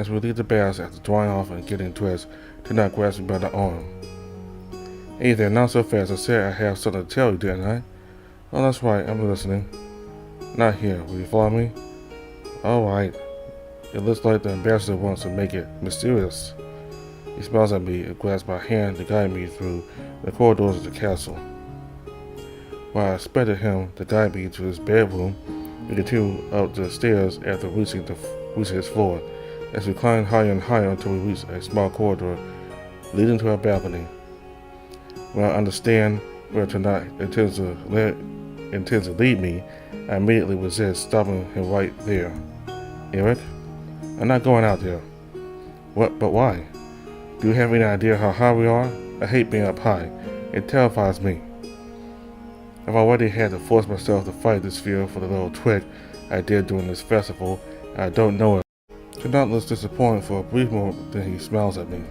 Speaker 1: As we leave the baths after drying off and getting dressed, Tanat grabs me by the arm. Hey there, not so fast. I said I have something to tell you, didn't I? Oh, that's right, I'm listening. Not here. Will you follow me? Alright. It looks like the ambassador wants to make it mysterious. He smiles at me and grabs my hand to guide me through the corridors of the castle. While I expected him to guide me to his bedroom, we continued up the stairs after reaching his floor, as we climbed higher and higher until we reached a small corridor leading to our balcony. When I understand where tonight intends to lead me, I immediately resist, stopping him right there. Eric, I'm not going out there. What? But why? Do you have any idea how high we are? I hate being up high. It terrifies me. I've already had to force myself to fight this fear for the little trick I did during this festival. I don't know it. Tonight looks disappointed for a brief moment, then he smiles at me.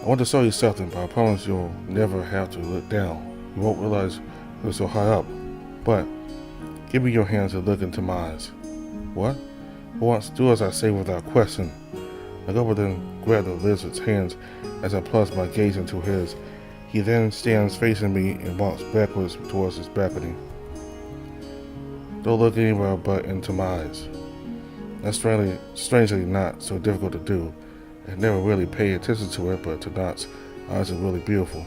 Speaker 1: I want to show you something, but I promise you'll never have to look down. You won't realize you're so high up. But give me your hands and look into my eyes. What? For once, do as I say without question. I go over and grab the lizard's hands as I plunge my gaze into his. He then stands facing me and walks backwards towards his balcony. Don't look anywhere but into my eyes. That's strangely not so difficult to do. I never really paid attention to it, but tonight's eyes are really beautiful.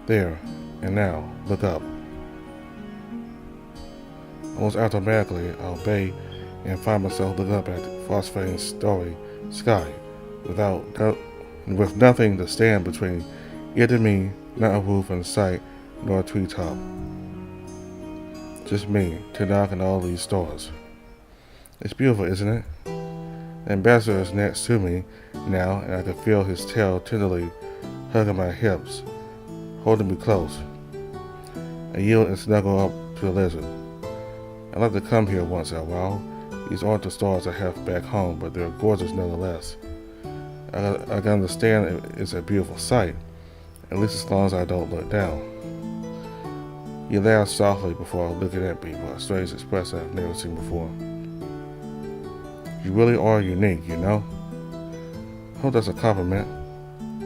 Speaker 1: There, and now, look up. Almost automatically, I obey and find myself looking up at the phosphorescent starry sky, with nothing to stand between it and me, not a roof in sight, nor a treetop. Just me, Tanakh, and all these stars. It's beautiful, isn't it? The ambassador is next to me now, and I can feel his tail tenderly hugging my hips, holding me close. I yield and snuggle up to the lizard. I like to come here once in a while. These aren't the stars I have back home, but they're gorgeous nonetheless. I can understand it's a beautiful sight, at least as long as I don't look down. He laughs softly before looking at me with a strange expression I've never seen before. You really are unique, you know? I hope that's a compliment.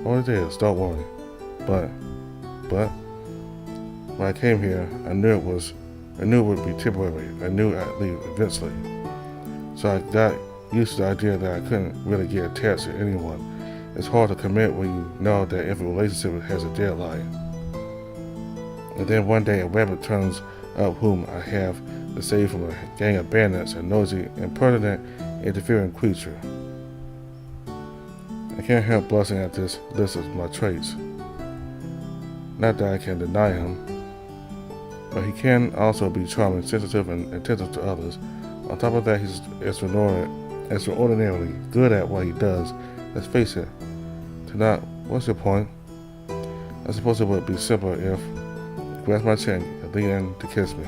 Speaker 1: Oh, it is, don't worry. But, when I came here, I knew it would be temporary. I knew I'd leave eventually. So I got used to the idea that I couldn't really get attached to anyone. It's hard to commit when you know that every relationship has a deadline. And then one day a rabbit turns up whom I have to save from a gang of bandits, a nosy, impertinent, interfering creature. I can't help blushing at this list of my traits. Not that I can deny him, but he can also be charming, sensitive, and attentive to others. On top of that, he's extraordinarily good at what he does. Let's face it. Tonight, what's your point? I suppose it would be simpler if he grabs my chin and lean in to kiss me.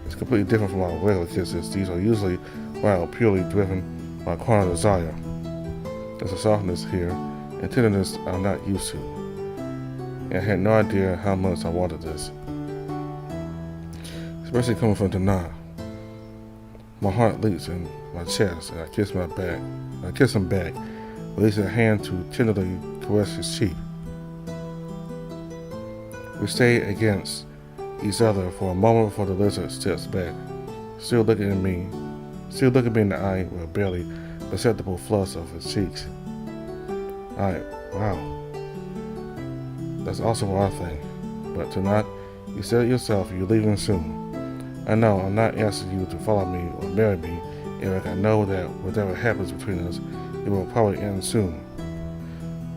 Speaker 1: It's completely different from our regular kisses. These are usually wild, purely driven by carnal desire. There's a softness here and tenderness I'm not used to. And I had no idea how much I wanted this. Especially coming from Tanakh. My heart leaps in my chest and I kiss him back, releasing a hand to tenderly caress his cheek. We stay against each other for a moment before the lizard steps back, still looking me in the eye with a barely perceptible flush of his cheeks. Wow. That's also what I think. But tonight, you said it yourself, you're leaving soon. I know I'm not asking you to follow me or marry me, Eric. I know that whatever happens between us, it will probably end soon.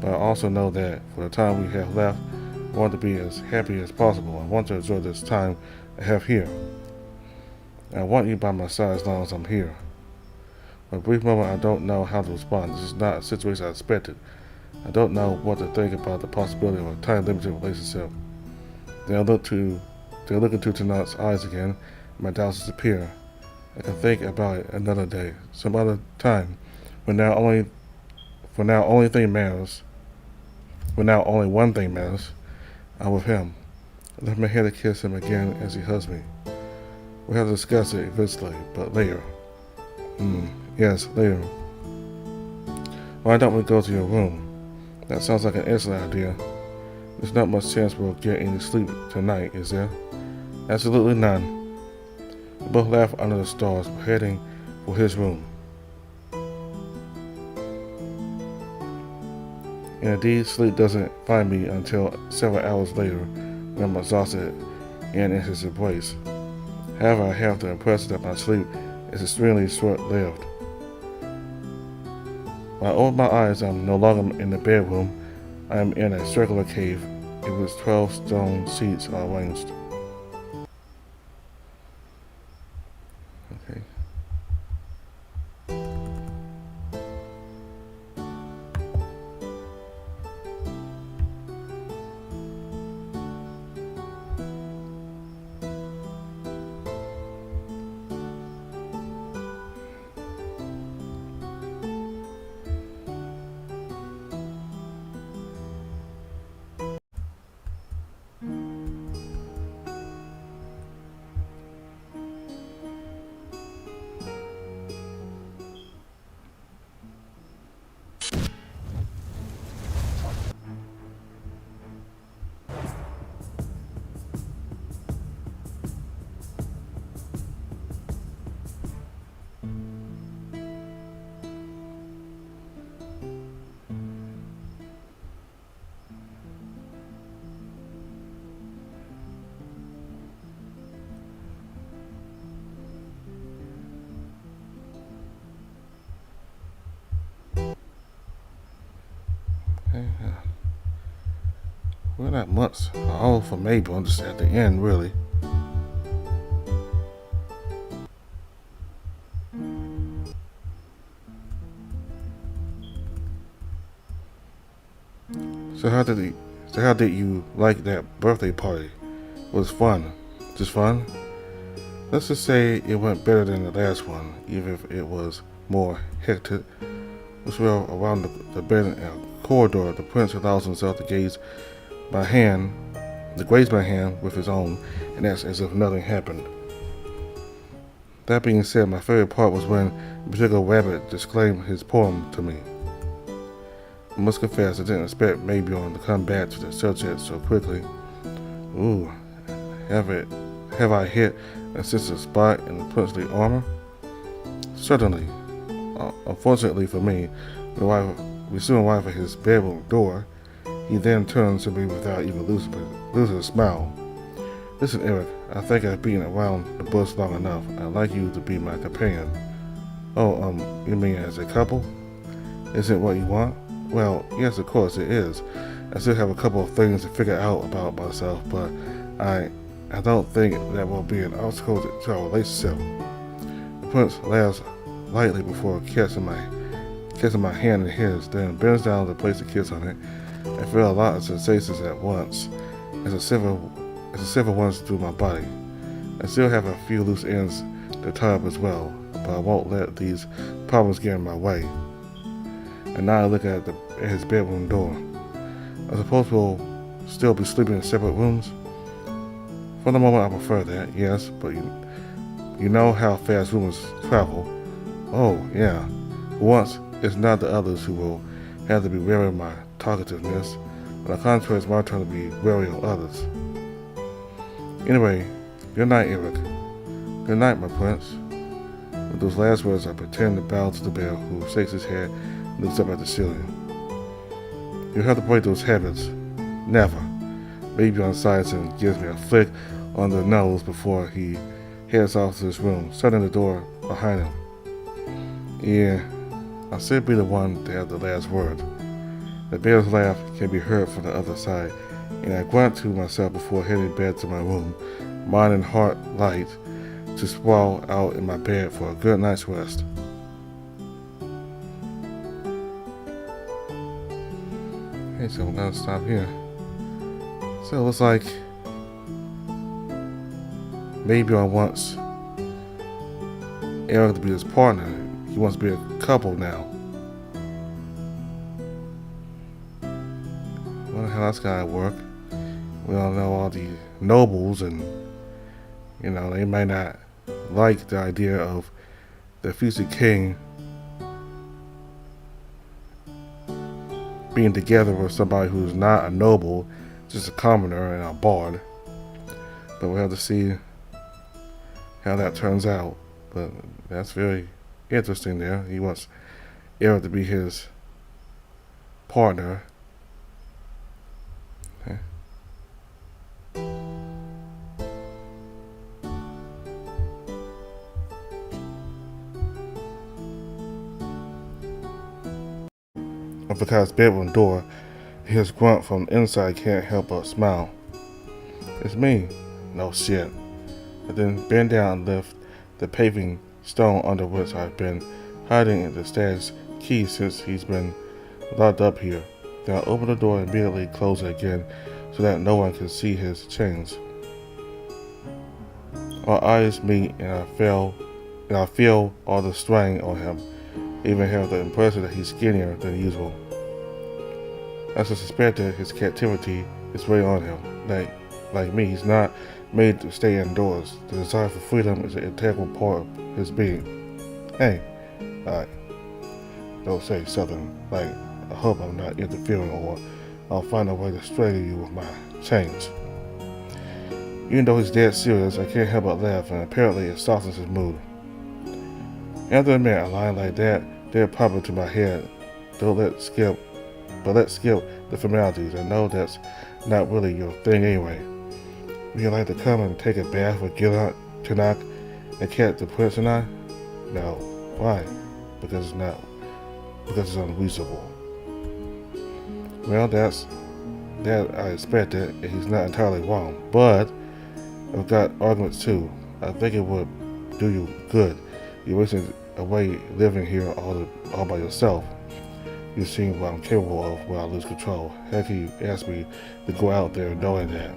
Speaker 1: But I also know that for the time we have left, I want to be as happy as possible. I want to enjoy this time I have here. I want you by my side as long as I'm here. For a brief moment, I don't know how to respond. This is not a situation I expected. I don't know what to think about the possibility of a time-limited relationship. Then I look into Tanakh's eyes again, and my doubts disappear. I can think about it another day, some other time, when now only one thing matters. I'm with him. I lift my head to kiss him again as he hugs me. We'll have to discuss it eventually, but later. Yes, later. Why don't we go to your room? That sounds like an excellent idea. There's not much chance we'll get any sleep tonight, is there? Absolutely none. We both laughed under the stars, heading for his room. And indeed, sleep doesn't find me until several hours later when I'm exhausted and in his embrace. However, I have the impression that my sleep is extremely short-lived. When I open my eyes, I'm no longer in the bedroom. I am in a circular cave in which 12 stone seats are arranged. Okay. Okay. We're not months all for Mabel, just at the end, really. So how did you like that birthday party? It was fun. Just fun? Let's just say it went better than the last one, even if it was more hectic. As well, around the bed corridor, the prince allows himself to graze my hand with his own, and that's as if nothing happened. That being said, my favorite part was when a particular rabbit disclaimed his poem to me. I must confess, I didn't expect Mabion to come back to the subject so quickly. Ooh, have I hit a sensitive spot in the princely armor? Certainly. Unfortunately for me, we soon arrive at his bedroom door. He then turns to me without even losing a smile. Listen, Eric, I think I've been around the bush long enough. I'd like you to be my companion. Oh, you mean as a couple? Is it what you want? Well, yes, of course it is. I still have a couple of things to figure out about myself, but I don't think that will be an obstacle to our relationship. The prince laughs lightly before kissing my hand in his, then bends down to place a kiss on it. I feel a lot of sensations at once, as a silver runs through my body. I still have a few loose ends to tie up as well, but I won't let these problems get in my way. And now I look at his bedroom door. I suppose we'll still be sleeping in separate rooms? For the moment I prefer that, yes, but you know how fast rumors travel. Oh, yeah. For once, it's not the others who will have to be wary of my talkativeness. On the contrary, it's my turn to be wary of others. Anyway, good night, Eric. Good night, my prince. With those last words, I pretend to bow to the bear, who shakes his head and looks up at the ceiling. You have to break those habits. Never. Baby on sides and gives me a flick on the nose before he heads off to his room, shutting the door behind him. Yeah, I should be the one to have the last word. The bear's laugh can be heard from the other side, and I grunt to myself before heading back to my room, mind and heart light, to sprawl out in my bed for a good night's rest. Okay, so we're gonna stop here. So it looks like Mabion wants Eric to be his partner. He wants to be a couple now. Well, how that's gonna work? We don't know all the nobles, and they might not like the idea of the future king being together with somebody who's not a noble, just a commoner and a bard. But we'll have to see how that turns out. But that's very interesting there. He wants Eric to be his partner. Okay. Of the guy's bedroom door, his grunt from the inside can't help but smile. It's me. No shit. I then bend down and lift the paving stone under which I've been hiding the stag's key since he's been locked up here. Then I open the door and immediately close it again so that no one can see his chains. Our eyes meet and I feel all the strain on him. I even have the impression that he's skinnier than usual. As I suspected, his captivity is weighing on him. Like me, he's not made to stay indoors. The desire for freedom is an integral part of his being. Hey, don't say something like, I hope I'm not interfering, or I'll find a way to strangle you with my chains. Even though he's dead serious, I can't help but laugh, and apparently it softens his mood. After a minute, a line like that did pop into my head. Let's skip the formalities. I know that's not really your thing anyway. Would you like to come and take a bath with Gillian, Tanakh, and Cat the Prince and I? No. Why? Because it's unreasonable. Well, that I expected, and he's not entirely wrong. But I've got arguments too. I think it would do you good. You're wasting away living here all by yourself. You've seen what I'm capable of when I lose control. How can you ask me to go out there knowing that?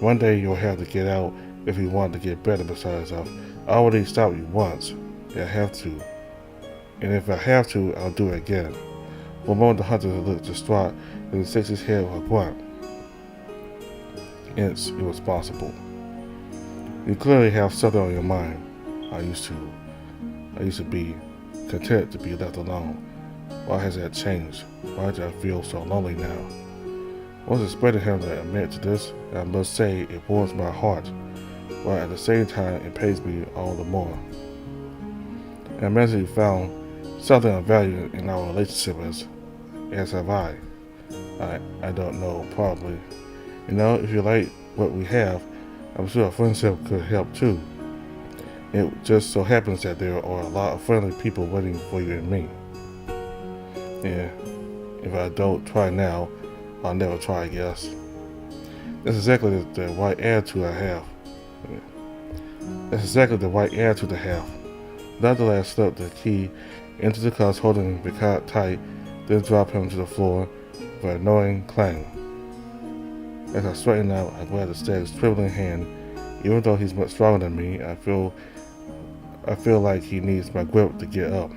Speaker 1: One day you'll have to get out if you want to get better. Besides, I've already stopped you once. I have to. And if I have to, I'll do it again. For a moment the hunter looked distraught and he shakes his head with a grunt. It's irresponsible. You clearly have something on your mind. I used to be content to be left alone. Why has that changed? Why do I feel so lonely now? I was expecting him to admit to this, and I must say it warms my heart, while at the same time it pains me all the more. I imagine you found something of value in our relationship as have I. I don't know, probably. You know, if you like what we have, I'm sure a friendship could help too. It just so happens that there are a lot of friendly people waiting for you and me. Yeah, if I don't try now, I'll never try, I guess. That's exactly the right attitude I have. Nonetheless, slip the key into the cuffs, holding the cot tight, then drop him to the floor with an annoying clang. As I straighten out, I grab the stag's trembling hand. Even though he's much stronger than me, I feel like he needs my grip to get up.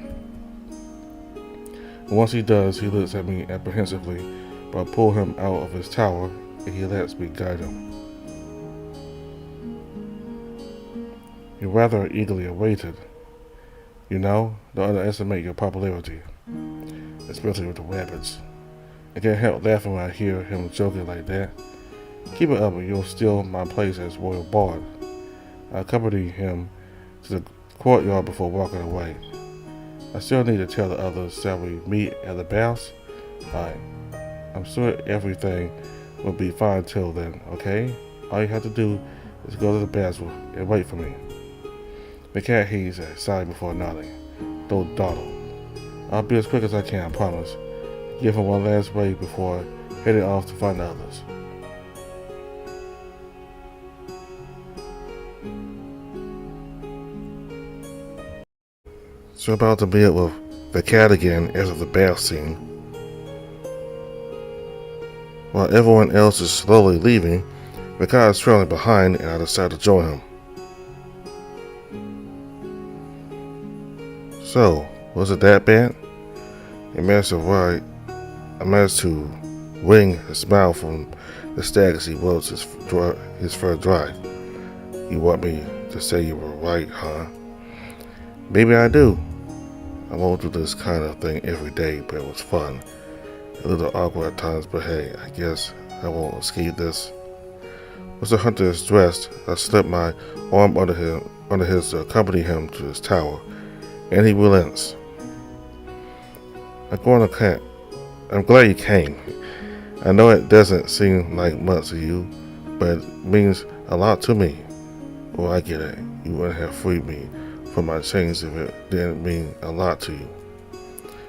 Speaker 1: Once he does, he looks at me apprehensively, but I pull him out of his tower and he lets me guide him. He rather eagerly awaited. You know, don't underestimate your popularity, especially with the rabbits. I can't help laughing when I hear him joking like that. Keep it up or you'll steal my place as royal bard. I accompany him to the courtyard before walking away. I still need to tell the others that we meet at the baths. I'm sure everything will be fine till then, okay? All you have to do is go to the baths and wait for me. The cat heaves a sigh before nodding. Don't dawdle. I'll be as quick as I can, I promise. Give him one last wave before heading off to find the others. So about to meet with the cat again as of the bath scene. While everyone else is slowly leaving, the cat is trailing behind and I decide to join him. So, was it that bad? I managed to wring a smile from the stag as he wilts his fur dry. You want me to say you were right, huh? Maybe I do. I won't do this kind of thing every day, but it was fun. A little awkward at times, but hey, I guess I won't escape this. Once the hunter is dressed, I slip my arm under his to accompany him to his tower, and he relents. I'm glad you came. I know it doesn't seem like much to you, but it means a lot to me. Well, I get it. You wouldn't have freed me from my chains if it didn't mean a lot to you.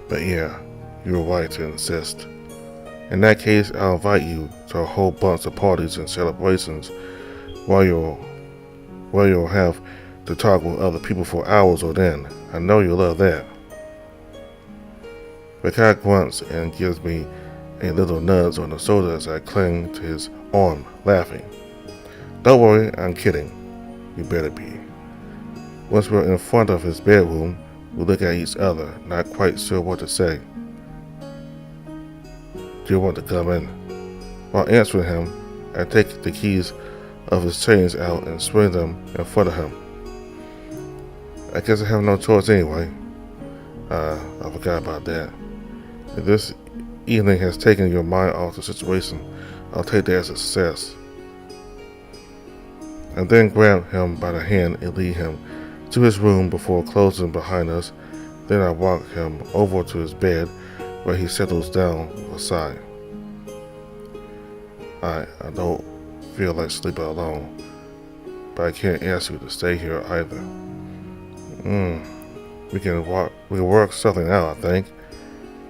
Speaker 1: But yeah, you're right to insist. In that case, I'll invite you to a whole bunch of parties and celebrations where you'll have to talk with other people for hours on end. I know you'll love that. The cat grunts and gives me a little nudge on the shoulder as I cling to his arm, laughing. Don't worry, I'm kidding. You better be. Once we're in front of his bedroom, we look at each other, not quite sure what to say. Do you want to come in? While answering him, I take the keys of his chains out and swing them in front of him. I guess I have no choice anyway. I forgot about that. If this evening has taken your mind off the situation, I'll take that as a success. I then grab him by the hand and lead him to his room before closing behind us. Then I walk him over to his bed where he settles down aside. I don't feel like sleeping alone, but I can't ask you to stay here either. We can work something out, I think.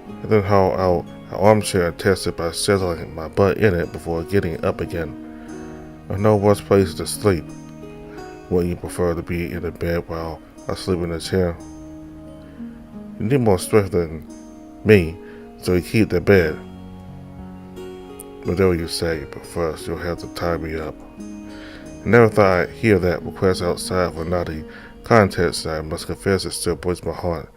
Speaker 1: And then haul out an armchair and test it by settling my butt in it before getting up again. There's no worse place to sleep. Wouldn't you prefer to be in the bed while I sleep in the chair? You need more strength than me, so you keep the bed. Whatever you say, but first you'll have to tie me up. I never thought I'd hear that request outside of a naughty contest, and I must confess it still breaks my heart.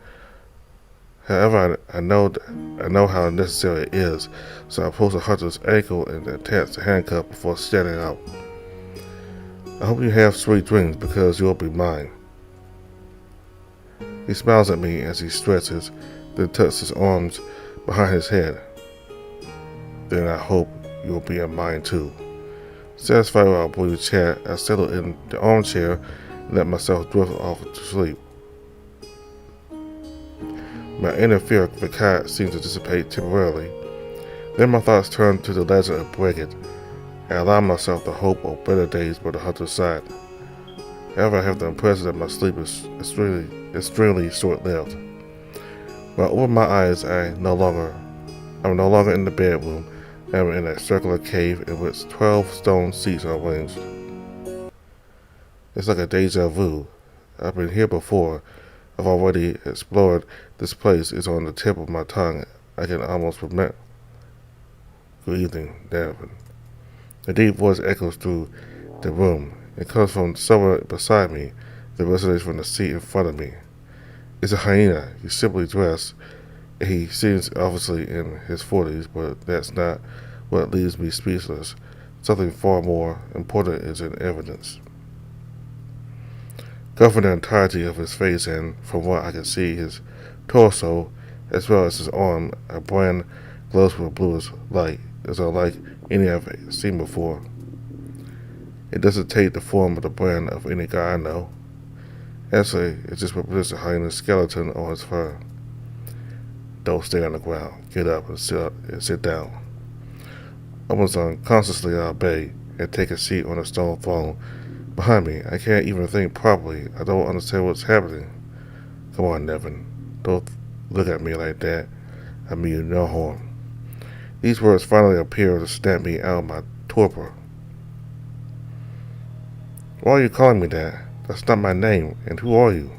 Speaker 1: However, I know how necessary it is, so I pull the hunter's ankle and attach the handcuff before standing up. I hope you have sweet dreams because you'll be mine. He smiles at me as he stretches, then tucks his arms behind his head. Then I hope you'll be in mine too. Satisfied with our brief chat, I settle in the armchair and let myself drift off to sleep. My inner fear of the cat seems to dissipate temporarily. Then my thoughts turn to the legend of Brigid, and I allow myself the hope of better days by the hunter's side. However, I have the impression that my sleep is extremely short-lived. When I open my eyes, I'm no longer in the bedroom. I'm in a circular cave in which 12 stone seats are arranged. It's like a deja vu. I've been here before. I've already explored this place. It's on the tip of my tongue. I can almost remember. Good evening, NeveN. A deep voice echoes through the room. It comes from somewhere beside me. It resonates from the seat in front of me. It's a hyena. He's simply dressed. He seems obviously in his 40s, but that's not what leaves me speechless. Something far more important is in evidence. Covering the entirety of his face and, from what I can see, his torso, as well as his arm, a brand glows with a bluish light. It's unlike any I've seen before. It doesn't take the form of the brand of any guy I know. Actually, it just represents a hyena's skeleton on his fur. Don't stay on the ground. Get up and sit down. Almost unconsciously, I obey and take a seat on a stone throne behind me. I can't even think properly. I don't understand what's happening. Come on, NeveN. Don't look at me like that. I mean you no harm. These words finally appear to snap me out of my torpor. Why are you calling me that? That's not my name. And who are you?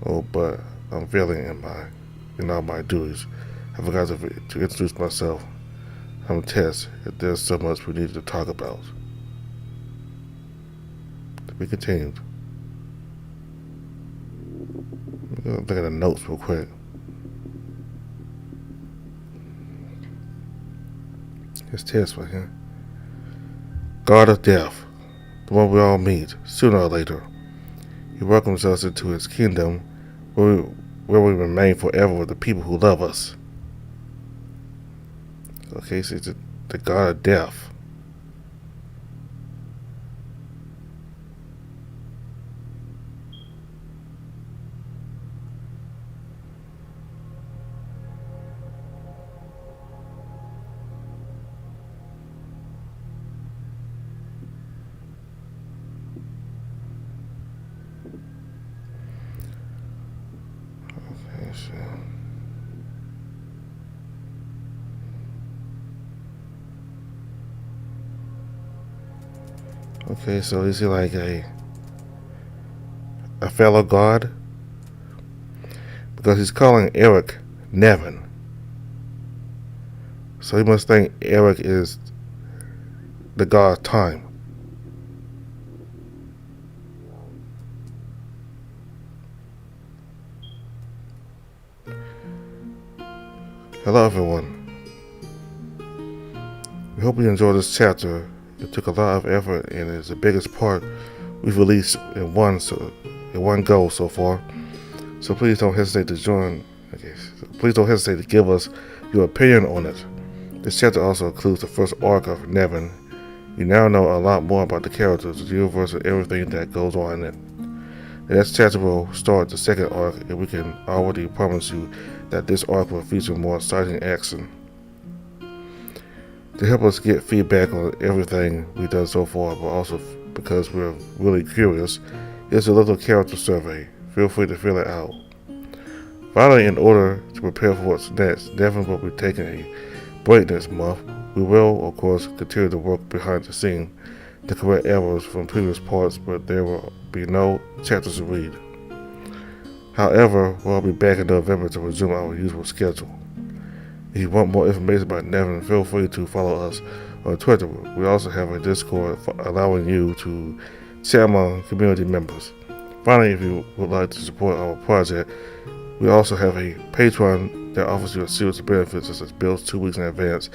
Speaker 1: Oh, but I'm failing in all my duties. I forgot to introduce myself. I'm Tess. There's so much we need to talk about. To be continued. Look at the notes real quick. It's Tess right here. God of Death, the one we all meet sooner or later. He welcomes us into his kingdom where we remain forever with the people who love us. Okay, so it's the god of death. Okay, so. Okay, so is he like a fellow god? Because he's calling Eric NeveN. So he must think Eric is the god of time. Hello everyone. We hope you enjoyed this chapter. It took a lot of effort and is the biggest part we've released in one go so far. So please don't hesitate to join. Okay, so please don't hesitate to give us your opinion on it. This chapter also includes the first arc of NeveN. You now know a lot more about the characters, the universe, and everything that goes on in it. The next chapter will start the second arc, and we can already promise you that this arc will feature more exciting action. To help us get feedback on everything we've done so far, but also because we're really curious, here's a little character survey. Feel free to fill it out. Finally, in order to prepare for what's next, NeveN will be taking a break this month. We will, of course, continue to work behind the scene to correct errors from previous parts, but there will be no chapters to read. However, we'll be back in November to resume our usual schedule. If you want more information about NeveN, feel free to follow us on Twitter. We also have a Discord allowing you to chat among community members. Finally, if you would like to support our project, we also have a Patreon that offers you a series of benefits such as bills 2 weeks in advance,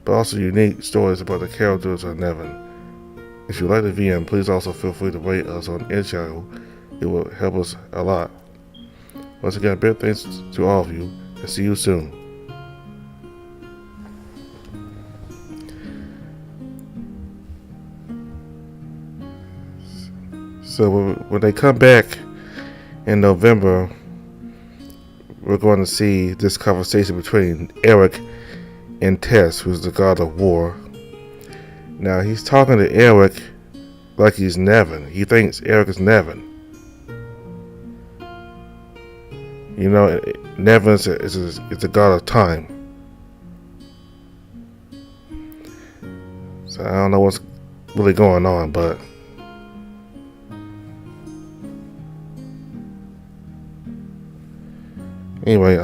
Speaker 1: but also unique stories about the characters of NeveN. If you like the VM, please also feel free to rate us on any channel. It will help us a lot. Once again, big thanks to all of you, and see you soon. So when they come back in November, we're going to see this conversation between Eric and Tess, who's the god of war. Now, he's talking to Eric like he's NeveN. He thinks Eric is NeveN. You know, NeveN is a god of time. So I don't know what's really going on, but anyway,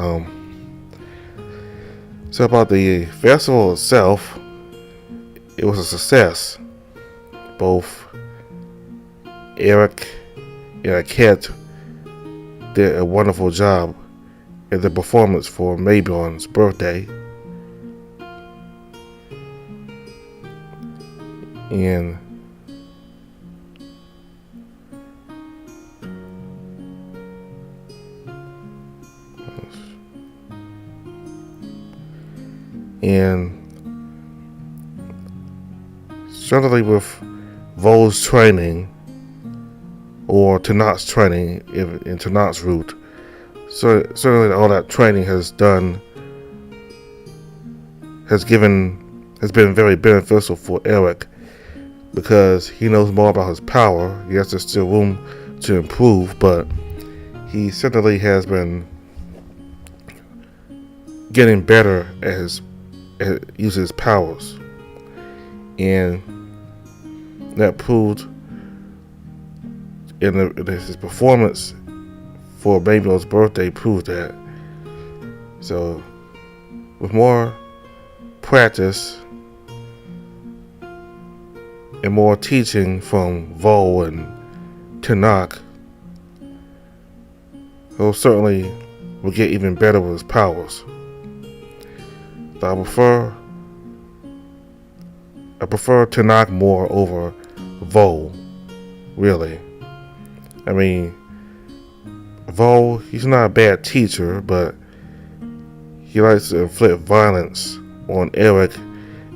Speaker 1: so about the festival itself, it was a success. Both Eric and Kat did a wonderful job in the performance for Mayborn's birthday. And certainly with Vo's training, or Tanak's training in Tanak's route, so certainly all that training has been very beneficial for Eric, because he knows more about his power. Yes, there's still room to improve, but he certainly has been getting better at using his powers, and that proved in his performance for Baby's birthday proved that. So with more practice and more teaching from Vo and Tanak, he'll certainly will get even better with his powers. So I prefer Tanak more over Vo, really. I mean, Vo, he's not a bad teacher, but he likes to inflict violence on Eric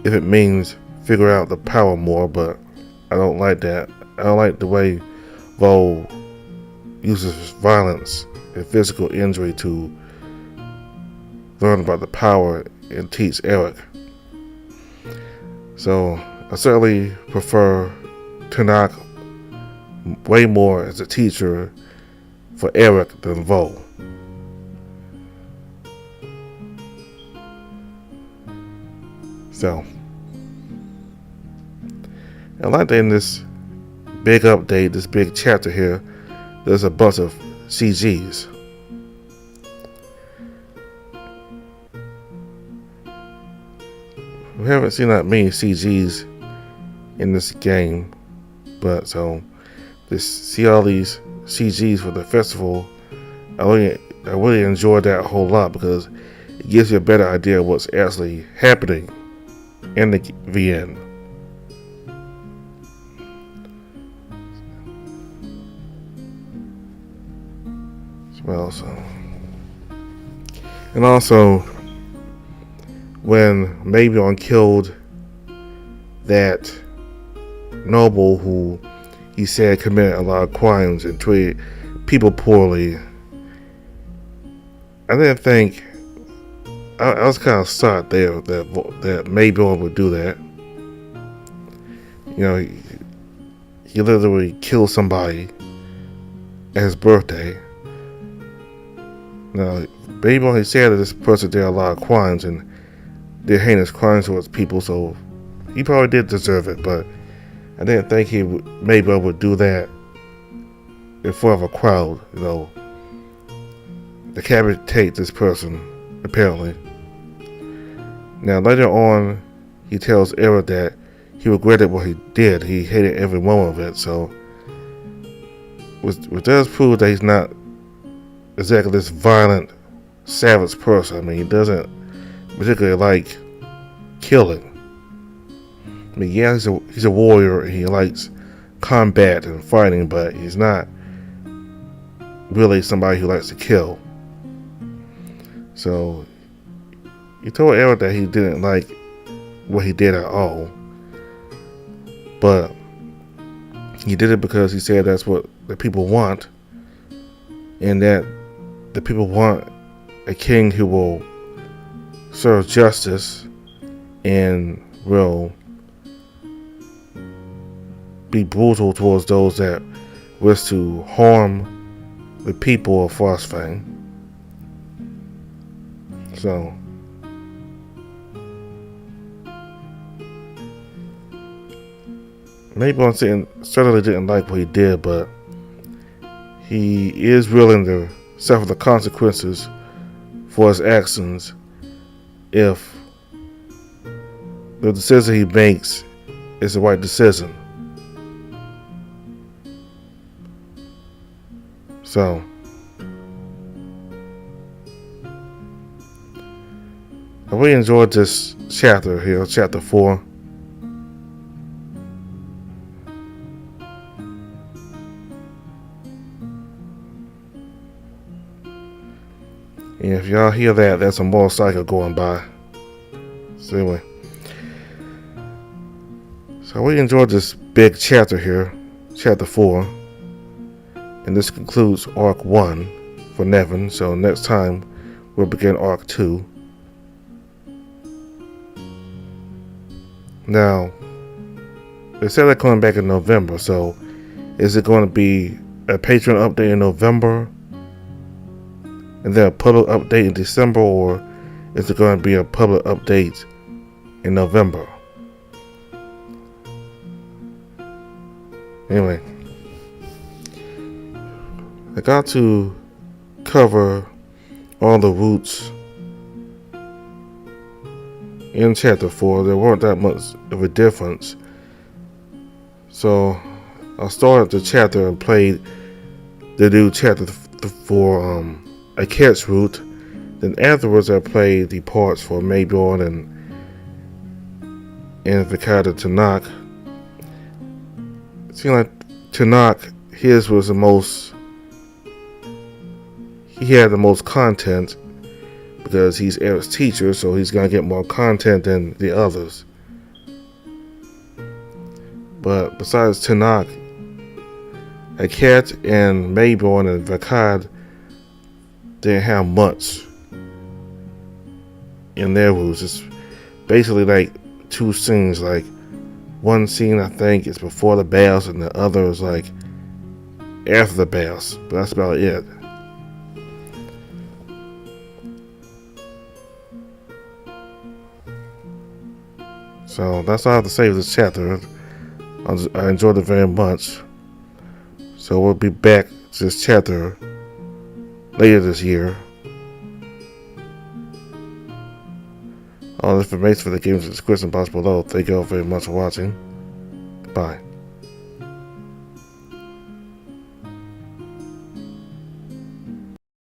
Speaker 1: if it means figure out the power more, but I don't like that. I don't like the way Vo uses violence and physical injury to learn about the power and teach Eric. So I certainly prefer Tanakh way more as a teacher for Eric than Vo. So I like that in this big update, this big chapter here, there's a bunch of CGs. We haven't seen that many CGs in this game, but so just see all these CGs for the festival. I really enjoyed that a whole lot because it gives you a better idea of what's actually happening in the VN. And also, when NeveN killed that noble who he said committed a lot of crimes and treated people poorly, I didn't think, I was kind of shocked there that NeveN would do that. You know, he literally killed somebody at his birthday. Now, NeveN, he said that this person did a lot of crimes and did heinous crimes towards people, so he probably did deserve it, but I didn't think NeveN would do that in front of a crowd, you know, decapitate this person, apparently. Now, later on, he tells Eric that he regretted what he did. He hated every moment of it, so which does prove that he's not exactly this violent, savage person. I mean, he doesn't particularly like killing. I mean, yeah, he's a warrior and he likes combat and fighting, but he's not really somebody who likes to kill. So he told Eric that he didn't like what he did at all, but he did it because he said that's what the people want, and that the people want a king who will serve justice and will be brutal towards those that wish to harm the people of Frostfang. So NeveN certainly didn't like what he did, but he is willing to suffer the consequences for his actions if the decision he makes is the right decision. So I really enjoyed this chapter here, chapter 4. And if y'all hear that, that's a motorcycle going by. So anyway, so we enjoyed this big chapter here, chapter 4. And this concludes Arc 1 for NeveN. So next time we'll begin Arc 2. Now, they said they're coming back in November, so is it going to be a Patreon update in November and then a public update in December, or is it going to be a public update in November? Anyway, I got to cover all the routes in chapter 4. There weren't that much of a difference, so I started the chapter and played the new chapter for a catch route. Then afterwards I played the parts for NeveN and Vikata Tanakh. It seemed like Tanakh, his was the most, he had the most content, because he's Eric's teacher, so he's gonna get more content than the others. But besides Tanakh, Aket and Mayborn and Vakad didn't have much in their rules. It's basically like two scenes. Like one scene I think is before the baths, and the other is like after the baths. But that's about it. So that's all I have to say for this chapter. I enjoyed it very much. So we'll be back to this chapter later this year. All the information for the games in the description box below. Thank you all very much for watching. Bye.